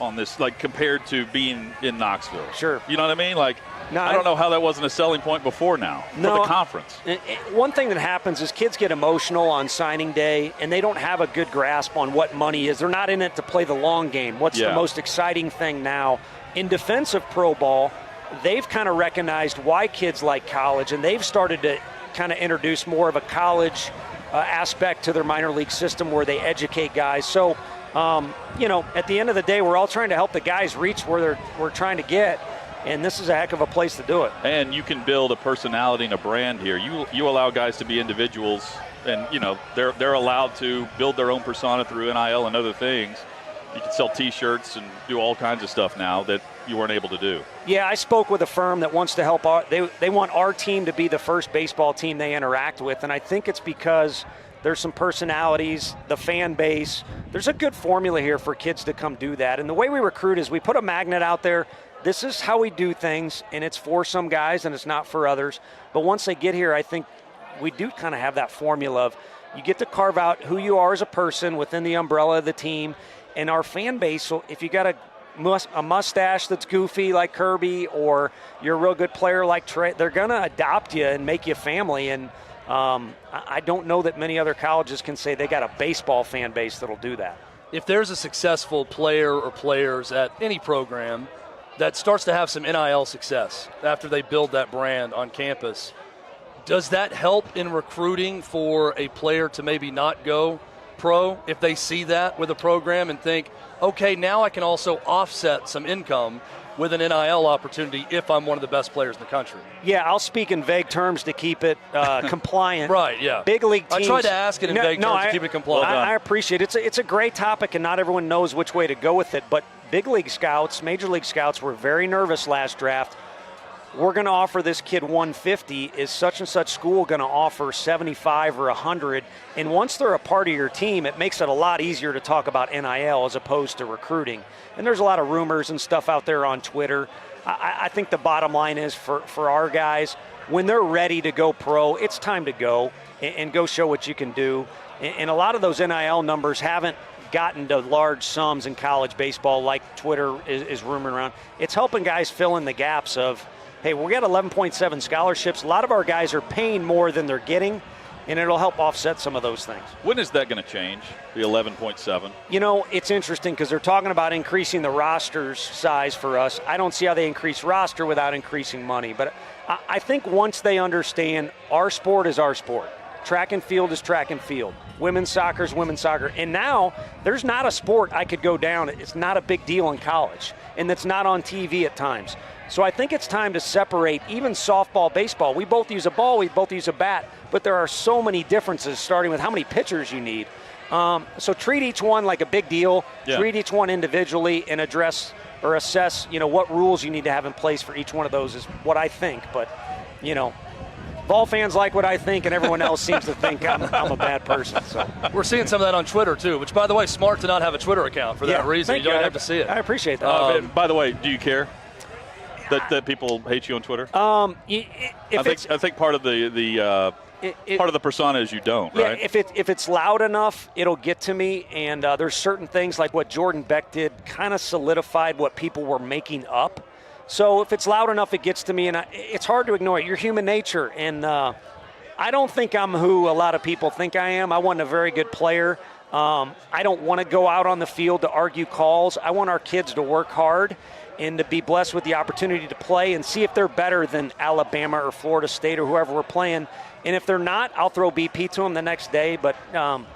S1: on this, like compared to being in Knoxville.
S11: Sure.
S1: You know what I mean? Like, no, I don't know how that wasn't a selling point before now for the conference.
S11: One thing that happens is kids get emotional on signing day, and they don't have a good grasp on what money is. They're not in it to play the long game. What's the most exciting thing now? In defense of pro ball, they've kind of recognized why kids like college, and they've started to kind of introduce more of a college aspect to their minor league system where they educate guys. So, at the end of the day, we're all trying to help the guys reach where we're trying to get, and this is a heck of a place to do it.
S1: And you can build a personality and a brand here. You allow guys to be individuals, and they're allowed to build their own persona through NIL and other things. You can sell T-shirts and do all kinds of stuff now that you weren't able to do.
S11: Yeah, I spoke with a firm that wants to help. They want our team to be the first baseball team they interact with, and I think it's because there's some personalities, the fan base. There's a good formula here for kids to come do that. And the way we recruit is we put a magnet out there. This is how we do things, and it's for some guys and it's not for others. But once they get here, I think we do kind of have that formula of you get to carve out who you are as a person within the umbrella of the team. And our fan base, so if you got a mustache that's goofy like Kirby, or you're a real good player like Trey, they're going to adopt you and make you family. And I don't know that many other colleges can say they got a baseball fan base that'll do that.
S2: If there's a successful player or players at any program that starts to have some NIL success after they build that brand on campus, does that help in recruiting for a player to maybe not go pro if they see that with a program and think, okay, now I can also offset some income with an NIL opportunity if I'm one of the best players in the country?
S11: Yeah, I'll speak in vague terms to keep it compliant.
S2: Right, yeah.
S11: Big league teams.
S2: I tried to ask it in vague terms to keep it compliant.
S11: I appreciate it. It's a great topic, and not everyone knows which way to go with it. But big league scouts, major league scouts were very nervous last draft. We're going to offer this kid 150. Is such and such school going to offer 75 or 100? And once they're a part of your team, it makes it a lot easier to talk about NIL as opposed to recruiting. And there's a lot of rumors and stuff out there on Twitter. I think the bottom line is for our guys, when they're ready to go pro, it's time to go and go show what you can do. And a lot of those NIL numbers haven't gotten to large sums in college baseball like Twitter is rumoring around. It's helping guys fill in the gaps of, hey, we got 11.7 scholarships. A lot of our guys are paying more than they're getting, and it'll help offset some of those things.
S1: When is that going to change, the 11.7?
S11: It's interesting because they're talking about increasing the roster's size for us. I don't see how they increase roster without increasing money. But I think once they understand our sport is our sport. Track and field is track and field. Women's soccer is women's soccer. And now there's not a sport I could go down. It's not a big deal in college, and it's not on TV at times. So I think it's time to separate even softball, baseball. We both use a ball, we both use a bat, but there are so many differences starting with how many pitchers you need. So treat each one like a big deal, treat each one individually, and address or assess, what rules you need to have in place for each one of those is what I think. But, Vol fans like what I think, and everyone else seems to think I'm a bad person. So
S2: we're seeing some of that on Twitter, too, which, by the way, smart to not have a Twitter account for that reason. You don't have to see it.
S11: I appreciate that.
S1: By the way, do you care that people hate you on Twitter? I think part of the part of the persona is you don't, right?
S11: Yeah, if it's loud enough, it'll get to me. And there's certain things like what Jordan Beck did kind of solidified what people were making up. So if it's loud enough, it gets to me, and it's hard to ignore it. You're human nature, and I don't think I'm who a lot of people think I am. I wasn't a very good player. I don't want to go out on the field to argue calls. I want our kids to work hard and to be blessed with the opportunity to play and see if they're better than Alabama or Florida State or whoever we're playing. And if they're not, I'll throw BP to them the next day. But, I'm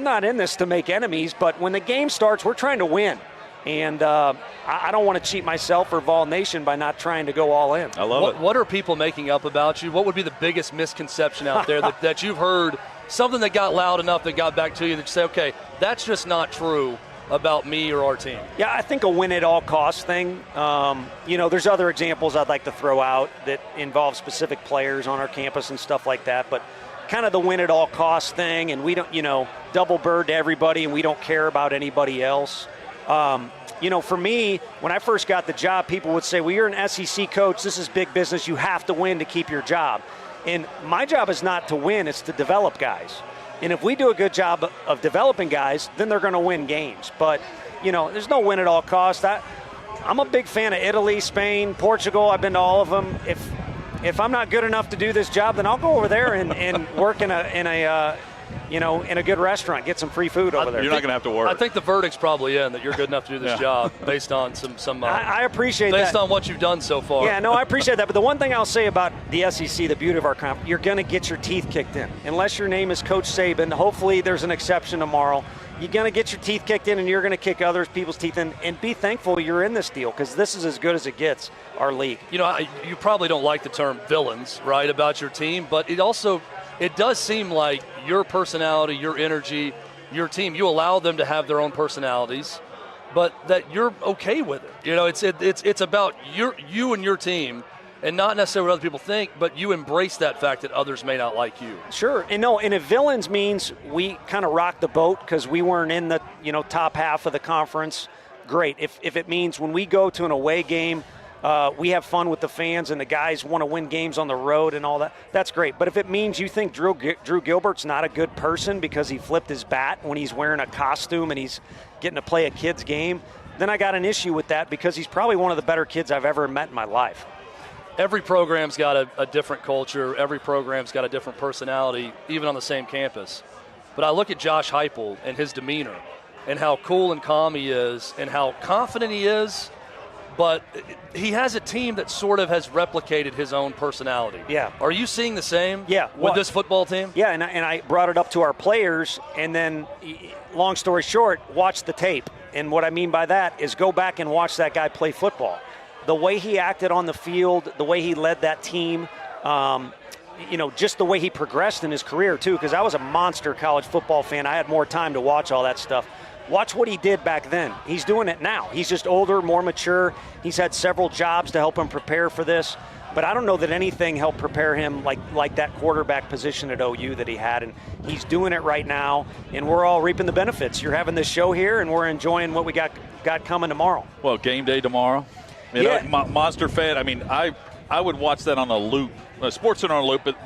S11: not in this to make enemies, but when the game starts, we're trying to win. And I don't want to cheat myself or Vol Nation by not trying to go all in.
S1: I love it.
S2: What are people making up about you? What would be the biggest misconception out there that you've heard, something that got loud enough that got back to you that you say, okay, that's just not true about me or our team?
S11: Yeah, I think a win at all costs thing. There's other examples I'd like to throw out that involve specific players on our campus and stuff like that, but kind of the win at all costs thing, and we don't, double bird to everybody and we don't care about anybody else. For me, when I first got the job, people would say, well, you're an SEC coach. This is big business. You have to win to keep your job. And my job is not to win. It's to develop guys. And if we do a good job of developing guys, then they're going to win games. But, there's no win at all costs. I'm a big fan of Italy, Spain, Portugal. I've been to all of them. If I'm not good enough to do this job, then I'll go over there and work in a good restaurant, get some free food over there.
S1: You're not going to have to work.
S2: I think the verdict's probably in that you're good enough to do this job based on some.
S11: I appreciate
S2: based
S11: that.
S2: on what you've done so far.
S11: Yeah, no, I appreciate that. But the one thing I'll say about the SEC, the beauty of our conference, you're going to get your teeth kicked in. Unless your name is Coach Saban, hopefully there's an exception tomorrow. You're going to get your teeth kicked in, and you're going to kick other people's teeth in. And be thankful you're in this deal, because this is as good as it gets, our league.
S2: You probably don't like the term villains, right, about your team, but it does seem like your personality, your energy, your team, you allow them to have their own personalities, but that you're okay with it. It's about you and your team, and not necessarily what other people think, but you embrace that fact that others may not like you.
S11: Sure. And if villains means we kind of rocked the boat because we weren't in the top half of the conference, great. If it means when we go to an away game, we have fun with the fans and the guys want to win games on the road and all that, that's great. But if it means you think Drew Gilbert's not a good person because he flipped his bat when he's wearing a costume and he's getting to play a kid's game, then I got an issue with that, because he's probably one of the better kids I've ever met in my life.
S2: Every program's got a different culture. Every program's got a different personality, even on the same campus. But I look at Josh Heupel and his demeanor and how cool and calm he is and how confident he is, but he has a team that sort of has replicated his own personality.
S11: Yeah.
S2: Are you seeing the same
S11: with
S2: this football team?
S11: Yeah, and I brought it up to our players, and then, long story short, watch the tape. And what I mean by that is go back and watch that guy play football. The way he acted on the field, the way he led that team, just the way he progressed in his career, too, because I was a monster college football fan. I had more time to watch all that stuff. Watch what he did back then. He's doing it now. He's just older, more mature. He's had several jobs to help him prepare for this. But I don't know that anything helped prepare him like that quarterback position at OU that he had. And he's doing it right now, and we're all reaping the benefits. You're having this show here, and we're enjoying what we got coming tomorrow.
S1: Well, game day tomorrow. Monster Fed. I mean, I would watch that on a loop, Sports Center on a loop, but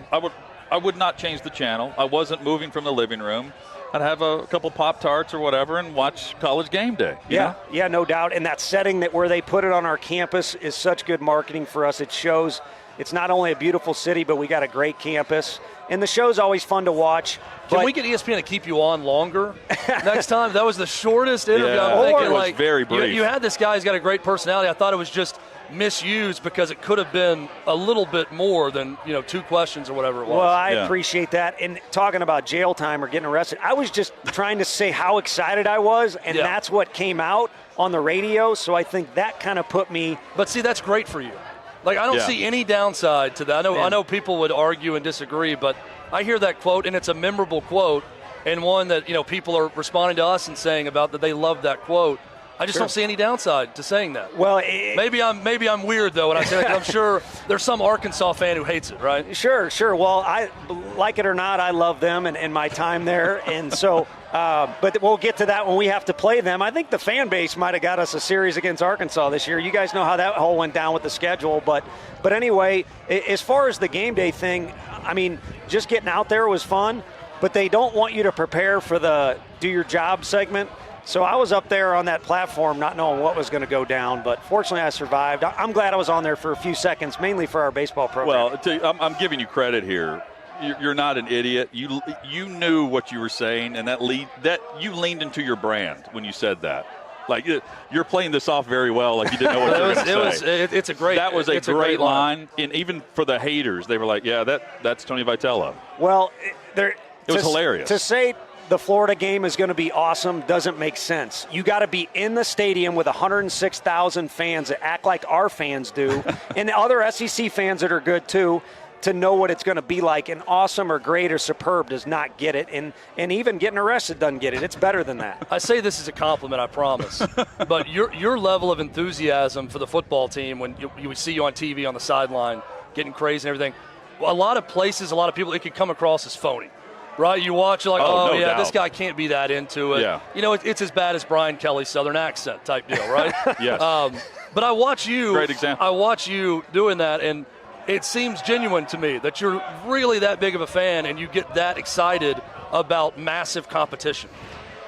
S1: I would not change the channel. I wasn't moving from the living room. I'd have a couple Pop-Tarts or whatever and watch College Game Day.
S11: Yeah, no doubt. And that setting where they put it on our campus is such good marketing for us. It shows it's not only a beautiful city, but we got a great campus. And the show's always fun to watch.
S2: Can we get ESPN to keep you on longer next time? That was the shortest interview.
S1: Yeah,
S2: I'm thinking,
S1: it was very brief.
S2: You had this guy who's got a great personality. I thought it was just misused because it could have been a little bit more than 2 questions or whatever it was.
S11: Well, I appreciate that. And talking about jail time or getting arrested, I was just trying to say how excited I was, and that's what came out on the radio. So I think that kind of put me.
S2: But see, that's great for you. I don't see any downside to that. I know people would argue and disagree, but I hear that quote, and it's a memorable quote, and one that people are responding to us and saying about that they love that quote. I just don't see any downside to saying that.
S11: Well,
S2: maybe I'm weird though when I say that, 'cause I'm sure there's some Arkansas fan who hates it, right?
S11: Sure. Well, I like it or not, I love them and my time there, and so. But we'll get to that when we have to play them. I think the fan base might have got us a series against Arkansas this year. You guys know how that whole went down with the schedule. But anyway, as far as the game day thing, I mean, just getting out there was fun. But they don't want you to prepare for the do your job segment. So I was up there on that platform not knowing what was going to go down, but fortunately I survived. I'm glad I was on there for a few seconds, mainly for our baseball program.
S1: Well, I'm giving you credit here. You're not an idiot. You knew what you were saying, and that you leaned into your brand when you said that. Like, you're playing this off very well, like you didn't know what you were going to say.
S2: It's a great.
S1: That was a great
S2: line.
S1: And even for the haters, they were like, "Yeah, that's Tony Vitello."
S11: Well,
S1: it was hilarious.
S11: To say the Florida game is going to be awesome doesn't make sense. You got to be in the stadium with 106,000 fans that act like our fans do, and other SEC fans that are good too, to know what it's going to be like. And awesome or great or superb does not get it, and even getting arrested doesn't get it. It's better than that.
S2: I say this is a compliment, I promise. But your level of enthusiasm for the football team when you see you on TV on the sideline getting crazy and everything, a lot of places, a lot of people, it could come across as phony. Right, you watch, you're like,
S1: no doubt.
S2: this guy can't be that into it.
S1: Yeah.
S2: You know, it's as bad as Brian Kelly's Southern accent type deal, right?
S1: Yes.
S2: But I watch you.
S1: Great example.
S2: I watch you doing that, and it seems genuine to me that you're really that big of a fan and you get that excited about massive competition.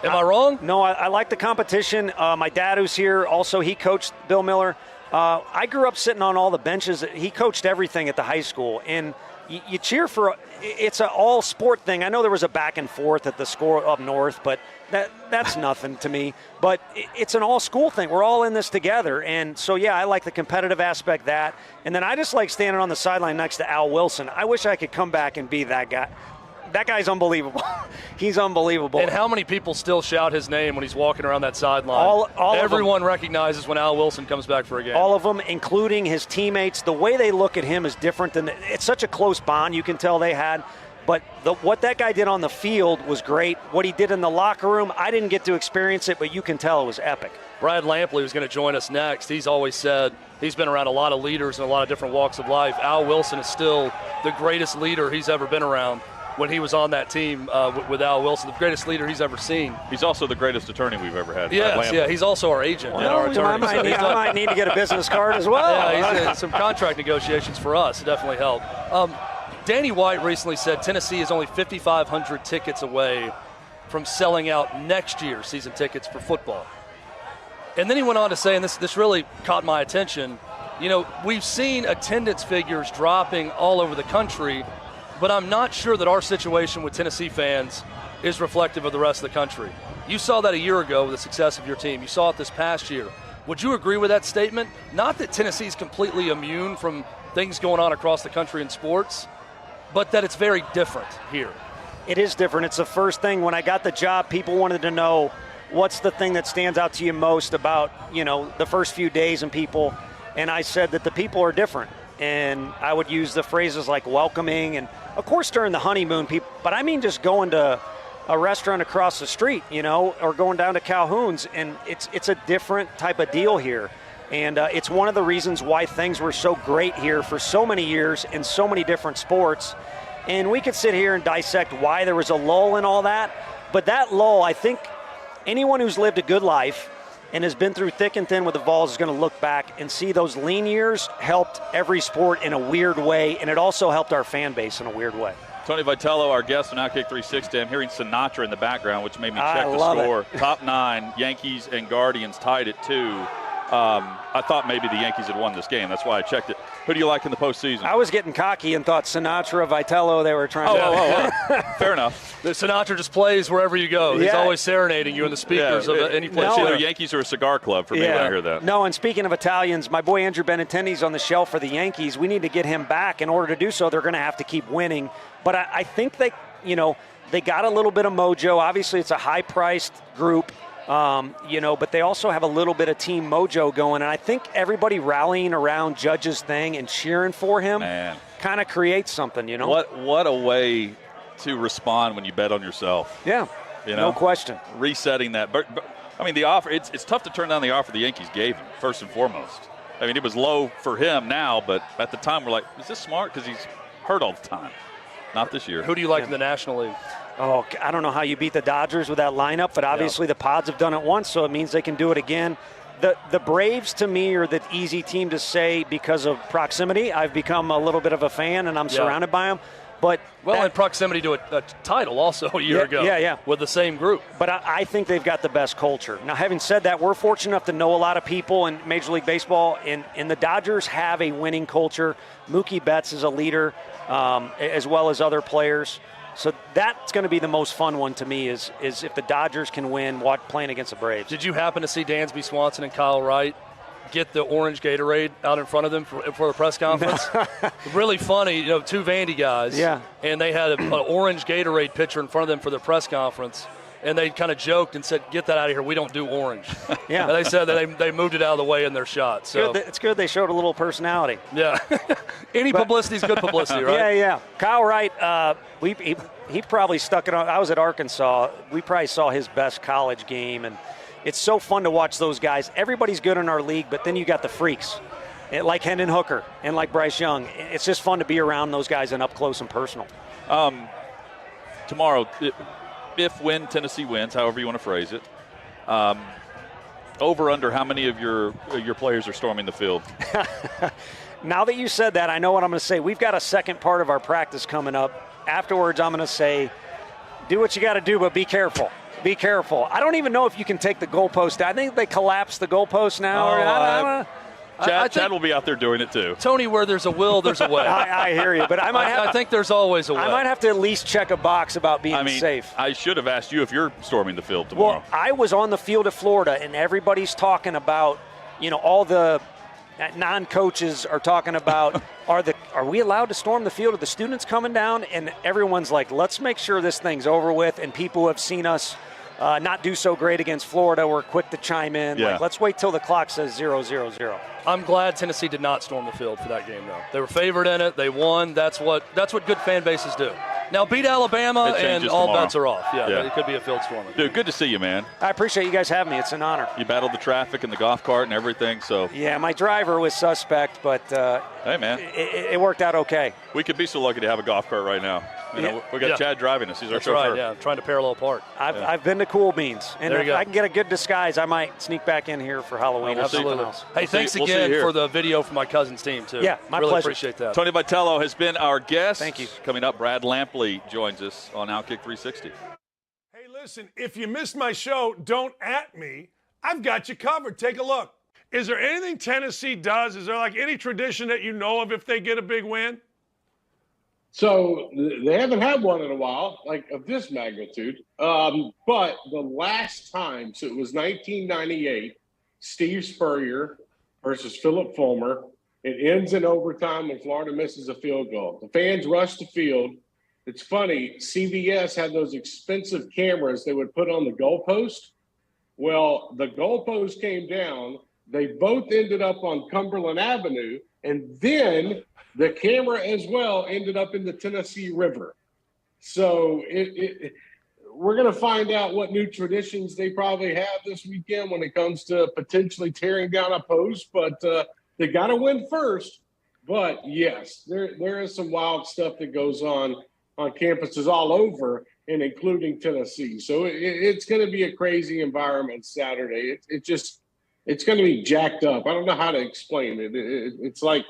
S2: Am I wrong?
S11: No, I like the competition. My dad, who's here, also he coached Bill Miller. I grew up sitting on all the benches. He coached everything at the high school, and you cheer for. It's an all sport thing. I know there was a back and forth at the score up north, but that's nothing to me. But it's an all school thing. We're all in this together, and so yeah, I like the competitive aspect of that. And then I just like standing on the sideline next to Al Wilson. I wish I could come back and be that guy. That guy's unbelievable. He's unbelievable.
S2: And how many people still shout his name when he's walking around that sideline? Everyone recognizes when Al Wilson comes back for a game.
S11: All of them, including his teammates. The way they look at him is different than it's such a close bond you can tell they had. But what that guy did on the field was great. What he did in the locker room, I didn't get to experience it, but you can tell it was epic.
S2: Brad Lampley was going to join us next. He's always said he's been around a lot of leaders in a lot of different walks of life. Al Wilson is still the greatest leader he's ever been around. When he was on that team with Al Wilson, the greatest leader he's ever seen.
S1: He's also the greatest attorney we've ever had.
S2: Yes, yeah, he's also our agent and our attorney.
S11: I might need to get a business card as well.
S2: Yeah, he's in some contract negotiations for us. It definitely helped. Danny White recently said Tennessee is only 5,500 tickets away from selling out next year's season tickets for football. And then he went on to say, and this really caught my attention, you know, we've seen attendance figures dropping all over the country, but I'm not sure that our situation with Tennessee fans is reflective of the rest of the country. You saw that a year ago with the success of your team. You saw it this past year. Would you agree with that statement? Not that Tennessee's completely immune from things going on across the country in sports, but that it's very different here.
S11: It is different. It's the first thing. When I got the job, people wanted to know what's the thing that stands out to you most about, you know, the first few days and people. And I said that the people are different. And I would use the phrases like welcoming and, of course, during the honeymoon, people, but I mean just going to a restaurant across the street, you know, or going down to Calhoun's, and it's a different type of deal here. And it's one of the reasons why things were so great here for so many years in so many different sports. And we could sit here and dissect why there was a lull in all that, but that lull, I think anyone who's lived a good life and has been through thick and thin with the Vols is going to look back and see those lean years helped every sport in a weird way, and it also helped our fan base in a weird way.
S1: Tony Vitello, our guest on OutKick 360. I'm hearing Sinatra in the background, which made me check the score. Top 9, Yankees and Guardians tied at 2. I thought maybe the Yankees had won this game. That's why I checked it. Who do you like in the postseason?
S11: I was getting cocky and thought Sinatra, Vitello, they were trying
S1: to. Fair enough.
S2: The Sinatra just plays wherever you go. He's always serenading you in the speakers of any place.
S1: It's either Yankees or a cigar club for me when I hear that.
S11: No, and speaking of Italians, my boy Andrew Benintendi's on the shelf for the Yankees. We need to get him back. In order to do so, they're going to have to keep winning. But I think they got a little bit of mojo. Obviously, it's a high-priced group. But they also have a little bit of team mojo going, and I think everybody rallying around Judge's thing and cheering for him kind of creates something, you know.
S1: What a way to respond when you bet on yourself.
S11: Yeah, no question.
S1: Resetting that, but I mean the offer. It's tough to turn down the offer the Yankees gave him first and foremost. I mean it was low for him now, but at the time we're like, is this smart? Because he's hurt all the time. Not this year.
S2: Who do you like in the National League?
S11: Oh, I don't know how you beat the Dodgers with that lineup, but obviously the Pods have done it once, so it means they can do it again. The Braves, to me, are the easy team to say because of proximity. I've become a little bit of a fan, and I'm surrounded by them. But
S2: in proximity to a title also a year ago.
S11: Yeah.
S2: With the same group.
S11: But I think they've got the best culture. Now, having said that, we're fortunate enough to know a lot of people in Major League Baseball, and the Dodgers have a winning culture. Mookie Betts is a leader, as well as other players. So that's going to be the most fun one to me is if the Dodgers can win playing against the Braves.
S2: Did you happen to see Dansby Swanson and Kyle Wright get the orange Gatorade out in front of them for the press conference? Really funny, two Vandy guys.
S11: Yeah.
S2: And they had an orange Gatorade pitcher in front of them for their press conference. And they kind of joked and said, "Get that out of here. We don't do orange."
S11: Yeah.
S2: And they said that they moved it out of the way in their shot. So
S11: it's good they showed a little personality.
S2: Yeah. Publicity is good publicity, right?
S11: Yeah. Kyle Wright, he probably stuck it on. I was at Arkansas. We probably saw his best college game, and it's so fun to watch those guys. Everybody's good in our league, but then you got the freaks, like Hendon Hooker and like Bryce Young. It's just fun to be around those guys and up close and personal.
S1: Tomorrow, when Tennessee wins, however you want to phrase it, over under how many of your players are storming the field?
S11: Now that you said that, I know what I'm going to say. We've got a second part of our practice coming up. Afterwards, I'm going to say, do what you got to do, but be careful. Be careful. I don't even know if you can take the goalpost down. I think they collapsed the goalpost now.
S1: Chad will be out there doing it too.
S2: Tony, where there's a will, there's a way.
S11: I hear you, but I
S2: think there's always a way.
S11: I might have to at least check a box about being safe.
S1: I should have asked you if you're storming the field tomorrow.
S11: Well, I was on the field at Florida, and everybody's talking about, all the non-coaches are talking about, are we allowed to storm the field? Are the students coming down? And everyone's like, let's make sure this thing's over with. And people who have seen us not do so great against Florida were quick to chime in.
S1: Yeah.
S11: Like, let's wait till the clock says 0-0-0.
S2: I'm glad Tennessee did not storm the field for that game, though. They were favored in it. They won. That's what good fan bases do. Now beat Alabama, and all
S1: tomorrow.
S2: bets are off. Yeah, it could be a field stormer.
S1: Dude, good to see you, man.
S11: I appreciate you guys having me. It's an honor.
S1: You battled the traffic and the golf cart and everything, so.
S11: Yeah, my driver was suspect, but
S1: hey, man,
S11: it worked out okay.
S1: We could be so lucky to have a golf cart right now. We got Chad driving us. He's our chauffeur.
S2: Right, yeah, trying to parallel park.
S11: I've been to Cool Beans, and if I can get a good disguise, I might sneak back in here for Halloween.
S2: Absolutely. Hey, thanks again for the video from my cousin's team, too.
S11: Yeah, my
S2: really
S11: pleasure.
S2: Appreciate that.
S1: Tony Vitello has been our guest.
S11: Thank you.
S1: Coming up, Brad Lampley joins us on OutKick 360.
S7: Hey, listen, if you missed my show, don't at me. I've got you covered. Take a look. Is there anything Tennessee does? Is there like any tradition that you know of if they get a big win?
S8: So they haven't had one in a while, like of this magnitude. But the last time, so it was 1998, Steve Spurrier versus Philip Fulmer. It ends in overtime when Florida misses a field goal. The fans rush the field. It's funny, CBS had those expensive cameras they would put on the goalpost. Well, the goalpost came down. They both ended up on Cumberland Avenue, and then the camera as well ended up in the Tennessee River. So we're going to find out what new traditions they probably have this weekend when it comes to potentially tearing down a post, but they got to win first. But yes, there is some wild stuff that goes on campuses all over, and including Tennessee. So it's going to be a crazy environment Saturday. It's going to be jacked up. I don't know how to explain it. It's like,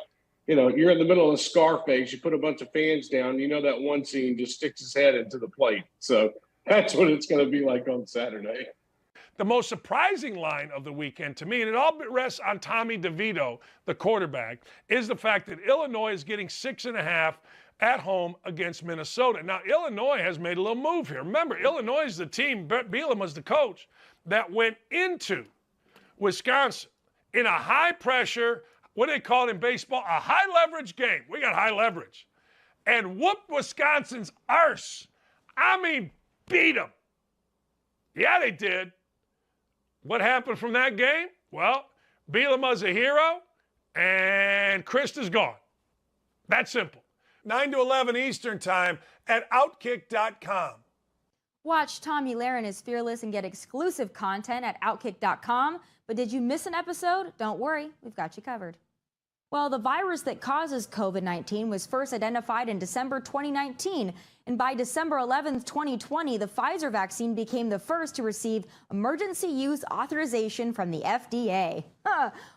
S8: you're in the middle of Scarface. You put a bunch of fans down. That one scene just sticks his head into the plate. So that's what it's going to be like on Saturday.
S7: The most surprising line of the weekend to me, and it all rests on Tommy DeVito, the quarterback, is the fact that Illinois is getting 6.5 at home against Minnesota. Now, Illinois has made a little move here. Remember, Illinois is the team, Brett Bielema was the coach, that went into Wisconsin in a high-pressure, what do they call it in baseball? A high-leverage game. We got high leverage. And whooped Wisconsin's arse. I mean, beat them. Yeah, they did. What happened from that game? Well, Bielema's a hero, and Krista's gone. That simple. 9 to 11 Eastern Time at OutKick.com.
S9: Watch Tommy Lahren is Fearless and get exclusive content at OutKick.com. But did you miss an episode? Don't worry, we've got you covered. Well, the virus that causes COVID-19 was first identified in December 2019. And by December 11th, 2020, the Pfizer vaccine became the first to receive emergency use authorization from the FDA.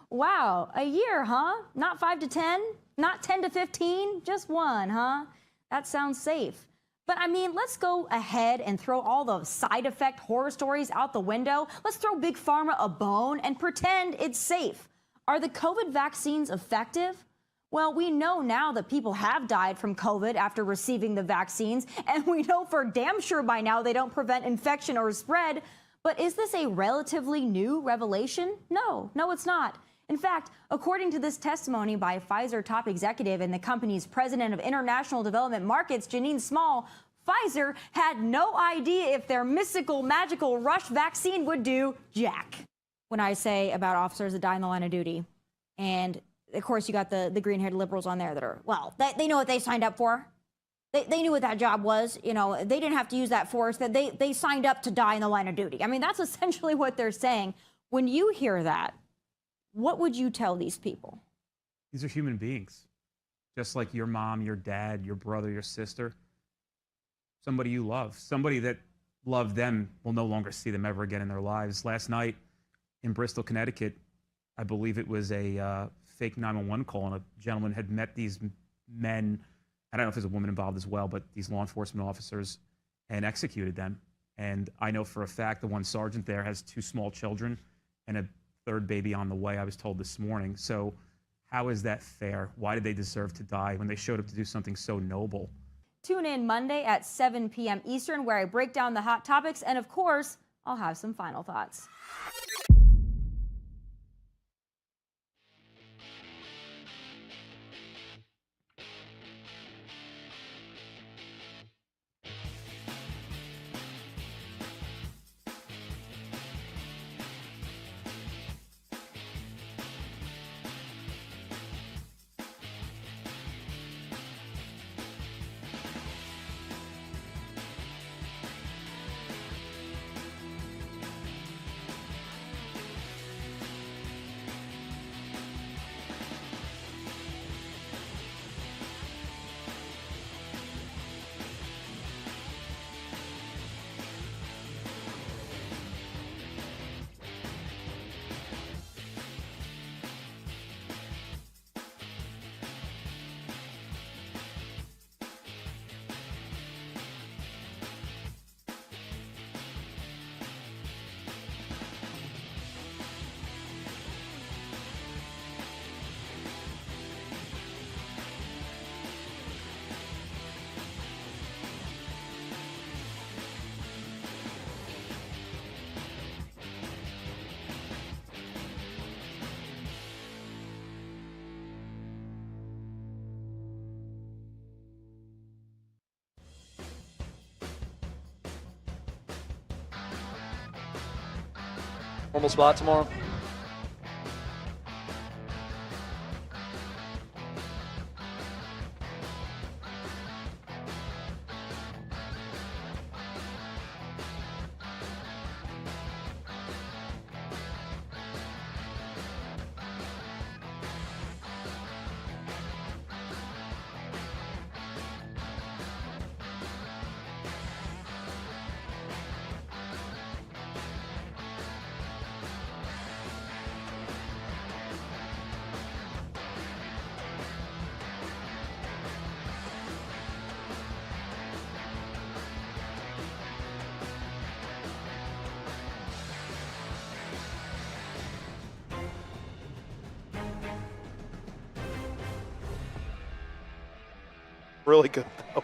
S9: Wow, a year, huh? Not 5 to 10? Not 10 to 15? Just one, huh? That sounds safe. But I mean, let's go ahead and throw all the side effect horror stories out the window. Let's throw Big Pharma a bone and pretend it's safe. Are the COVID vaccines effective? Well, we know now that people have died from COVID after receiving the vaccines, and we know for damn sure by now they don't prevent infection or spread. But is this a relatively new revelation? No, it's not. In fact, according to this testimony by Pfizer top executive and the company's president of international development markets, Janine Small, Pfizer had no idea if their mystical, magical rush vaccine would do jack. When I say about officers that die in the line of duty, and of course you got the green-haired liberals on there that are, well, they know what they signed up for. They knew what that job was. You know, they didn't have to use that force. That they signed up to die in the line of duty. I mean, that's essentially what they're saying. When you hear that, what would you tell these people?
S10: These are human beings, just like your mom, your dad, your brother, your sister, somebody you love, somebody that loved them will no longer see them ever again in their lives. Last night in Bristol, Connecticut, I believe it was a fake 911 call, and a gentleman had met these men. I don't know if there's a woman involved as well, but these law enforcement officers, and executed them. And I know for a fact the one sergeant there has 2 small children and a 3rd baby on the way, I was told this morning. So how is that fair? Why did they deserve to die when they showed up to do something so noble?
S9: Tune in Monday at 7 p.m. Eastern, where I break down the hot topics, and of course, I'll have some final thoughts.
S2: Normal spot tomorrow?
S12: Really good, though.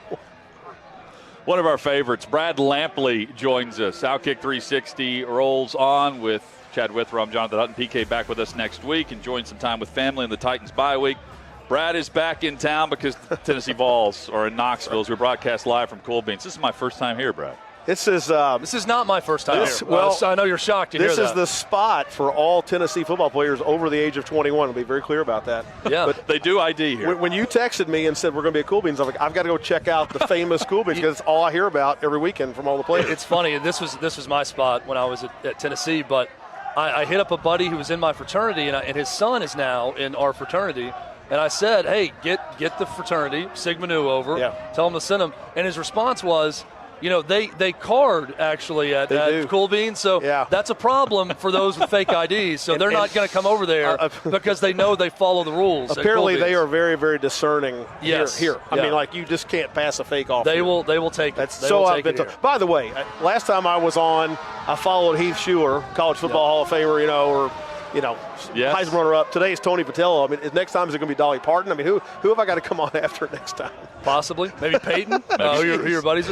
S1: One of our favorites, Brad Lampley, joins us. OutKick 360 rolls on with Chad Withrow. I'm Jonathan Hutton. PK back with us next week, enjoying some time with family in the Titans bye week. Brad is back in town because the Tennessee Vols are in Knoxville as we broadcast live from Cool Beans. This is my first time here, Brad.
S12: This is
S2: not my first time here. Well, I know you're shocked to hear that.
S12: This is the spot for all Tennessee football players over the age of 21. I'll be very clear about that.
S2: Yeah.
S12: But
S1: they do ID here.
S12: When you texted me and said we're going to be at Cool Beans, I'm like, I've got to go check out the famous Cool Beans because it's all I hear about every weekend from all the players.
S2: It's funny. This was my spot when I was at Tennessee, but I hit up a buddy who was in my fraternity, and his son is now in our fraternity. And I said, hey, get the fraternity, Sigma Nu, over.
S12: Yeah.
S2: Tell him to send him. And his response was, they card actually at Cool Beans, so that's a problem for those with fake IDs. So they're not going to come over there because they know they follow the rules.
S12: Apparently, they are very, very discerning here.
S2: Yeah.
S12: I mean, like, you just can't pass a fake off.
S2: They will take it.
S12: That's
S2: they
S12: so
S2: will
S12: I've
S2: take
S12: been
S2: it
S12: told.
S2: here.
S12: By the way, last time I was on, I followed Heath Schuler, College Football Hall of Famer, or Heisman runner-up. Today is Tony Vitello. I mean, next time is it going to be Dolly Parton? I mean, who have I got to come on after next time?
S2: Possibly, maybe Peyton. Who your buddies?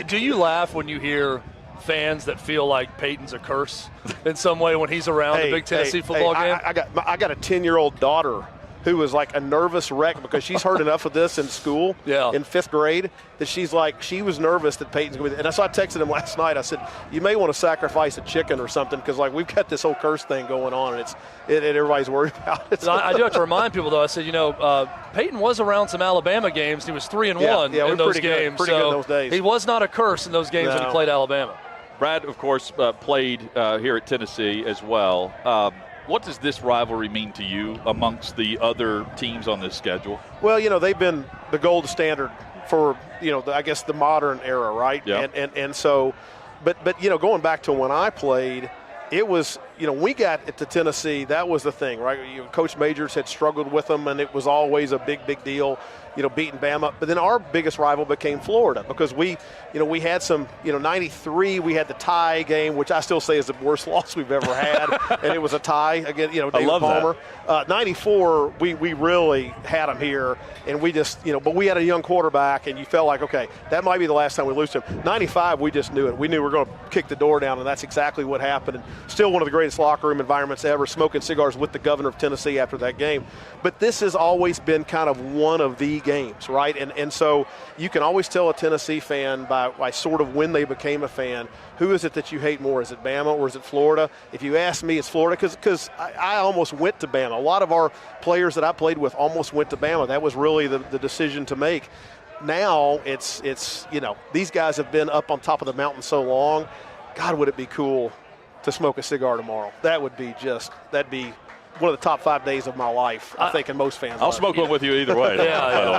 S2: Do you laugh when you hear fans that feel like Peyton's a curse in some way when he's around a big Tennessee football game?
S12: I got a 10-year-old daughter who was like a nervous wreck because she's heard enough of this in school in 5th grade that she was nervous that Peyton's going to be. And so I texted him last night. I said, you may want to sacrifice a chicken or something because, like, we've got this whole curse thing going on, and everybody's worried about it.
S2: I do have to remind people, though. I said, Peyton was around some Alabama games. He was 3-1 in those games.
S12: Pretty good in those days.
S2: He was not a curse in those games when he played Alabama.
S1: Brad, of course, played here at Tennessee as well. What does this rivalry mean to you amongst the other teams on this schedule?
S12: Well, they've been the gold standard for, I guess the modern era, right?
S1: Yeah.
S12: And so, but going back to when I played, it was, we got to Tennessee, that was the thing, right? Coach Majors had struggled with them, and it was always a big, big deal, beating Bama. But then our biggest rival became Florida because we had some, 93, we had the tie game, which I still say is the worst loss we've ever had. And it was a tie again, David Palmer. 94, we really had him here, and we just, but we had a young quarterback, and you felt like, okay, that might be the last time we lose to him. 95, we just knew it. We knew we were going to kick the door down, and that's exactly what happened. And still one of the greatest locker room environments ever, smoking cigars with the governor of Tennessee after that game. But this has always been kind of one of the games, right? And so you can always tell a Tennessee fan by sort of when they became a fan, who is it that you hate more? Is it Bama or is it Florida? If you ask me, it's Florida because I almost went to Bama. A lot of our players that I played with almost went to Bama. That was really the decision to make. Now it's these guys have been up on top of the mountain so long. God, would it be cool to smoke a cigar tomorrow? That'd be one of the top 5 days of my life, I think, in most fans'
S1: I'll
S12: lives.
S1: smoke one with you either way.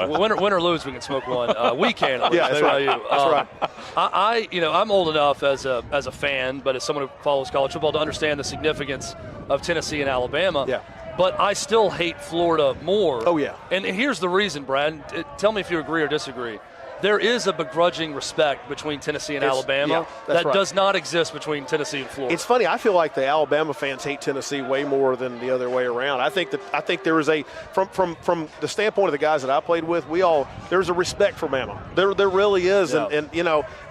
S2: Win or lose, we can smoke one. We can. At least.
S12: Yeah, that's right.
S2: That's right. I'm old enough as a fan, but as someone who follows college football, to understand the significance of Tennessee and Alabama.
S12: Yeah.
S2: But I still hate Florida more.
S12: Oh, yeah.
S2: And here's the reason, Brad. Tell me if you agree or disagree. There is a begrudging respect between Tennessee and Alabama that does not exist between Tennessee and Florida.
S12: It's funny. I feel like the Alabama fans hate Tennessee way more than the other way around. I think there is from the standpoint of the guys that I played with, there's a respect for Bama. There really is, and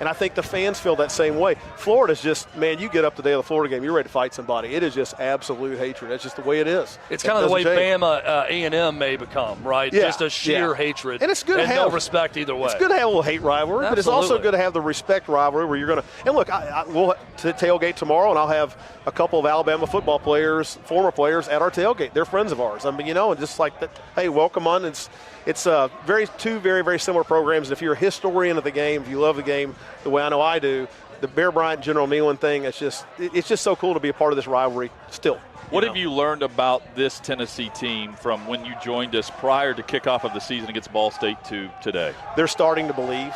S12: I think the fans feel that same way. Florida's just, man, you get up the day of the Florida game, you're ready to fight somebody. It is just absolute hatred. That's just the way it is.
S2: It's kind of the way Bama A&M may become, right?
S12: Yeah.
S2: Just a sheer hatred,
S12: and it's good to have
S2: no respect either way.
S12: It's good to have a little hate rivalry, but it's also good to have the respect rivalry where you're going to – and look, we'll tailgate tomorrow, and I'll have a couple of Alabama football players, former players, at our tailgate. They're friends of ours. I mean, and just like that, hey, welcome on. It's two very, very similar programs. And if you're a historian of the game, if you love the game the way I know I do, the Bear Bryant, General Neyland thing, it's just so cool to be a part of this rivalry still.
S1: What have you learned about this Tennessee team from when you joined us prior to kickoff of the season against Ball State to today?
S12: They're starting to believe.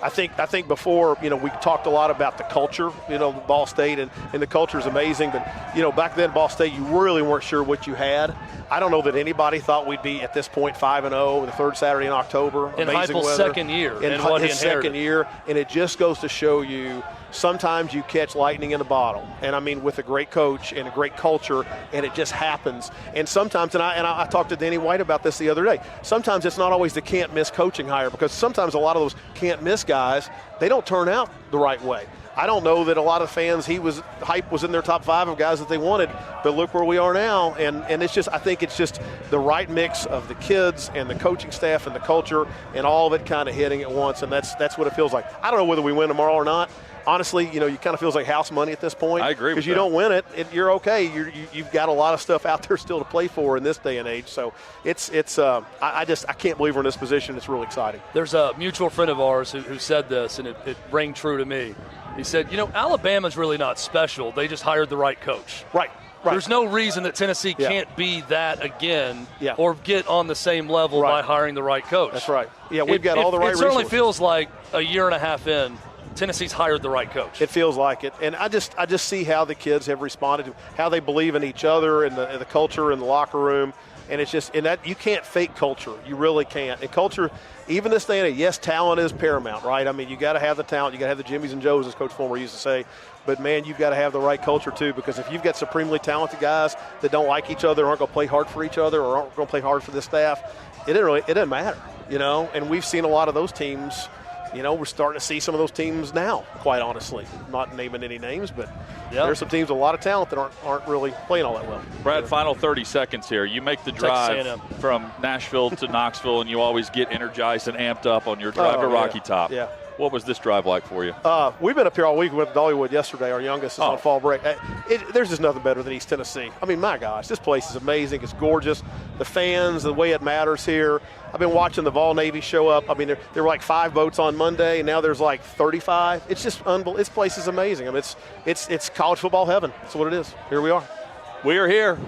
S12: I think before, we talked a lot about the culture, Ball State, and the culture is amazing. But, back then, Ball State, you really weren't sure what you had. I don't know that anybody thought we'd be, at this point, 5-0, the third Saturday in October.
S2: In
S12: Amazing
S2: Heupel's
S12: weather.
S2: second year.
S12: In his second year. And it just goes to show you sometimes you catch lightning in a bottle. And, I mean, with a great coach and a great culture, and it just happens. And sometimes, and I talked to Danny White about this the other day, sometimes it's not always the can't-miss coaching hire, because sometimes a lot of those can't-miss guys, they don't turn out the right way. I don't know that a lot of fans, Hype was in their top 5 of guys that they wanted, but look where we are now. And it's just, I think it's just the right mix of the kids and the coaching staff and the culture and all of it kind of hitting at once. And that's what it feels like. I don't know whether we win tomorrow or not. Honestly, you kind of feels like house money at this point.
S1: I agree with that.
S12: Because you don't win it, you're okay. You've got a lot of stuff out there still to play for in this day and age. So I can't believe we're in this position. It's really exciting.
S2: There's a mutual friend of ours who said this, and it rang true to me. He said, Alabama's really not special. They just hired the right coach.
S12: Right.
S2: There's no reason that Tennessee can't be that again or get on the same level by hiring the right coach.
S12: That's right. Yeah, we've got all the right resources.
S2: It certainly feels like a year and a half in, Tennessee's hired the right coach.
S12: It feels like it, and I just see how the kids have responded, how they believe in each other and the culture in the locker room, and it's just, and that you can't fake culture, you really can't. And culture, even this day and age, yes, talent is paramount, right? I mean, you got to have the talent, you got to have the Jimmies and Joes, as Coach Fulmer used to say, but man, you've got to have the right culture too, because if you've got supremely talented guys that don't like each other, aren't going to play hard for each other, or aren't going to play hard for the staff, it doesn't matter, you know. And we've seen a lot of those teams. You know, we're starting to see some of those teams now, quite honestly. Not naming any names, but there's some teams with a lot of talent that aren't really playing all that well.
S1: Brad, final 30 seconds here. You make the drive from Nashville to Knoxville, and you always get energized and amped up on your drive to Rocky Top.
S12: Yeah.
S1: What was this drive like for you?
S12: We've been up here all week. We went to Dollywood yesterday. Our youngest is on fall break. There's just nothing better than East Tennessee. I mean, my gosh, this place is amazing. It's gorgeous. The fans, the way it matters here. I've been watching the Vol Navy show up. I mean, there were like 5 boats on Monday, and now there's like 35. It's just unbelievable. This place is amazing. I mean, it's college football heaven. That's what it is. Here we are.
S1: We are here.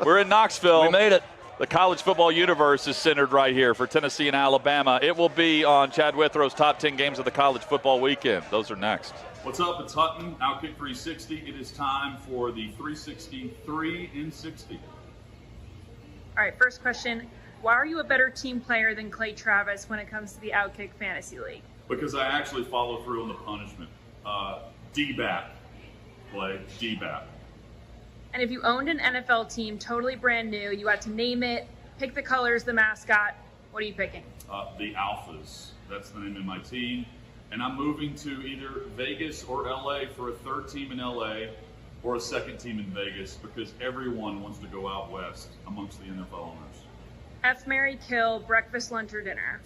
S1: We're in Knoxville.
S2: We made it.
S1: The college football universe is centered right here for Tennessee and Alabama. It will be on Chad Withrow's top 10 games of the college football weekend. Those are next.
S13: What's up? It's Hutton, OutKick 360. It is time for the 363 in 60.
S14: All right, first question. Why are you a better team player than Clay Travis when it comes to the OutKick Fantasy League?
S13: Because I actually follow through on the punishment. D-back play, D-back.
S14: And if you owned an NFL team totally brand new, you had to name it, pick the colors, the mascot, what are you picking?
S13: The Alphas. That's the name of my team. And I'm moving to either Vegas or LA for a third team in LA or a second team in Vegas because everyone wants to go out west amongst the NFL owners.
S14: F, marry, kill, breakfast, lunch, or dinner?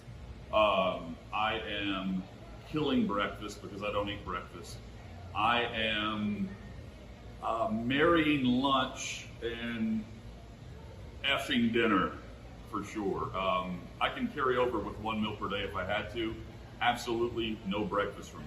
S13: I am killing breakfast because I don't eat breakfast. I am marrying lunch and effing dinner for sure. I can carry over with 1 meal per day if I had to. Absolutely no breakfast for me.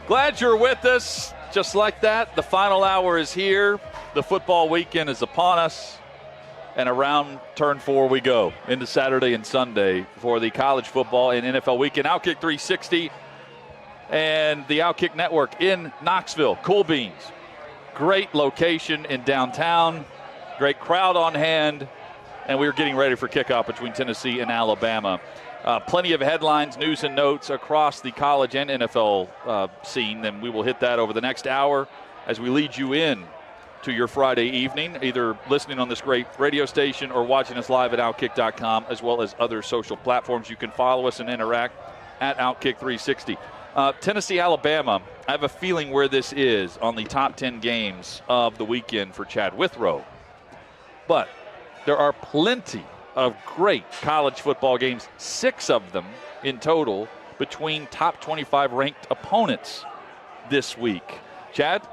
S1: Glad you're with us. Just like that, the final hour is here. The football weekend is upon us. And around turn 4 we go into Saturday and Sunday for the college football and NFL weekend. OutKick 360 and the OutKick Network in Knoxville. Cool Beans. Great location in downtown. Great crowd on hand. And we're getting ready for kickoff between Tennessee and Alabama. Plenty of headlines, news, and notes across the college and NFL scene. And we will hit that over the next hour as we lead you in to your Friday evening, either listening on this great radio station or watching us live at OutKick.com, as well as other social platforms. You can follow us and interact at OutKick 360. Tennessee, Alabama, I have a feeling where this is on the top 10 games of the weekend for Chad Withrow. But there are plenty of great college football games, 6 of them in total, between top 25 ranked opponents this week. Chad,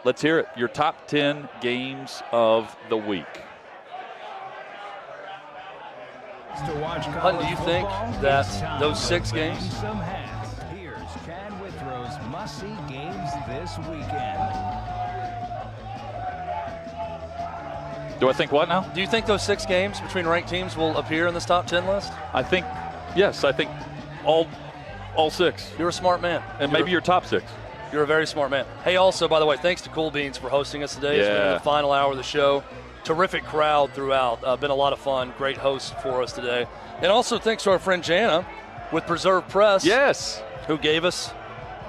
S1: let's hear it. Your top 10 games of the week.
S2: Hutton, do you think that those 6 games?
S15: Here's Chad Withrow's must-see games this weekend.
S1: Do I think what now?
S2: Do you think those 6 games between ranked teams will appear in this top 10 list?
S1: I think, yes, I think all 6.
S2: You're a smart man.
S1: And maybe your top 6.
S2: You're a very smart man. Hey, also, by the way, thanks to Cool Beans for hosting us today. It's been the final hour of the show. Terrific crowd throughout. Been a lot of fun. Great host for us today. And also thanks to our friend Jana with Preserve Press.
S1: Yes.
S2: Who gave us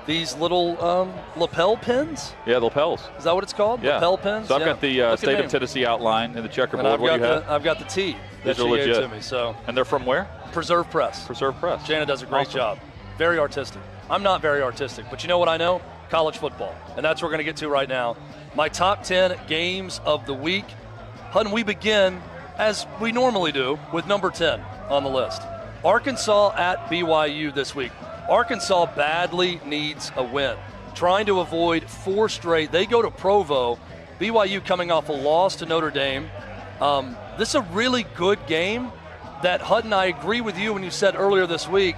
S2: these little lapel pins.
S1: Yeah, lapels.
S2: Is that what it's called?
S1: Yeah.
S2: Lapel pins?
S1: So I've got the state of Tennessee outline in the checkerboard.
S2: And
S1: what do you have?
S2: I've got the tee that
S1: These are
S2: she
S1: legit.
S2: gave to me. So.
S1: And they're from where?
S2: Preserve Press.
S1: Preserve Press.
S2: Jana does a great job. Very artistic. I'm not very artistic, but you know what I know? College football. And that's what we're going to get to right now. My top 10 games of the week. Hutton, we begin, as we normally do, with number 10 on the list. Arkansas at BYU this week. Arkansas badly needs a win. Trying to avoid 4 straight. They go to Provo. BYU coming off a loss to Notre Dame. This is a really good game that, Hutton, I agree with you when you said earlier this week,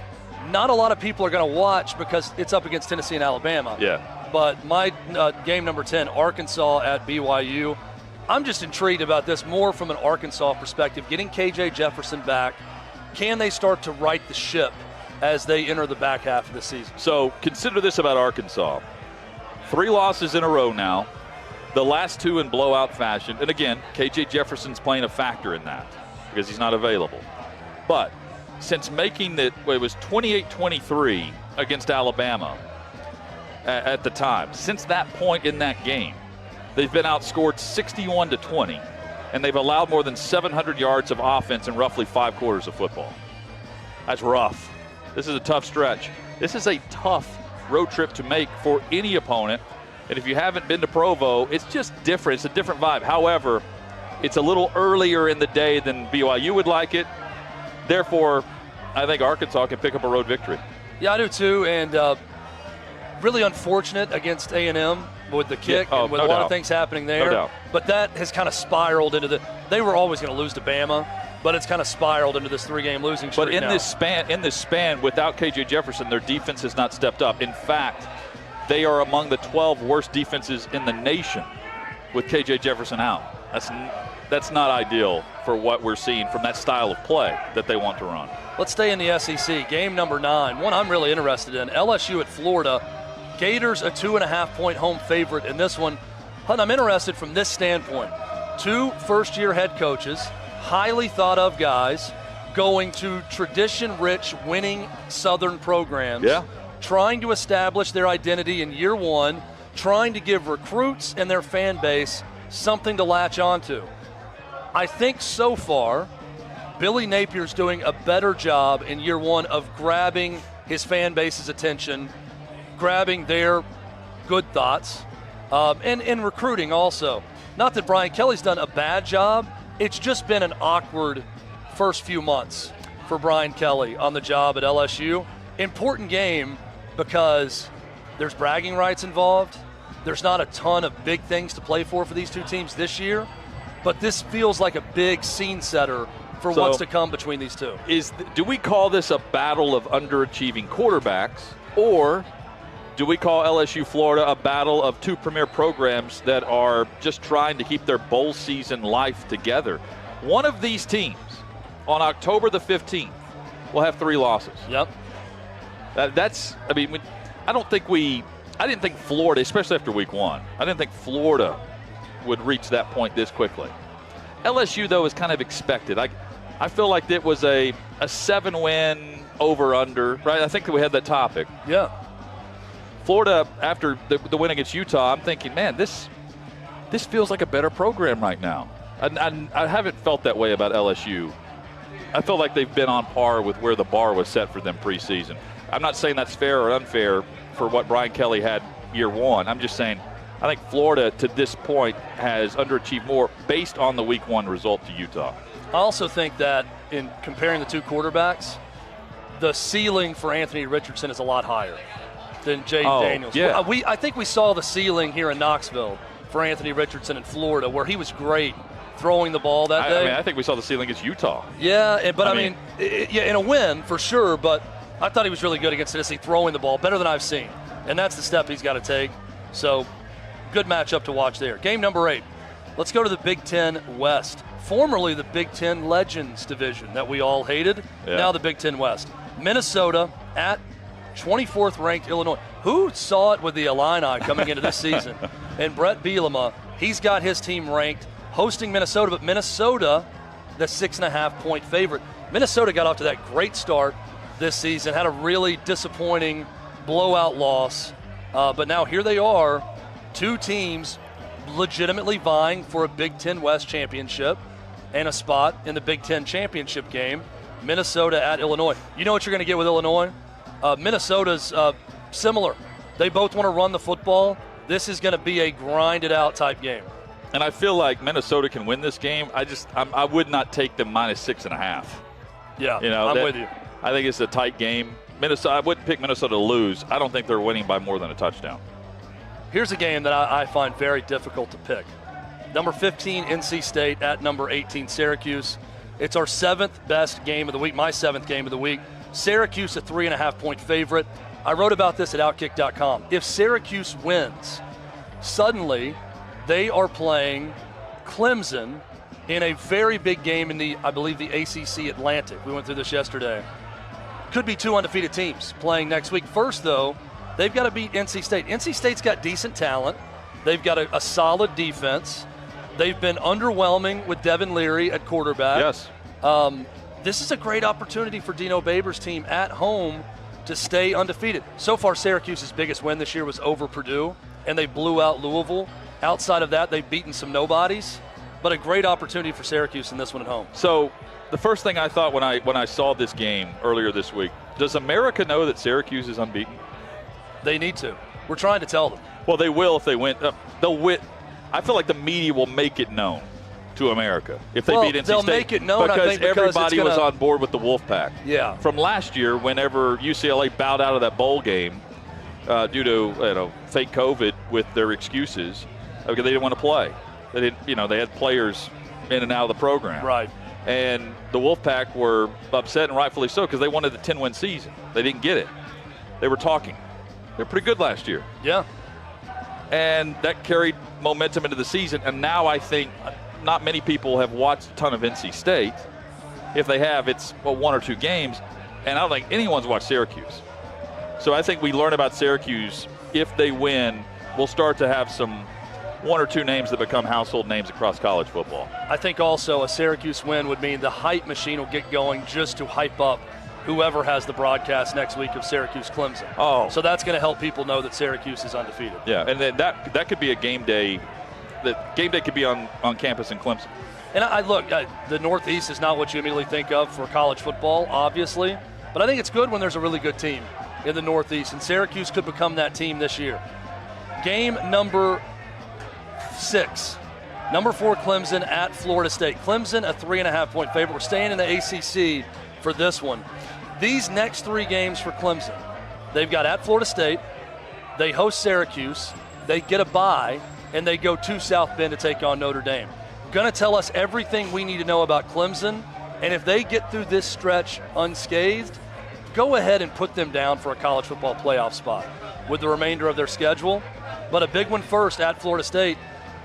S2: not a lot of people are going to watch because it's up against Tennessee and Alabama.
S1: Yeah.
S2: But my game number 10, Arkansas at BYU. I'm just intrigued about this more from an Arkansas perspective. Getting KJ Jefferson back, can they start to right the ship as they enter the back half of the season?
S1: So consider this about Arkansas. 3 losses in a row now, the last 2 in blowout fashion. And again, KJ Jefferson's playing a factor in that because he's not available. But since making it was 28-23 against Alabama at the time, since that point in that game, they've been outscored 61-20, and they've allowed more than 700 yards of offense in roughly 5 quarters of football. That's rough. This is a tough stretch. This is a tough road trip to make for any opponent. And if you haven't been to Provo, it's just different. It's a different vibe. However, it's a little earlier in the day than BYU would like it. Therefore, I think Arkansas can pick up a road victory.
S2: Yeah, I do too. And really unfortunate against A&M with the kick and with a lot of things happening there.
S1: No doubt.
S2: But that has kind of spiraled into they were always going to lose to Bama, but it's kind of spiraled into this 3-game losing streak.
S1: But in
S2: now.
S1: this span, without KJ Jefferson, their defense has not stepped up. In fact, they are among the 12 worst defenses in the nation with KJ Jefferson out. That's not ideal for what we're seeing from that style of play that they want to run.
S2: Let's stay in the SEC. Game number 9, one I'm really interested in, LSU at Florida. Gators a 2.5-point home favorite in this one. Hunt, I'm interested from this standpoint. 2 first-year head coaches, highly thought-of guys, going to tradition-rich, winning Southern programs, trying to establish their identity in year 1, trying to give recruits and their fan base something to latch onto. I think so far, Billy Napier's doing a better job in year 1 of grabbing his fan base's attention, grabbing their good thoughts, and recruiting also. Not that Brian Kelly's done a bad job, it's just been an awkward first few months for Brian Kelly on the job at LSU. Important game because there's bragging rights involved. There's not a ton of big things to play for these 2 teams this year, but this feels like a big scene setter for what's to come between these 2.
S1: Do we call this a battle of underachieving quarterbacks, or do we call LSU Florida a battle of two premier programs that are just trying to keep their bowl season life together? One of these teams on October the 15th will have 3 losses.
S2: Yep.
S1: I didn't think Florida, especially after week 1, I didn't think Florida would reach that point this quickly. LSU, though, is kind of expected. I feel like it was a 7-win over-under, right? I think that we had that topic.
S2: Yeah.
S1: Florida, after the win against Utah, I'm thinking, man, this feels like a better program right now. I haven't felt that way about LSU. I feel like they've been on par with where the bar was set for them preseason. I'm not saying that's fair or unfair for what Brian Kelly had year 1. I'm just saying I think Florida to this point has underachieved more based on the week 1 result to Utah.
S2: I also think that in comparing the two quarterbacks, the ceiling for Anthony Richardson is a lot higher than Jaden Daniels.
S1: Yeah.
S2: I think we saw the ceiling here in Knoxville for Anthony Richardson in Florida, where he was great throwing the ball that day.
S1: I think we saw the ceiling against Utah.
S2: Yeah, in a win for sure, but I thought he was really good against Tennessee throwing the ball, better than I've seen. And that's the step he's got to take. So, good matchup to watch there. Game number 8. Let's go to the Big Ten West. Formerly the Big Ten Legends division that we all hated.
S1: Yeah.
S2: Now the Big Ten West. Minnesota at 24th ranked Illinois. Who saw it with the Illini coming into this season? And Brett Bielema, he's got his team ranked hosting Minnesota, but Minnesota, the 6.5-point favorite. Minnesota got off to that great start this season, had a really disappointing blowout loss, but now here they are, 2 teams legitimately vying for a Big Ten West championship and a spot in the Big Ten championship game. Minnesota at Illinois. You know what you're going to get with Illinois? Minnesota's similar. They both want to run the football. This is going to be a grinded-out type game.
S1: And I feel like Minnesota can win this game. I would not take them minus 6.5.
S2: Yeah, I'm with you.
S1: I think it's a tight game. I wouldn't pick Minnesota to lose. I don't think they're winning by more than a touchdown.
S2: Here's a game that I find very difficult to pick. Number 15, NC State at number 18, Syracuse. It's our 7th best game of the week, my 7th game of the week. Syracuse, a 3.5-point favorite. I wrote about this at OutKick.com. If Syracuse wins, suddenly they are playing Clemson in a very big game in I believe the ACC Atlantic. We went through this yesterday. Could be 2 undefeated teams playing next week. First, though, they've got to beat NC State. NC State's got decent talent. They've got a solid defense. They've been underwhelming with Devin Leary at quarterback.
S1: Yes.
S2: This is a great opportunity for Dino Babers' team at home to stay undefeated. So far, Syracuse's biggest win this year was over Purdue, and they blew out Louisville. Outside of that, they've beaten some nobodies, but a great opportunity for Syracuse in this one at home.
S1: So the first thing I thought when I saw this game earlier this week, does America know that Syracuse is unbeaten?
S2: They need to. We're trying to tell them.
S1: Well, they will if they win. They'll win. I feel like the media will make it known to America if they beat NC State.
S2: They'll make it known,
S1: because
S2: I think, because
S1: everybody was on board with the Wolfpack.
S2: Yeah.
S1: From last year, whenever UCLA bowed out of that bowl game due to fake COVID with their excuses, because they didn't want to play. They didn't. They had players in and out of the program.
S2: Right.
S1: And the Wolfpack were upset, and rightfully so, because they wanted the 10-win season. They didn't get it. They were talking. They were pretty good last year.
S2: Yeah.
S1: And that carried momentum into the season. And now I think not many people have watched a ton of NC State. If they have, it's 1 or 2 games. And I don't think anyone's watched Syracuse. So I think we learn about Syracuse. If they win, we'll start to have some 1 or 2 names that become household names across college football.
S2: I think also a Syracuse win would mean the hype machine will get going just to hype up whoever has the broadcast next week of Syracuse-Clemson.
S1: Oh.
S2: So that's going to help people know that Syracuse is undefeated.
S1: Yeah, and then that could be a game day. That game day could be on campus in Clemson.
S2: And look, the Northeast is not what you immediately think of for college football, obviously. But I think it's good when there's a really good team in the Northeast, and Syracuse could become that team this year. Game number 6. Number 4, Clemson at Florida State. Clemson, a 3.5-point favorite. We're staying in the ACC for this one. These next 3 games for Clemson, they've got at Florida State, they host Syracuse, they get a bye, and they go to South Bend to take on Notre Dame. Going to tell us everything we need to know about Clemson, and if they get through this stretch unscathed, go ahead and put them down for a college football playoff spot with the remainder of their schedule. But a big one first at Florida State.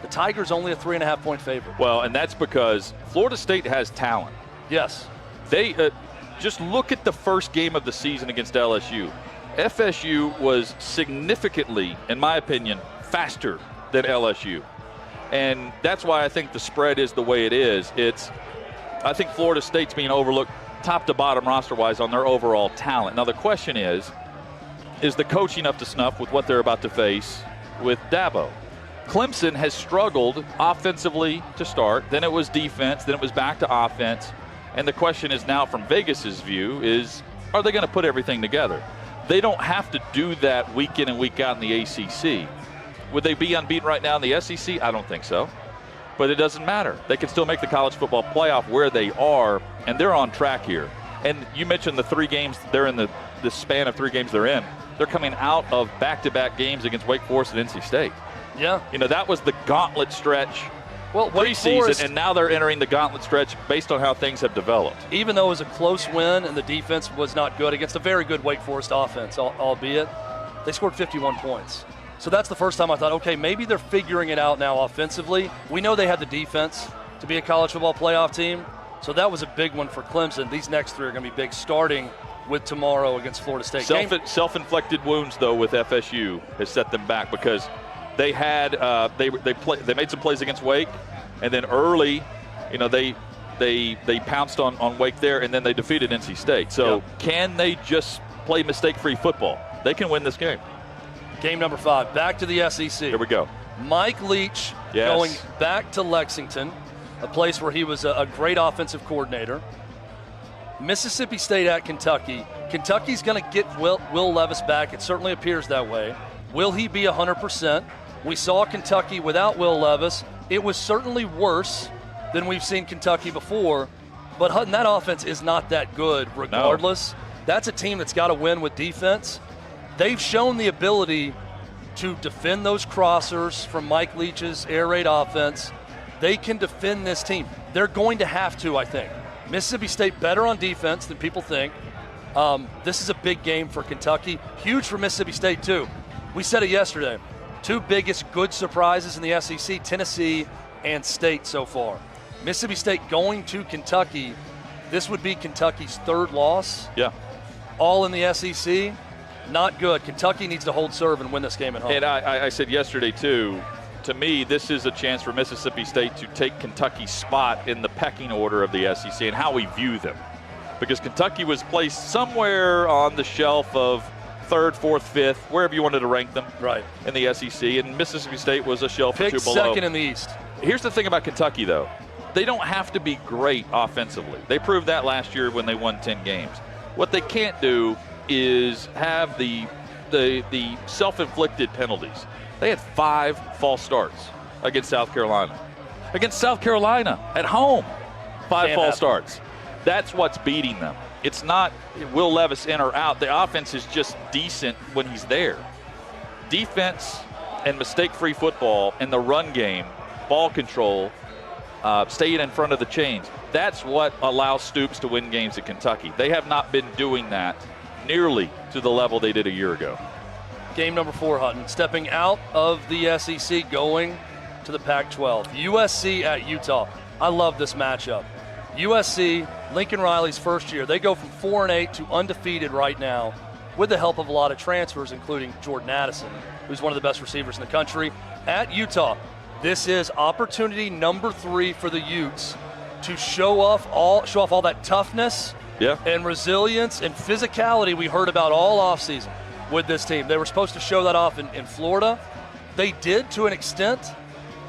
S2: The Tigers only a 3.5-point favorite.
S1: Well, and that's because Florida State has talent.
S2: Yes.
S1: They just look at the first game of the season against LSU. FSU was significantly, in my opinion, faster than LSU. And that's why I think the spread is the way it is. I think Florida State's being overlooked top to bottom roster-wise on their overall talent. Now the question is the coaching up to snuff with what they're about to face with Dabo? Clemson has struggled offensively to start, then it was defense, then it was back to offense. And the question is now from Vegas's view is, are they going to put everything together? They don't have to do that week in and week out in the ACC. Would they be unbeaten right now in the SEC? I don't think so. But it doesn't matter. They can still make the college football playoff where they are, and they're on track here. And you mentioned the 3 games they're in, the span of 3 games they're in. They're coming out of back-to-back games against Wake Forest and NC State.
S2: Yeah.
S1: You know, that was the gauntlet stretch
S2: preseason,
S1: and now they're entering the gauntlet stretch based on how things have developed.
S2: Even though it was a close win and the defense was not good against a very good Wake Forest offense, albeit, they scored 51 points. So that's the first time I thought, okay, maybe they're figuring it out now offensively. We know they had the defense to be a college football playoff team, so that was a big one for Clemson. These next 3 are going to be big, starting with tomorrow against Florida State.
S1: Self-inflicted wounds, though, with FSU has set them back because they had they made some plays against Wake, and then early, you know, they pounced on Wake there, and then they defeated NC State. So Can they just play mistake-free football? They can win this game.
S2: Game number 5, back to the SEC.
S1: Here we go.
S2: Mike Leach going back to Lexington, a place where he was a great offensive coordinator. Mississippi State at Kentucky. Kentucky's going to get Will Levis back. It certainly appears that way. Will he be 100%? We saw Kentucky without Will Levis. It was certainly worse than we've seen Kentucky before. But Hutton, that offense is not that good regardless. No. That's a team that's got to win with defense. They've shown the ability to defend those crossers from Mike Leach's air raid offense. They can defend this team. They're going to have to, I think. Mississippi State better on defense than people think. This is a big game for Kentucky. Huge for Mississippi State, too. We said it yesterday. 2 biggest good surprises in the SEC, Tennessee and State so far. Mississippi State going to Kentucky. This would be Kentucky's 3rd loss.
S1: Yeah.
S2: All in the SEC. Not good. Kentucky needs to hold serve and win this game at home.
S1: And I said yesterday, too, to me, this is a chance for Mississippi State to take Kentucky's spot in the pecking order of the SEC and how we view them. Because Kentucky was placed somewhere on the shelf of 3rd, 4th, 5th, wherever you wanted to rank them in the SEC, and Mississippi State was a shelf or 2 below.
S2: 2nd in the East.
S1: Here's the thing about Kentucky, though. They don't have to be great offensively. They proved that last year when they won 10 games. What they can't do is have the self-inflicted penalties. They had 5 false starts against South Carolina. Against South Carolina at home, 5 false starts. That's what's beating them. It's not Will Levis in or out. The offense is just decent when he's there. Defense and mistake-free football and the run game, ball control, staying in front of the chains. That's what allows Stoops to win games at Kentucky. They have not been doing that nearly to the level they did a year ago.
S2: Game number 4, Hutton. Stepping out of the SEC, going to the Pac-12. USC at Utah. I love this matchup. USC, Lincoln Riley's first year. They go from 4-8 to undefeated right now with the help of a lot of transfers, including Jordan Addison, who's one of the best receivers in the country. At Utah, this is opportunity number 3 for the Utes to show off all that toughness and resilience and physicality we heard about all offseason with this team. They were supposed to show that off in Florida. They did to an extent,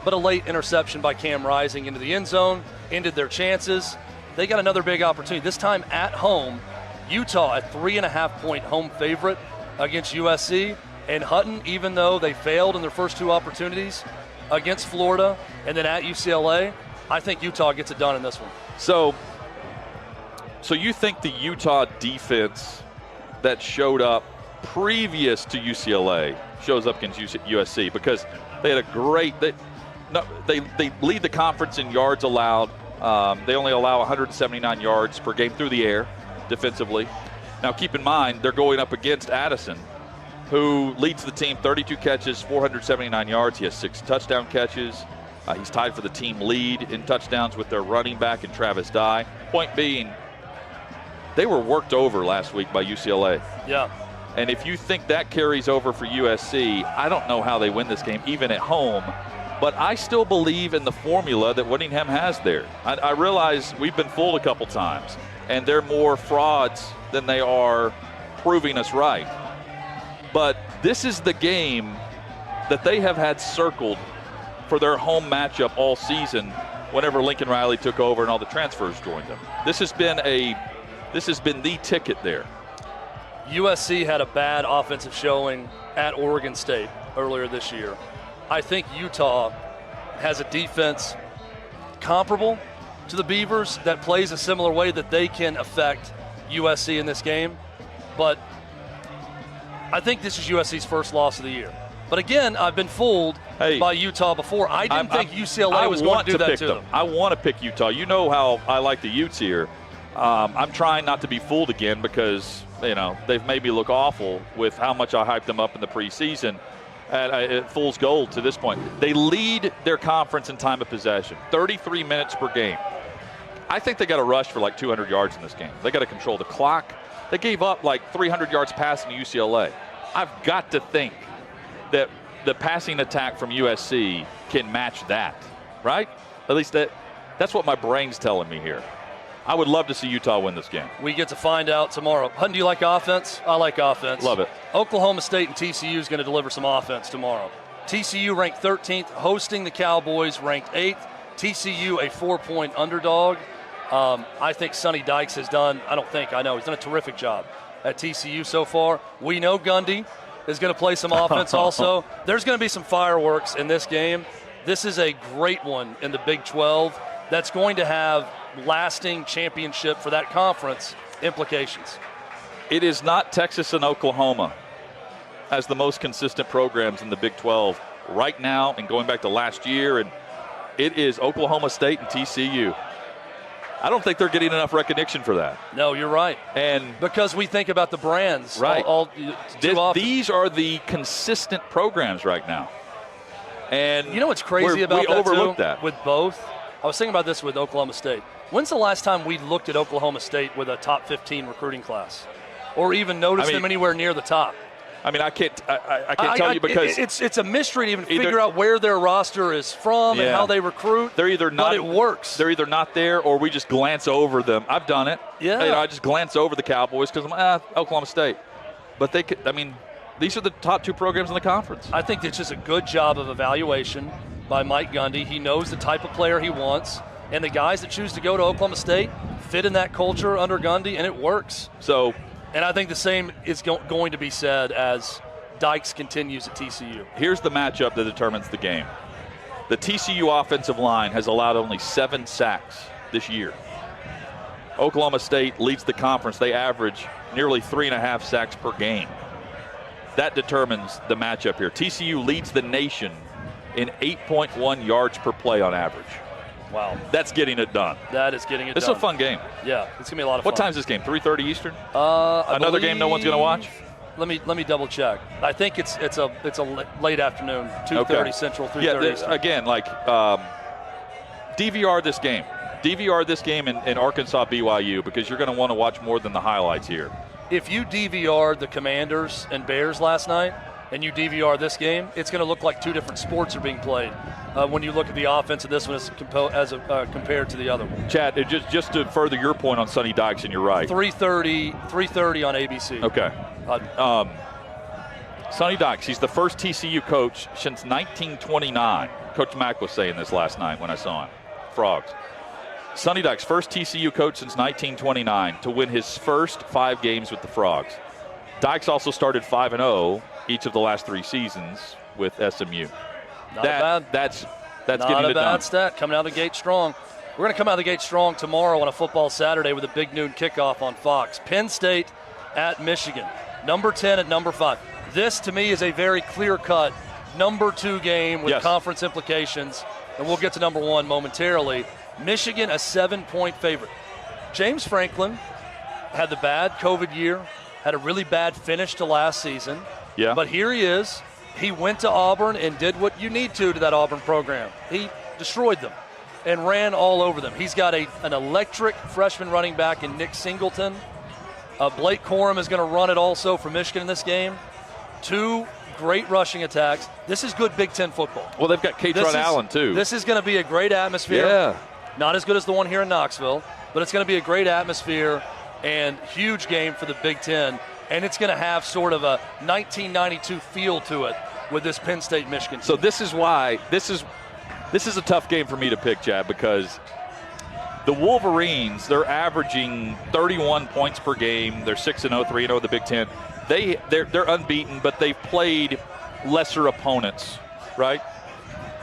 S2: but a late interception by Cam Rising into the end zone ended their chances. They got another big opportunity, this time at home. Utah, a 3.5-point home favorite against USC. And Hutton, even though they failed in their first 2 opportunities against Florida and then at UCLA, I think Utah gets it done in this one.
S1: So you think the Utah defense that showed up previous to UCLA shows up against USC? Because they had a great they lead the conference in yards allowed. They only allow 179 yards per game through the air defensively. Now, keep in mind, they're going up against Addison, who leads the team 32 catches, 479 yards. He has 6 touchdown catches. He's tied for the team lead in touchdowns with their running back and Travis Dye. Point being, they were worked over last week by UCLA.
S2: Yeah.
S1: And if you think that carries over for USC, I don't know how they win this game, even at home. But I still believe in the formula that Whittingham has there. I realize we've been fooled a couple times, and they're more frauds than they are proving us right. But this is the game that they have had circled for their home matchup all season whenever Lincoln Riley took over and all the transfers joined them. This has been the ticket there.
S2: USC had a bad offensive showing at Oregon State earlier this year. I think Utah has a defense comparable to the Beavers that plays a similar way that they can affect USC in this game. But I think this is USC's first loss of the year. But again, I've been fooled by Utah before. I didn't think UCLA was going to do that to them.
S1: I want to pick Utah. You know how I like the Utes here. I'm trying not to be fooled again because, they've made me look awful with how much I hyped them up in the preseason. At fool's gold to this point. They lead their conference in time of possession, 33 minutes per game. I think they got to rush for like 200 yards in this game. They got to control the clock. They gave up like 300 yards passing to UCLA. I've got to think that the passing attack from USC can match that, right? At least that's what my brain's telling me here. I would love to see Utah win this game.
S2: We get to find out tomorrow. Hutton, do you like offense? I like offense.
S1: Love it.
S2: Oklahoma State and TCU is going to deliver some offense tomorrow. TCU ranked 13th, hosting the Cowboys ranked 8th. TCU a 4-point underdog. I think Sonny Dykes has done, he's done a terrific job at TCU so far. We know Gundy is going to play some offense also. There's going to be some fireworks in this game. This is a great one in the Big 12 that's going to have lasting championship for that conference implications.
S1: It is not Texas and Oklahoma as the most consistent programs in the Big 12 right now and going back to last year, and it is Oklahoma State and TCU. I don't think they're getting enough recognition for that.
S2: No, you're right.
S1: And
S2: because we think about the brands.
S1: Right.
S2: These
S1: are the consistent programs right now. And
S2: you know what's crazy about
S1: we
S2: that
S1: overlooked
S2: too?
S1: that.
S2: With both? I was thinking about this with Oklahoma State. When's the last time we looked at Oklahoma State with a top 15 recruiting class? Or even noticed them anywhere near the top?
S1: I mean, I can't tell you because
S2: it's a mystery to even figure out where their roster is from and how they recruit.
S1: They're either not.
S2: But it works.
S1: They're either not there or we just glance over them. I've done it.
S2: Yeah.
S1: I just glance over the Cowboys because I'm Oklahoma State. But they could. I mean, these are the top 2 programs in the conference.
S2: I think it's just a good job of evaluation by Mike Gundy. He knows the type of player he wants, and the guys that choose to go to Oklahoma State fit in that culture under Gundy, and it works. And I think the same is going to be said as Dykes continues at TCU.
S1: Here's the matchup that determines the game. The TCU offensive line has allowed only 7 sacks this year. Oklahoma State leads the conference. They average nearly 3.5 sacks per game. That determines the matchup here. TCU leads the nation in 8.1 yards per play on average.
S2: Wow.
S1: That's getting it done.
S2: That is getting it done.
S1: It's a fun game.
S2: Yeah, it's going to be a lot of fun.
S1: What time is this game? 3:30 Eastern? Another game no one's going to watch?
S2: Let me double check. I think it's a late afternoon, 2:30 Central, 3:30 Eastern.
S1: Again, DVR this game. DVR this game in Arkansas BYU because you're going to want to watch more than the highlights here.
S2: If you DVR'd the Commanders and Bears last night and you DVR this game, it's going to look like 2 different sports are being played when you look at the offense of this one compared to the other one.
S1: Chad, just to further your point on Sonny Dykes, and you're right.
S2: 3:30 on ABC.
S1: Okay. Sonny Dykes, he's the first TCU coach since 1929. Coach Mack was saying this last night when I saw him. Frogs. Sonny Dykes, first TCU coach since 1929 to win his first 5 games with the Frogs. Dykes also started 5-0 each of the last 3 seasons with SMU. That's getting it done.
S2: Not a bad stat. Coming out of the gate strong. We're going to come out of the gate strong tomorrow on a football Saturday with a big noon kickoff on Fox. Penn State at Michigan. Number 10 at number 5. This, to me, is a very clear-cut number 2 game with conference implications, and we'll get to number 1 momentarily. Michigan, a 7-point favorite. James Franklin had the bad COVID year, had a really bad finish to last season.
S1: Yeah.
S2: But here he is. He went to Auburn and did what you need to that Auburn program. He destroyed them and ran all over them. He's got an electric freshman running back in Nick Singleton. Blake Corum is going to run it also for Michigan in this game. 2 great rushing attacks. This is good Big Ten football.
S1: Well, they've got Katron Allen, too.
S2: This is going to be a great atmosphere.
S1: Yeah.
S2: Not as good as the one here in Knoxville, but it's going to be a great atmosphere and huge game for the Big Ten. And it's going to have sort of a 1992 feel to it with this Penn State-Michigan team.
S1: So this is why this is a tough game for me to pick, Chad, because the Wolverines, they're averaging 31 points per game. They're 6-0, 3-0 in the Big Ten. They're unbeaten, but they've played lesser opponents, right?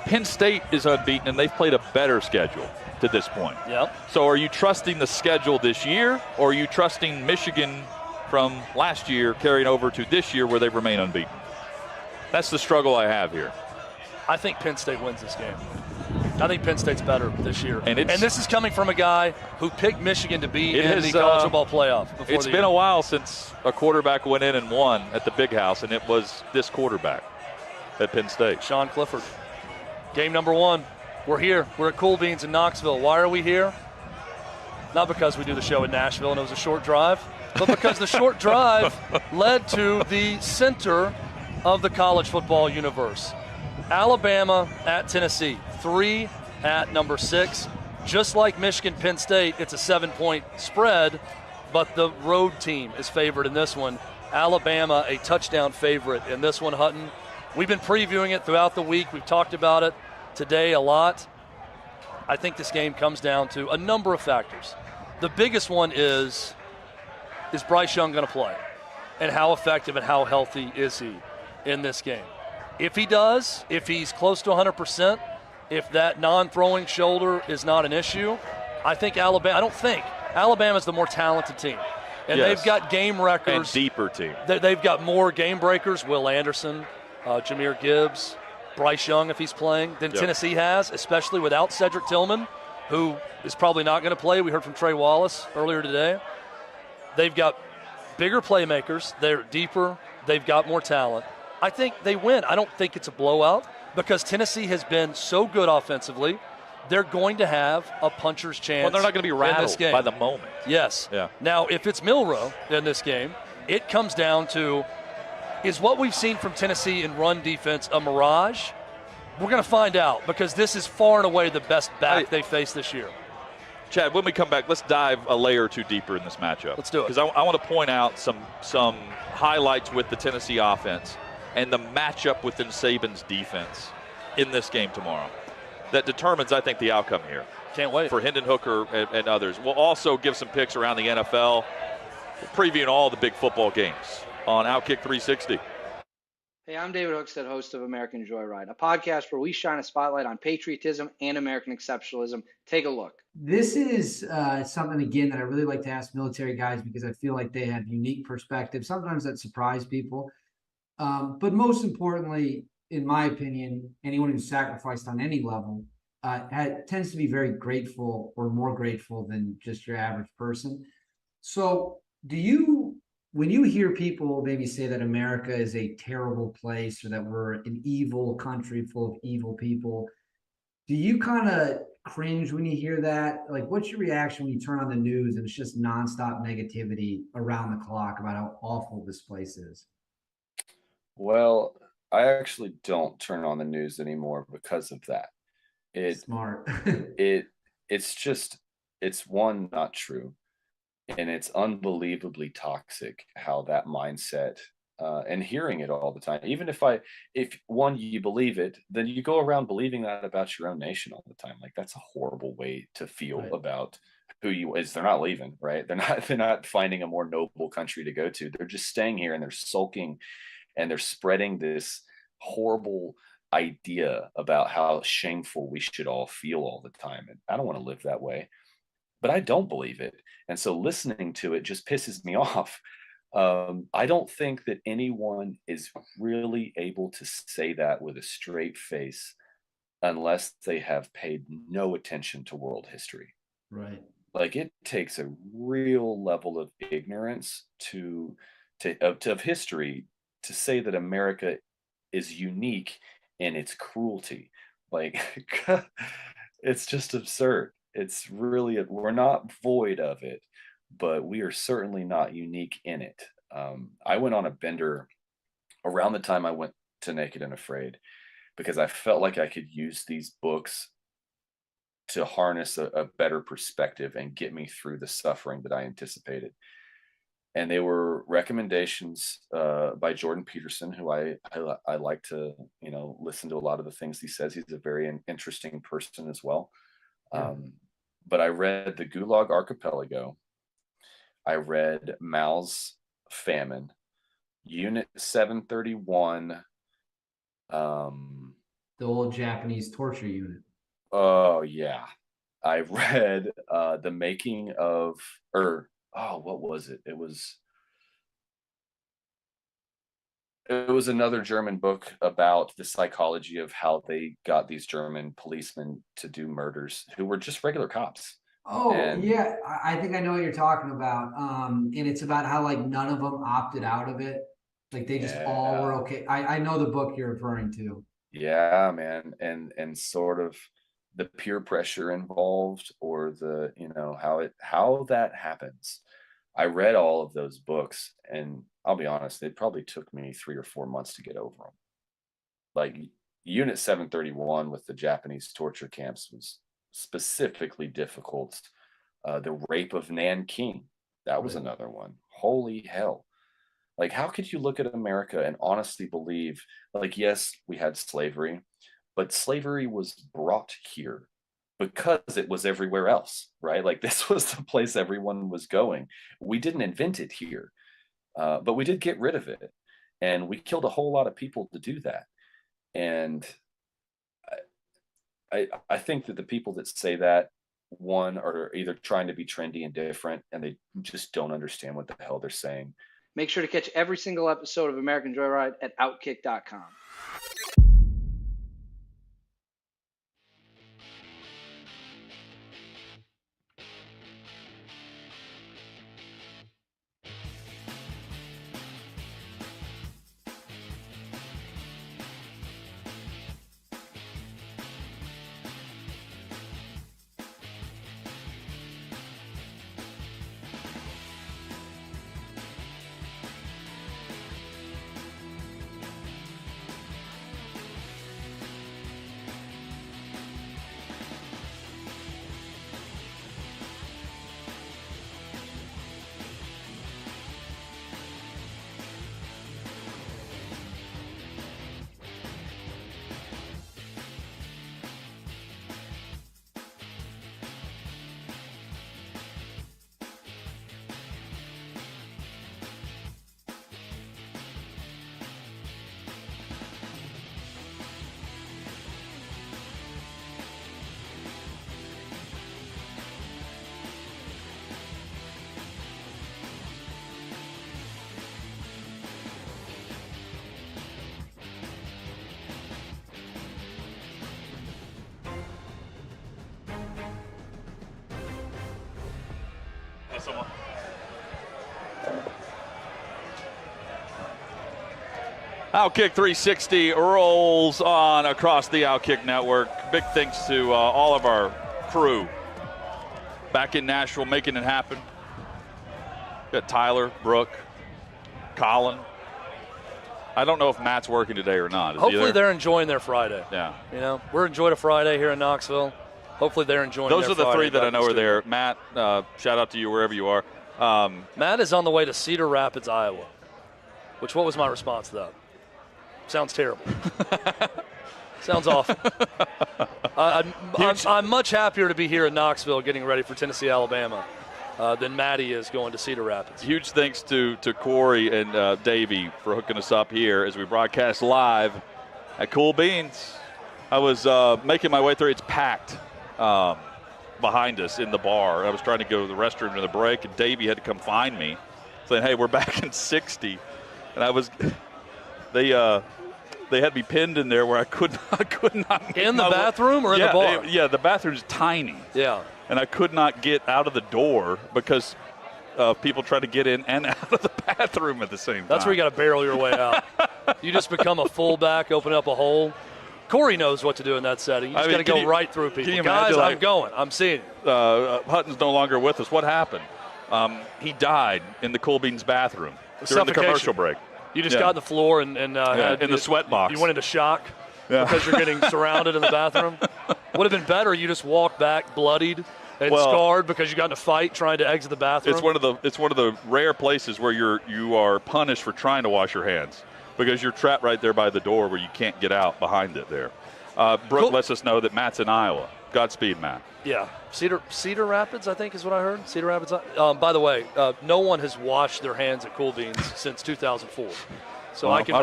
S1: Penn State is unbeaten, and they've played a better schedule to this point.
S2: Yep.
S1: So are you trusting the schedule this year, or are you trusting Michigan from last year carrying over to this year where they remain unbeaten? That's the struggle I have here.
S2: I think Penn State wins this game. I think Penn State's better this year.
S1: And
S2: this is coming from a guy who picked Michigan to be in the college football playoff.
S1: It's been a while since a quarterback went in and won at the Big House, and it was this quarterback at Penn State.
S2: Sean Clifford. Game number 1. We're here. We're at Cool Beans in Knoxville. Why are we here? Not because we do the show in Nashville and it was a short drive, but because the short drive led to the center of the college football universe. Alabama at Tennessee, 3 at number 6. Just like Michigan, Penn State, it's a 7-point spread, but the road team is favored in this one. Alabama, a touchdown favorite in this one, Hutton. We've been previewing it throughout the week. We've talked about it today a lot. I think this game comes down to a number of factors. The biggest one is Bryce Young going to play? And how effective and how healthy is he in this game? If he does, if he's close to 100%, if that non-throwing shoulder is not an issue, I think Alabama's the more talented team. And
S1: Yes.
S2: they've got game records.
S1: And deeper team.
S2: They've got more game breakers, Will Anderson, Jahmyr Gibbs, Bryce Young if he's playing, than Tennessee has, especially without Cedric Tillman, who is probably not going to play. We heard from Trey Wallace earlier today. They've got bigger playmakers. They're deeper. They've got more talent. I think they win. I don't think it's a blowout because Tennessee has been so good offensively. They're going to have a puncher's chance.
S1: Well, they're not going to be
S2: in this
S1: rattled
S2: game.
S1: by the moment.
S2: Yes.
S1: Yeah.
S2: Now, if it's Milroe in this game, it comes down to, is what we've seen from Tennessee in run defense a mirage? We're going to find out because this is far and away the best back they faced this year.
S1: Chad, when we come back, let's dive a layer or two deeper in this matchup.
S2: Let's do it.
S1: Because I want to point out some highlights with the Tennessee offense and the matchup within Saban's defense in this game tomorrow that determines, I think, the outcome here.
S2: Can't wait.
S1: For Hendon Hooker and others. We'll also give some picks around the NFL, previewing all the big football games on OutKick 360.
S3: Hey, I'm David Hookstead, host of American Joyride, a podcast where we shine a spotlight on patriotism and American exceptionalism. Take a look.
S4: This is something, again, that I really like to ask military guys because I feel like they have unique perspectives. Sometimes that surprise people. But most importantly, in my opinion, anyone who's sacrificed on any level tends to be very grateful or more grateful than just your average person. So when you hear people maybe say that America is a terrible place or that we're an evil country full of evil people, do you kind of cringe when you hear that? Like, what's your reaction when you turn on the news and it's just nonstop negativity around the clock about how awful this place is?
S5: Well, I actually don't turn on the news anymore because of that.
S4: Smart.
S5: It's one, not true. And it's unbelievably toxic how that mindset and hearing it all the time. Even if one, you believe it, then you go around believing that about your own nation all the time. Like, that's a horrible way to feel about who you is. They're not leaving, right? They're not finding a more noble country to go to. They're just staying here and they're sulking and they're spreading this horrible idea about how shameful we should all feel all the time. And I don't want to live that way, but I don't believe it. And so listening to it just pisses me off. I don't think that anyone is really able to say that with a straight face unless they have paid no attention to world history.
S4: Right.
S5: Like, it takes a real level of ignorance of history to say that America is unique in its cruelty. Like, it's just absurd. It's really, we're not void of it, but we are certainly not unique in it. I went on a bender around the time I went to Naked and Afraid because I felt like I could use these books to harness a better perspective and get me through the suffering that I anticipated. And they were recommendations by Jordan Peterson, who I like to, listen to a lot of the things he says. He's a very interesting person as well. But I read The Gulag Archipelago. I read Mao's Famine, Unit 731.
S4: The old Japanese torture unit.
S5: Oh yeah. I read The Making of, what was it? It was another German book about the psychology of how they got these German policemen to do murders who were just regular cops.
S4: Oh, yeah. I think I know what you're talking about. And it's about how, like, none of them opted out of it. Like, they just all were okay. I know the book you're referring to.
S5: Yeah, man. And sort of the peer pressure involved, or the, how that happens. I read all of those books, and I'll be honest, it probably took me 3 or 4 months to get over them. Like, Unit 731 with the Japanese torture camps was specifically difficult. The Rape of Nanking, that was another one. Holy hell. Like, how could you look at America and honestly believe, like, yes, we had slavery, but slavery was brought here because it was everywhere else, right? Like, this was the place everyone was going. We didn't invent it here, but we did get rid of it. And we killed a whole lot of people to do that. And I think that the people that say that, one, are either trying to be trendy and different, and they just don't understand what the hell they're saying.
S3: Make sure to catch every single episode of American Joyride at OutKick.com.
S1: Someone. OutKick 360 rolls on across the OutKick network. Big thanks to all of our crew back in Nashville making it happen. Got Tyler, Brooke, Colin. I don't know if Matt's working today or not.
S2: Hopefully they're enjoying their Friday.
S1: Yeah.
S2: We're enjoying a Friday here in Knoxville. Hopefully they're enjoying
S1: Those
S2: their
S1: are the
S2: Friday
S1: three that I know are there. Matt, shout out to you wherever you are.
S2: Matt is on the way to Cedar Rapids, Iowa. What was my response to that? Sounds terrible. Sounds awful. I'm much happier to be here in Knoxville getting ready for Tennessee, Alabama than Maddie is going to Cedar Rapids.
S1: Huge thanks to Corey and Davey for hooking us up here as we broadcast live at Cool Beans. I was making my way through. It's packed behind us in the bar. I was trying to go to the restroom during the break, and Davey had to come find me, saying, "Hey, we're back in 60." And they had me pinned in there where I could not.
S2: In the bathroom or in the bar?
S1: The bathroom's tiny.
S2: Yeah.
S1: And I could not get out of the door because people try to get in and out of the bathroom at the same time.
S2: That's where you got to barrel your way out. You just become a fullback, open up a hole. Corey knows what to do in that setting. You just got to go right through people. Guys, I'm going. I'm seeing it.
S1: Hutton's no longer with us. What happened? He died in the Cool Beans bathroom during the commercial break.
S2: You just got on the floor and in
S1: the sweat box.
S2: You went into shock because you're getting surrounded in the bathroom. Would have been better you just walked back bloodied and scarred because you got in a fight trying to exit the bathroom.
S1: It's one of the rare places where you are punished for trying to wash your hands because you're trapped right there by the door where you can't get out behind it there. Brooke lets us know that Matt's in Iowa. Godspeed, Matt.
S2: Yeah. Cedar Rapids, I think is what I heard. Cedar Rapids. By the way, no one has washed their hands at Cool Beans since 2004. So I can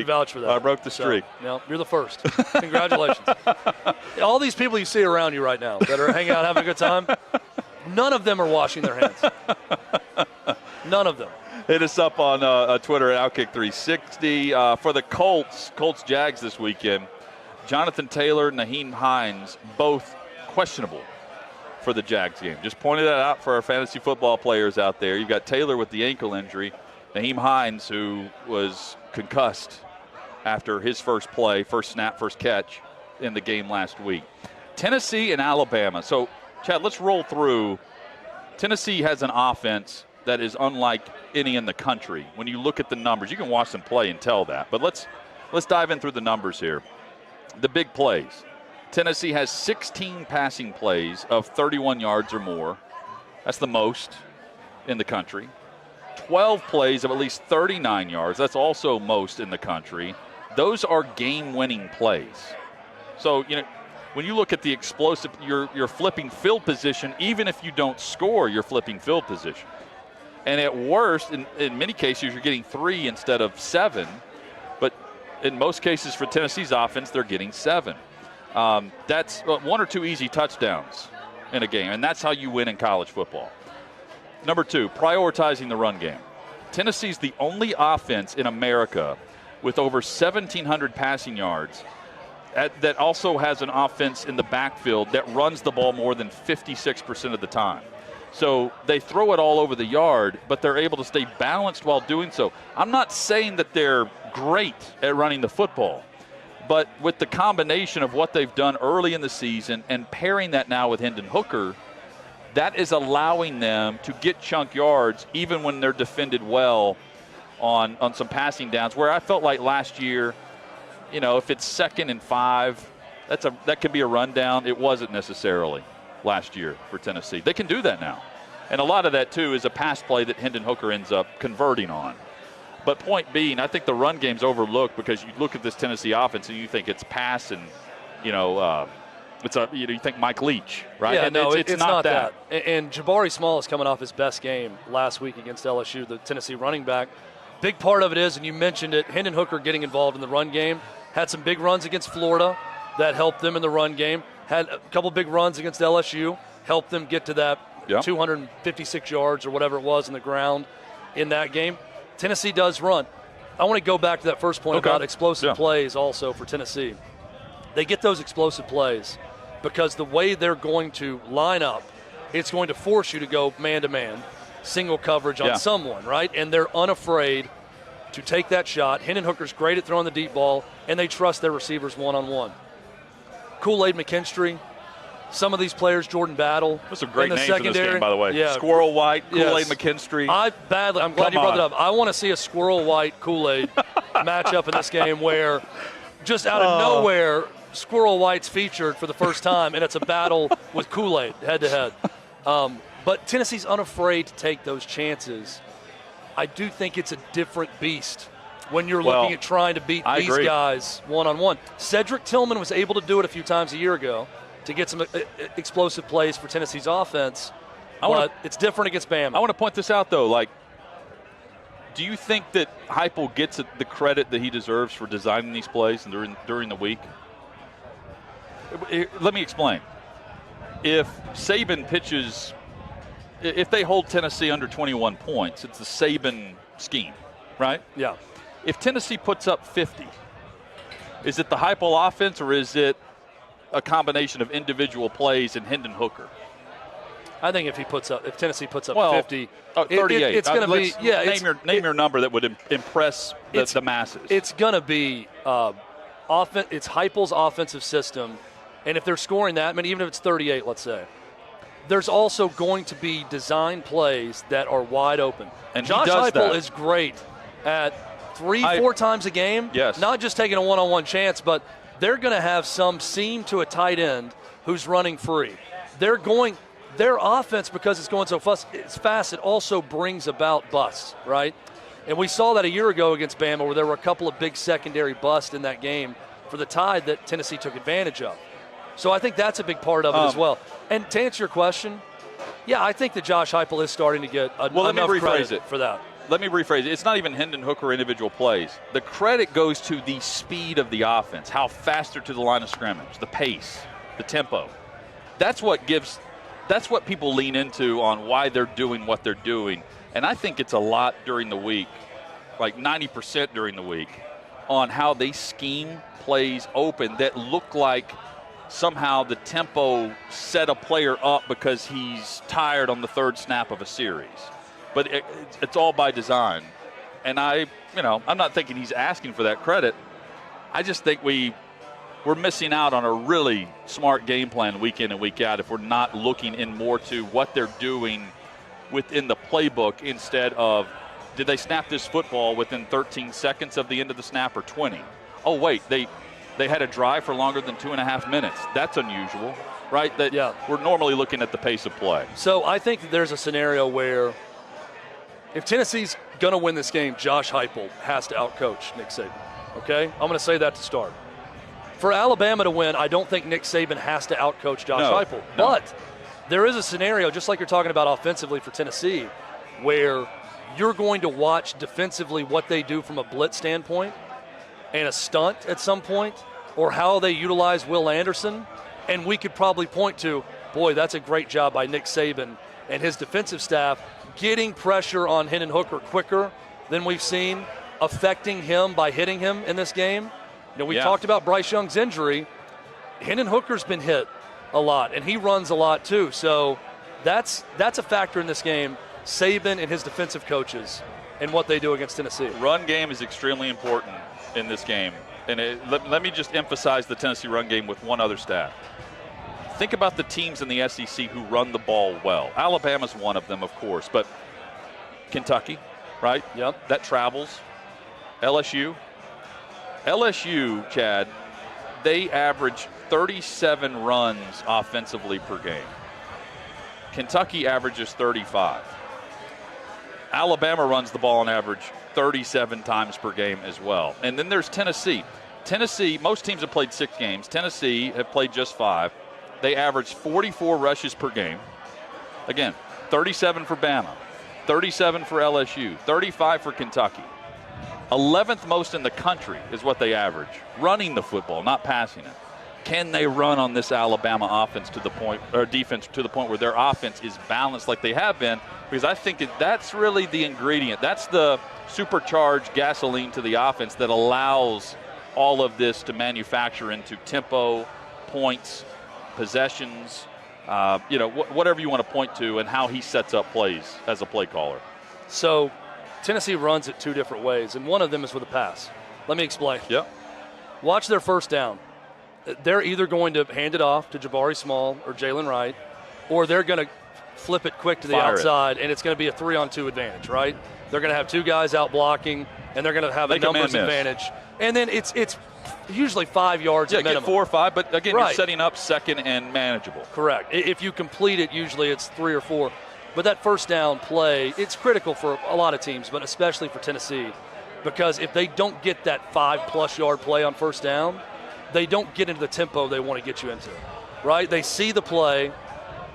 S2: vouch for that.
S1: I broke the streak.
S2: So, you're the first. Congratulations. All these people you see around you right now that are hanging out having a good time, none of them are washing their hands. None of them.
S1: Hit us up on Twitter at OutKick360. For the Colts Jags this weekend, Jonathan Taylor, Nyheim Hines, both questionable for the Jags game. Just pointed that out for our fantasy football players out there. You've got Taylor with the ankle injury. Nyheim Hines, who was concussed after his first snap, first catch in the game last week. Tennessee and Alabama. So, Chad, let's roll through. Tennessee has an offense that is unlike any in the country. When you look at the numbers, you can watch them play and tell that. But let's dive in through the numbers here. The big plays. Tennessee has 16 passing plays of 31 yards or more. That's the most in the country. 12 plays of at least 39 yards. That's also most in the country. Those are game-winning plays. So, when you look at the explosive, you're flipping field position. Even if you don't score, you're flipping field position. And at worst, in many cases, you're getting 3 instead of 7. But in most cases for Tennessee's offense, they're getting 7. That's 1 or 2 easy touchdowns in a game, and that's how you win in college football. Number 2, prioritizing the run game. Tennessee's the only offense in America with over 1,700 passing yards that also has an offense in the backfield that runs the ball more than 56% of the time. So they throw it all over the yard, but they're able to stay balanced while doing so. I'm not saying that they're great at running the football, but with the combination of what they've done early in the season and pairing that now with Hendon Hooker, that is allowing them to get chunk yards even when they're defended well on some passing downs, where I felt like last year, if it's 2nd and 5, that could be a rundown. It wasn't necessarily last year for Tennessee. They can do that now. And a lot of that, too, is a pass play that Hendon Hooker ends up converting on. But point being, I think the run game's overlooked because you look at this Tennessee offense and you think it's pass and, you think Mike Leach, right?
S2: Yeah,
S1: and
S2: no,
S1: it's not that.
S2: And Jabari Small is coming off his best game last week against LSU, the Tennessee running back. Big part of it is, and you mentioned it, Hendon Hooker getting involved in the run game. Had some big runs against Florida that helped them in the run game. Had a couple big runs against LSU, helped them get to that 256 yards or whatever it was in the ground in that game. Tennessee does run. I want to go back to that first point about explosive plays also for Tennessee. They get those explosive plays because the way they're going to line up, it's going to force you to go man-to-man, single coverage on someone, right? And they're unafraid to take that shot. Hendon Hooker's great at throwing the deep ball, and they trust their receivers one-on-one. Kool-Aid McKinstry, some of these players, Jordan Battle.
S1: There's some great names in this game, by the way. Yeah. Squirrel White, Kool-Aid McKinstry.
S2: I'm glad you brought that up. I want to see a Squirrel White Kool-Aid matchup in this game where just out of nowhere, Squirrel White's featured for the first time, and it's a battle with Kool-Aid head-to-head. But Tennessee's unafraid to take those chances. I do think it's a different beast when you're looking at trying to beat these guys one-on-one. Cedric Tillman was able to do it a few times a year ago to get some explosive plays for Tennessee's offense, but it's different against Bama.
S1: I want to point this out, though. Do you think that Heupel gets the credit that he deserves for designing these plays and during the week? Let me explain. If Saban pitches, if they hold Tennessee under 21 points, it's the Saban scheme, right?
S2: Yeah.
S1: If Tennessee puts up 50, Is it the Heupel offense, or is it a combination of individual plays and Hendon Hooker?
S2: I think if Tennessee puts up 50,
S1: 38.
S2: It's going to be
S1: name your number that would impress the masses.
S2: It's going to be it's Heupel's offensive system, and if they're scoring that, I mean, even if it's 38, let's say, there's also going to be design plays that are wide open.
S1: And
S2: Josh Heupel is great at 3-4 times a game.
S1: Yes.
S2: Not just taking a one-on-one chance, but they're going to have some seam to a tight end who's running free. Their offense, because it's going so fast, it also brings about busts, right? And we saw that a year ago against Bama, where there were a couple of big secondary busts in that game for the Tide that Tennessee took advantage of. So I think that's a big part of it as well. And to answer your question, yeah, I think that Josh Heupel is starting to get enough credit for that.
S1: Let me rephrase it. It's not even Hendon Hooker individual plays. The credit goes to the speed of the offense, how fast they're to the line of scrimmage, the pace, the tempo. That's what people lean into on why they're doing what they're doing. And I think it's a lot during the week, like 90% during the week, on how they scheme plays open that look like somehow the tempo set a player up because he's tired on the third snap of a series. But it's all by design. And I'm not thinking he's asking for that credit. I just think we're missing out on a really smart game plan week in and week out if we're not looking in more to what they're doing within the playbook instead of, did they snap this football within 13 seconds of the end of the snap or 20? Oh, wait, they had a drive for longer than 2.5 minutes. That's unusual, right? We're normally looking at the pace of play.
S2: So I think that there's a scenario where if Tennessee's going to win this game, Josh Heupel has to outcoach Nick Saban, okay? I'm going to say that to start. For Alabama to win, I don't think Nick Saban has to outcoach Josh Heupel.
S1: No.
S2: But there is a scenario, just like you're talking about offensively for Tennessee, where you're going to watch defensively what they do from a blitz standpoint and a stunt at some point, or how they utilize Will Anderson, and we could probably point to, boy, that's a great job by Nick Saban and his defensive staff getting pressure on Hendon Hooker quicker than we've seen, affecting him by hitting him in this game. We talked about Bryce Young's injury. Hendon Hooker's been hit a lot, and he runs a lot too. So that's a factor in this game, Saban and his defensive coaches and what they do against Tennessee.
S1: Run game is extremely important in this game. And let me just emphasize the Tennessee run game with one other stat. Think about the teams in the SEC who run the ball well. Alabama's one of them, of course, but Kentucky, right?
S2: Yep.
S1: That travels. LSU, Chad, they average 37 runs offensively per game. Kentucky averages 35. Alabama runs the ball on average 37 times per game as well. And then there's Tennessee. Most teams have played 6 games. Tennessee have played just 5. They average 44 rushes per game. Again, 37 for Bama, 37 for LSU, 35 for Kentucky. 11th most in the country is what they average, running the football, not passing it. Can they run on this Alabama offense to the point, or defense to the point where their offense is balanced like they have been? Because I think that's really the ingredient. That's the supercharged gasoline to the offense that allows all of this to manufacture into tempo, points, possessions, whatever you want to point to, and how he sets up plays as a play caller.
S2: So Tennessee runs it 2 different ways, and one of them is with a pass. Let me explain.
S1: Yep.
S2: Watch their first down. They're either going to hand it off to Jabari Small or Jalen Wright, or they're going to flip it quick to the outside, and it's going to be a 3-on-2 advantage, right? They're going to have 2 guys out blocking, and they're going to have a numbers advantage. And then it's usually 5 yards at minimum.
S1: Get 4 or 5, but again, You're setting up second and manageable.
S2: Correct. If you complete it, usually it's 3 or 4. But that first down play, it's critical for a lot of teams, but especially for Tennessee, because if they don't get that 5+ yard play on first down, they don't get into the tempo they want to get you into, right? They see the play,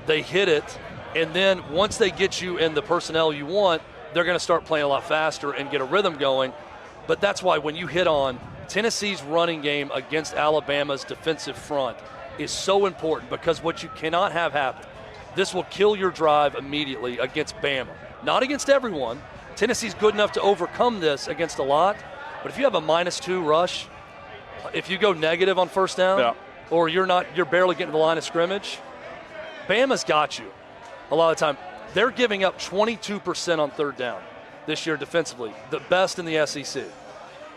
S2: they hit it, and then once they get you in the personnel you want, they're going to start playing a lot faster and get a rhythm going. But that's why when you hit on Tennessee's running game against Alabama's defensive front is so important, because what you cannot have happen, this will kill your drive immediately against Bama. Not against everyone. Tennessee's good enough to overcome this against a lot, but if you have a -2 rush, if you go negative on first down, or you're barely getting to the line of scrimmage, Bama's got you a lot of the time. They're giving up 22% on third down this year defensively, the best in the SEC.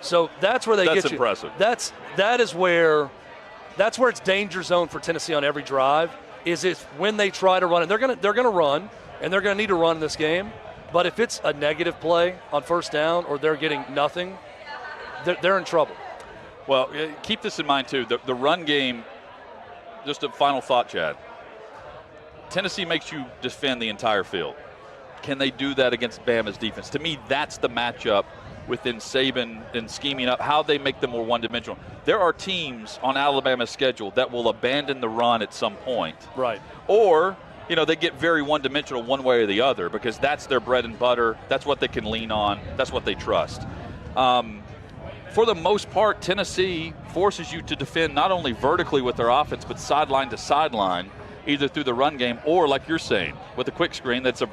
S2: So that's where they get you.
S1: That's impressive.
S2: That's where it's danger zone for Tennessee on every drive. Is if when they try to run it, they're gonna run, and they're gonna need to run in this game. But if it's a negative play on first down or they're getting nothing, they're in trouble.
S1: Well, keep this in mind too. The run game. Just a final thought, Chad. Tennessee makes you defend the entire field. Can they do that against Bama's defense? To me, that's the matchup within Saban and scheming up how they make them more one-dimensional. There are teams on Alabama's schedule that will abandon the run at some point.
S2: Right.
S1: Or, they get very one-dimensional one way or the other because that's their bread and butter. That's what they can lean on. That's what they trust. For the most part, Tennessee forces you to defend not only vertically with their offense, but sideline to sideline, either through the run game or, like you're saying, with a quick screen. That's a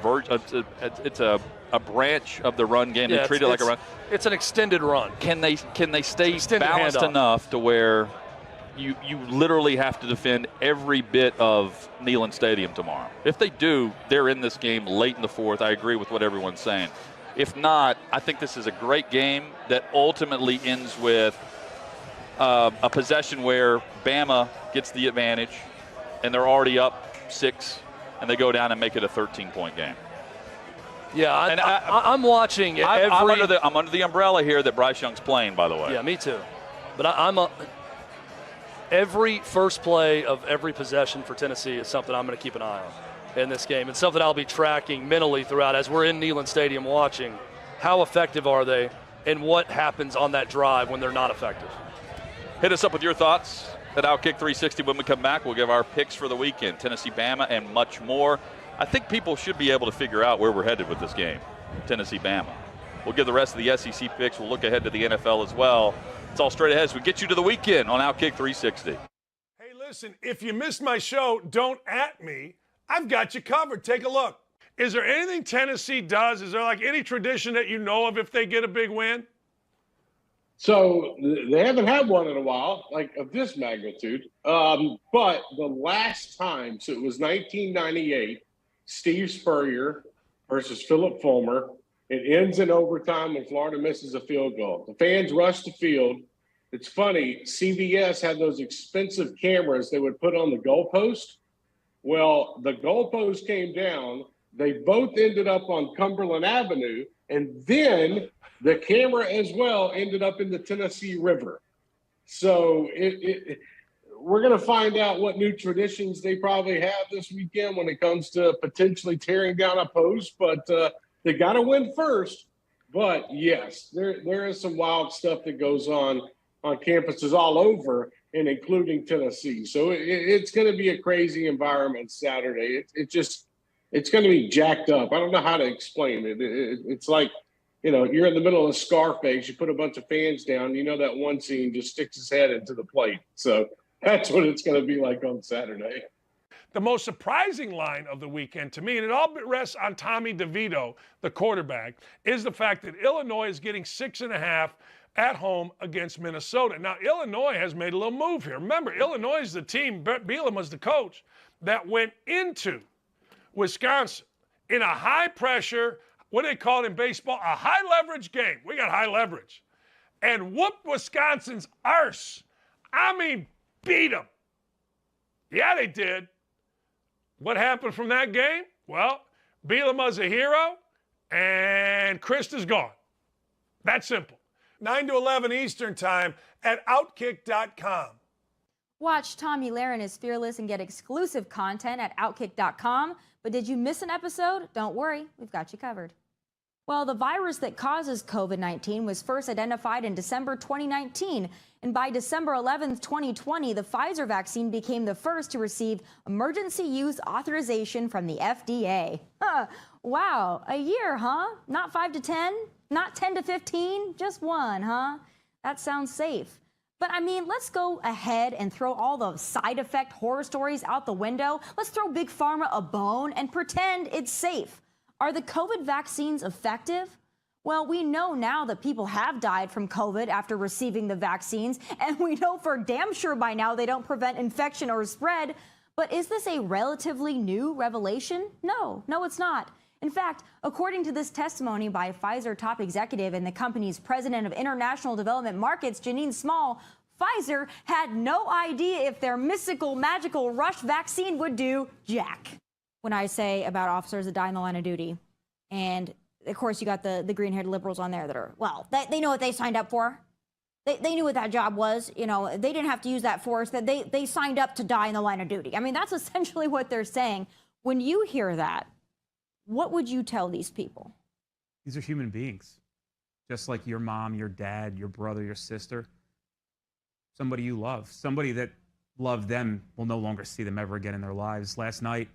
S1: branch of the run game. They treat it like a run.
S2: It's an extended run.
S1: Can they stay balanced enough to where you literally have to defend every bit of Neyland Stadium tomorrow? If they do, they're in this game late in the fourth. I agree with what everyone's saying. If not, I think this is a great game that ultimately ends with a possession where Bama gets the advantage and they're already up 6 and they go down and make it a 13-point game.
S2: Yeah, I'm watching
S1: I'm under the umbrella here that Bryce Young's playing, by the way.
S2: Yeah, me too. But every first play of every possession for Tennessee is something I'm going to keep an eye on in this game. It's something I'll be tracking mentally throughout as we're in Neyland Stadium watching. How effective are they and what happens on that drive when they're not effective?
S1: Hit us up with your thoughts at OutKick 360. When we come back, we'll give our picks for the weekend, Tennessee, Bama, and much more. I think people should be able to figure out where we're headed with this game, Tennessee, Bama. We'll give the rest of the SEC picks. We'll look ahead to the NFL as well. It's all straight ahead as we get you to the weekend on OutKick 360.
S7: Hey, listen, if you missed my show, don't at me. I've got you covered. Take a look. Is there anything Tennessee does? Is there like any tradition that you know of if they get a big win?
S8: So they haven't had one in a while, like of this magnitude. But the last time, so it was 1998, Steve Spurrier versus Philip Fulmer. It ends in overtime when Florida misses a field goal. The fans rush the field. It's funny, CBS had those expensive cameras they would put on the goalpost. Well, the goalpost came down. They both ended up on Cumberland Avenue, and then the camera as well ended up in the Tennessee River. So we're going to find out what new traditions they probably have this weekend when it comes to potentially tearing down a post, but they got to win first. But yes, there is some wild stuff that goes on campuses all over, and including Tennessee. So it's going to be a crazy environment Saturday. It's going to be jacked up. I don't know how to explain it. It's like, you're in the middle of Scarface. You put a bunch of fans down. That one scene just sticks his head into the plate. So that's what it's going to be like on Saturday.
S7: The most surprising line of the weekend to me, and it all rests on Tommy DeVito, the quarterback, is the fact that Illinois is getting 6.5 at home against Minnesota. Now, Illinois has made a little move here. Remember, Illinois is the team, Brett Bielema was the coach, that went into Wisconsin in a high-pressure, what do they call it in baseball, a high-leverage game. We got high leverage. And whooped Wisconsin's arse. I mean, beat them. Yeah, they did. What happened from that game? Well, Bielema's a hero, and Krista's gone. That simple. 9 to 11 Eastern Time at OutKick.com.
S9: Watch Tommy Lahren is Fearless and get exclusive content at OutKick.com. But did you miss an episode? Don't worry, we've got you covered. Well, the virus that causes COVID-19 was first identified in December 2019. And by December 11th, 2020, the Pfizer vaccine became the first to receive emergency use authorization from the FDA. Wow, a year, huh? Not 5 to 10? Not 10 to 15? Just one, huh? That sounds safe. But I mean, let's go ahead and throw all the side effect horror stories out the window. Let's throw Big Pharma a bone and pretend it's safe. Are the COVID vaccines effective? Well, we know now that people have died from COVID after receiving the vaccines, and we know for damn sure by now they don't prevent infection or spread. But is this a relatively new revelation? No, it's not. In fact, according to this testimony by a Pfizer top executive and the company's president of international development markets, Janine Small, Pfizer had no idea if their mystical, magical rush vaccine would do jack. When I say about officers that die in the line of duty, and of course you got the green-haired liberals on there that are, well, they know what they signed up for. They knew what that job was. You know, they didn't have to use that force. That they signed up to die in the line of duty. I mean, that's essentially what they're saying. When you hear that, what would you tell these people?
S10: These are human beings, just like your mom, your dad, your brother, your sister. Somebody you love, somebody that loved them will no longer see them ever again in their lives. Last night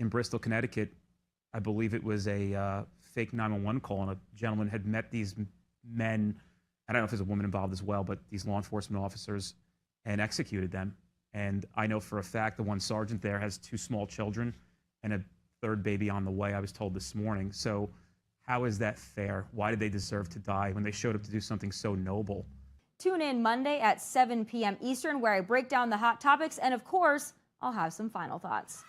S10: in Bristol, Connecticut, I believe it was a fake 911 call, and a gentleman had met these men. I don't know if there's a woman involved as well, but these law enforcement officers, and executed them. And I know for a fact the one sergeant there has 2 small children and a 3rd baby on the way, I was told this morning. So how is that fair? Why did they deserve to die when they showed up to do something so noble?
S9: Tune in Monday at 7 p.m. Eastern, where I break down the hot topics, and of course, I'll have some final thoughts.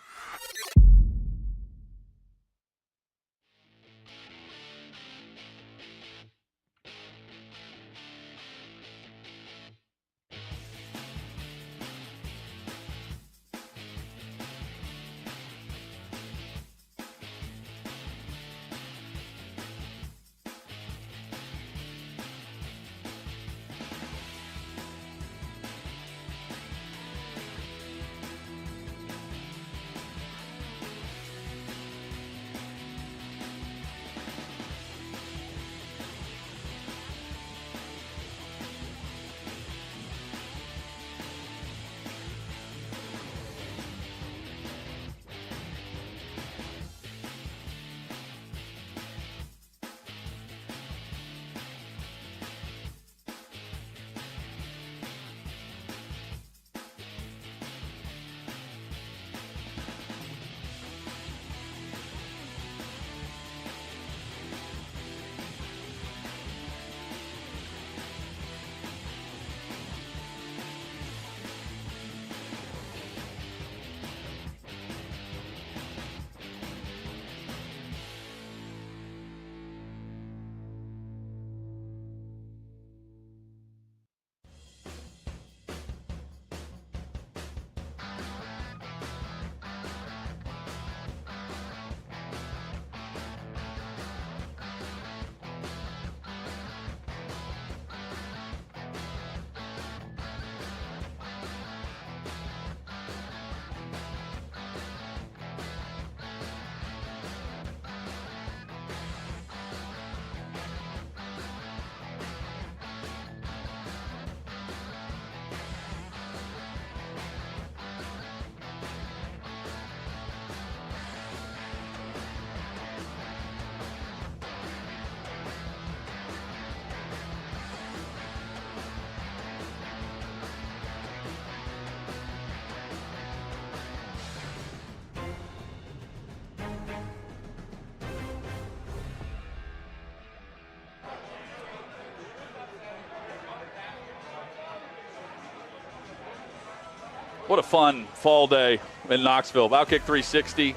S1: What a fun fall day in Knoxville. OutKick 360.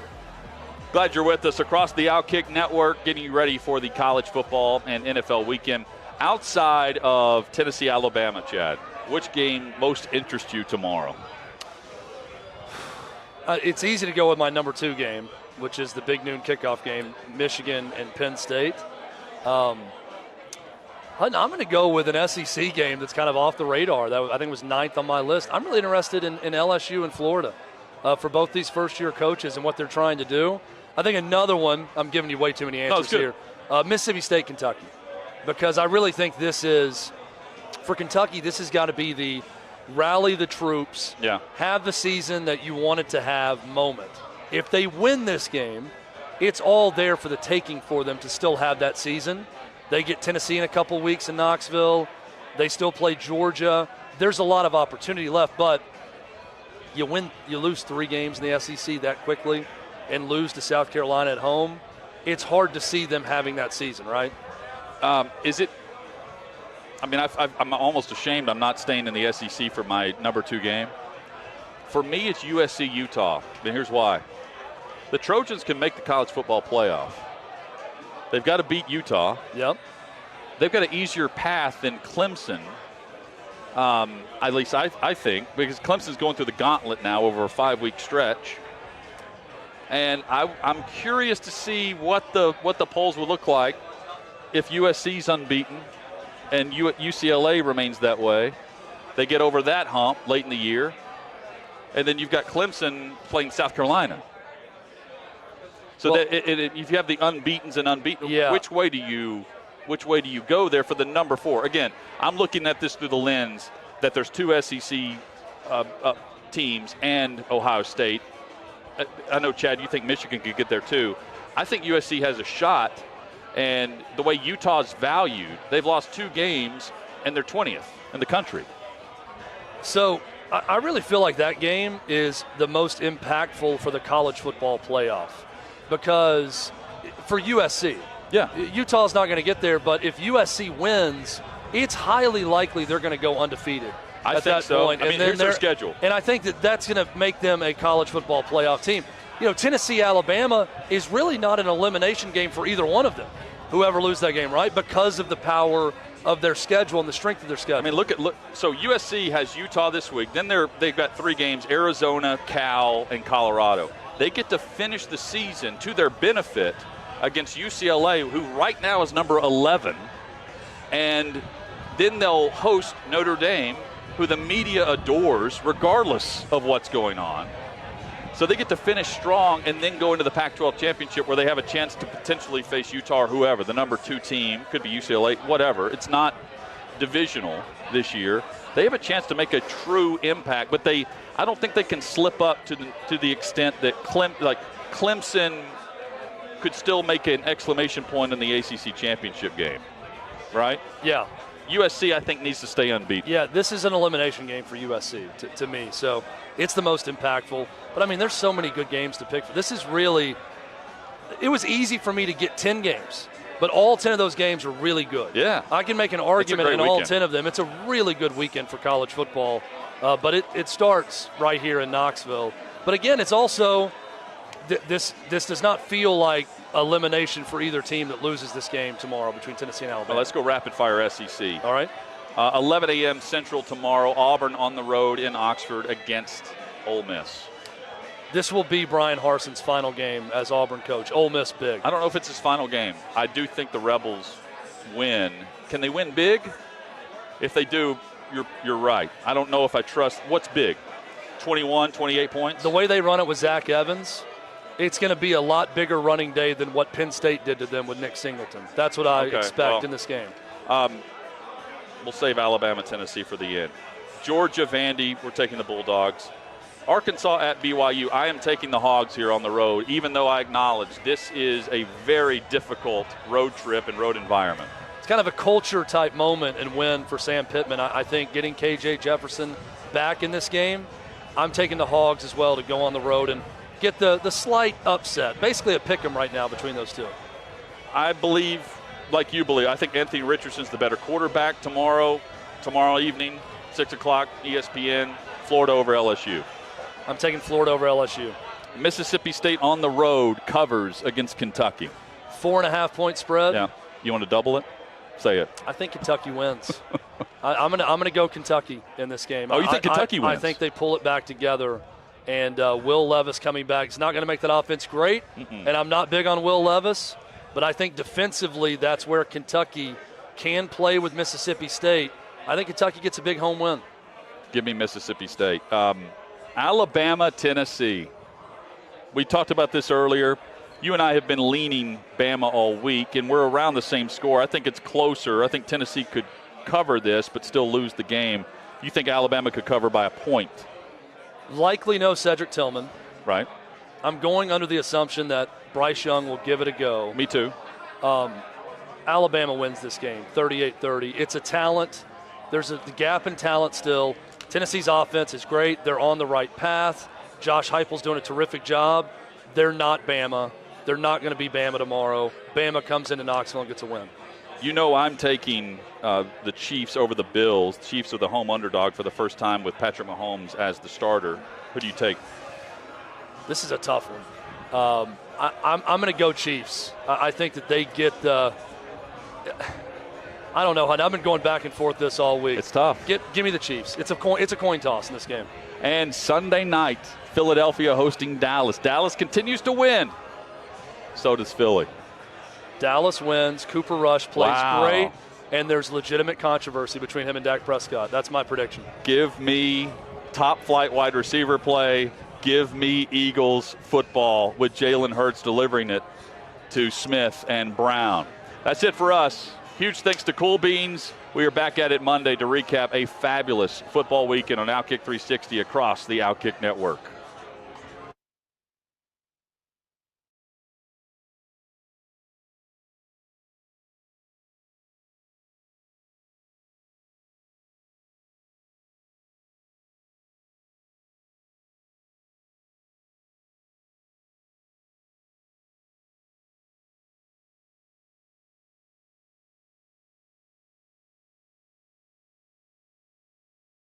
S1: Glad you're with us across the OutKick network, getting you ready for the college football and NFL weekend. Outside of Tennessee, Alabama, Chad, which game most interests you tomorrow?
S2: It's easy to go with my number 2 game, which is the big noon kickoff game, Michigan and Penn State. I'm going to go with an SEC game that's kind of off the radar. That I think was 9th on my list. I'm really interested in LSU and Florida for both these first-year coaches and what they're trying to do. I think another one, I'm giving you way too many answers here, Mississippi State, Kentucky. Because I really think this is, for Kentucky, this has got to be the rally the troops, have the season that you wanted to have moment. If they win this game, it's all there for the taking for them to still have that season. They get Tennessee in a couple weeks in Knoxville. They still play Georgia. There's a lot of opportunity left, but you lose 3 games in the SEC that quickly and lose to South Carolina at home. It's hard to see them having that season, right?
S1: Is it? I mean, I'm almost ashamed I'm not staying in the SEC for my number 2 game. For me, it's USC Utah, and here's why. The Trojans can make the college football playoff. They've got to beat Utah.
S2: Yep.
S1: They've got an easier path than Clemson, at least I think, because Clemson's going through the gauntlet now over a 5-week stretch. And I'm curious to see what the polls will look like if USC's unbeaten and UCLA remains that way. They get over that hump late in the year. And then you've got Clemson playing South Carolina. So if you have the unbeatens and unbeaten, which way do you go there for the number 4? Again, I'm looking at this through the lens that there's 2 SEC teams and Ohio State. I know, Chad, you think Michigan could get there too. I think USC has a shot, and the way Utah's valued, they've lost 2 games, and they're 20th in the country.
S2: So I really feel like that game is the most impactful for the college football playoff because for USC, Utah's not going to get there, but if USC wins, it's highly likely they're going to go undefeated.
S1: I
S2: at
S1: think
S2: that
S1: so.
S2: point.
S1: I mean, here's their schedule.
S2: And I think that's going to make them a college football playoff team. You know, Tennessee, Alabama is really not an elimination game for either one of them, whoever loses that game, right? Because of the power of their schedule and the strength of their schedule.
S1: I mean, look. So USC has Utah this week. Then they've got 3 games: Arizona, Cal, and Colorado. They get to finish the season to their benefit against UCLA, who right now is number 11, and then they'll host Notre Dame, who the media adores regardless of what's going on. So they get to finish strong and then go into the Pac-12 championship where they have a chance to potentially face Utah or whoever, the number 2 team, could be UCLA, whatever. It's not divisional this year. They have a chance to make a true impact, but I don't think they can slip up to the extent that Clemson could still make an exclamation point in the ACC championship game, right?
S2: Yeah.
S1: USC, I think, needs to stay unbeaten.
S2: Yeah, this is an elimination game for USC to me. So it's the most impactful. But, I mean, there's so many good games to pick. This is really – it was easy for me to get 10 games, but all 10 of those games are really good.
S1: Yeah.
S2: I can make an argument in all 10 of them. It's a really good weekend for college football. But it starts right here in Knoxville. But, again, it's also this does not feel like elimination for either team that loses this game tomorrow between Tennessee and Alabama.
S1: Well, let's go rapid-fire SEC.
S2: All right.
S1: 11 a.m. Central tomorrow, Auburn on the road in Oxford against Ole Miss.
S2: This will be Brian Harson's final game as Auburn coach. Ole Miss big.
S1: I don't know if it's his final game. I do think the Rebels win. Can they win big? If they do, you're right. I don't know if I trust. What's big? 21, 28 points?
S2: The way they run it with Zach Evans, it's going to be a lot bigger running day than what Penn State did to them with Nick Singleton. That's what I expect in this game.
S1: We'll save Alabama, Tennessee for the end. Georgia, Vandy, we're taking the Bulldogs. Arkansas at BYU. I am taking the Hogs here on the road, even though I acknowledge this is a very difficult road trip and road environment.
S2: It's kind of a culture-type moment and win for Sam Pittman. I think getting K.J. Jefferson back in this game, I'm taking the Hogs as well to go on the road and get the slight upset. Basically a pick 'em right now between those two.
S1: I believe, like you believe, I think Anthony Richardson's the better quarterback tomorrow evening, 6 o'clock, ESPN, Florida over LSU.
S2: I'm taking Florida over LSU.
S1: Mississippi State on the road covers against Kentucky.
S2: 4.5 point spread.
S1: Yeah. You want to double it? Say it.
S2: I think Kentucky wins. I'm gonna go Kentucky in this game.
S1: Oh, you think Kentucky wins?
S2: I think they pull it back together. And Will Levis coming back. He's not going to make that offense great. And I'm not big on Will Levis, but I think defensively that's where Kentucky can play with Mississippi State. I think Kentucky gets a big home win.
S1: Give me Mississippi State. Alabama, Tennessee. We talked about this earlier. You and I have been leaning Bama all week, and we're around the same score. I think it's closer. I think Tennessee could cover this but still lose the game. You think Alabama could cover by a point?
S2: Likely no Cedric Tillman.
S1: Right.
S2: I'm going under the assumption that Bryce Young will give it a go.
S1: Me too.
S2: Alabama wins this game, 38-30. It's a talent. There's a gap in talent still. Tennessee's offense is great. They're on the right path. Josh Heupel's doing a terrific job. They're not Bama. They're not going to be Bama tomorrow. Bama comes into Knoxville and gets a win.
S1: You know I'm taking the Chiefs over the Bills. Chiefs are the home underdog for the first time with Patrick Mahomes as the starter. Who do you take?
S2: This is a tough one. I'm going to go Chiefs. I think that they get the I don't know. I've been going back and forth this all week.
S1: It's tough.
S2: Give me the Chiefs. It's a coin toss in this game.
S1: And Sunday night, Philadelphia hosting Dallas. Dallas continues to win. So does Philly.
S2: Dallas wins. Cooper Rush plays great, and there's legitimate controversy between him and Dak Prescott. That's my prediction.
S1: Give me top flight wide receiver play. Give me Eagles football with Jalen Hurts delivering it to Smith and Brown. That's it for us. Huge thanks to Cool Beans. We are back at it Monday to recap a fabulous football weekend on OutKick 360 across the OutKick network.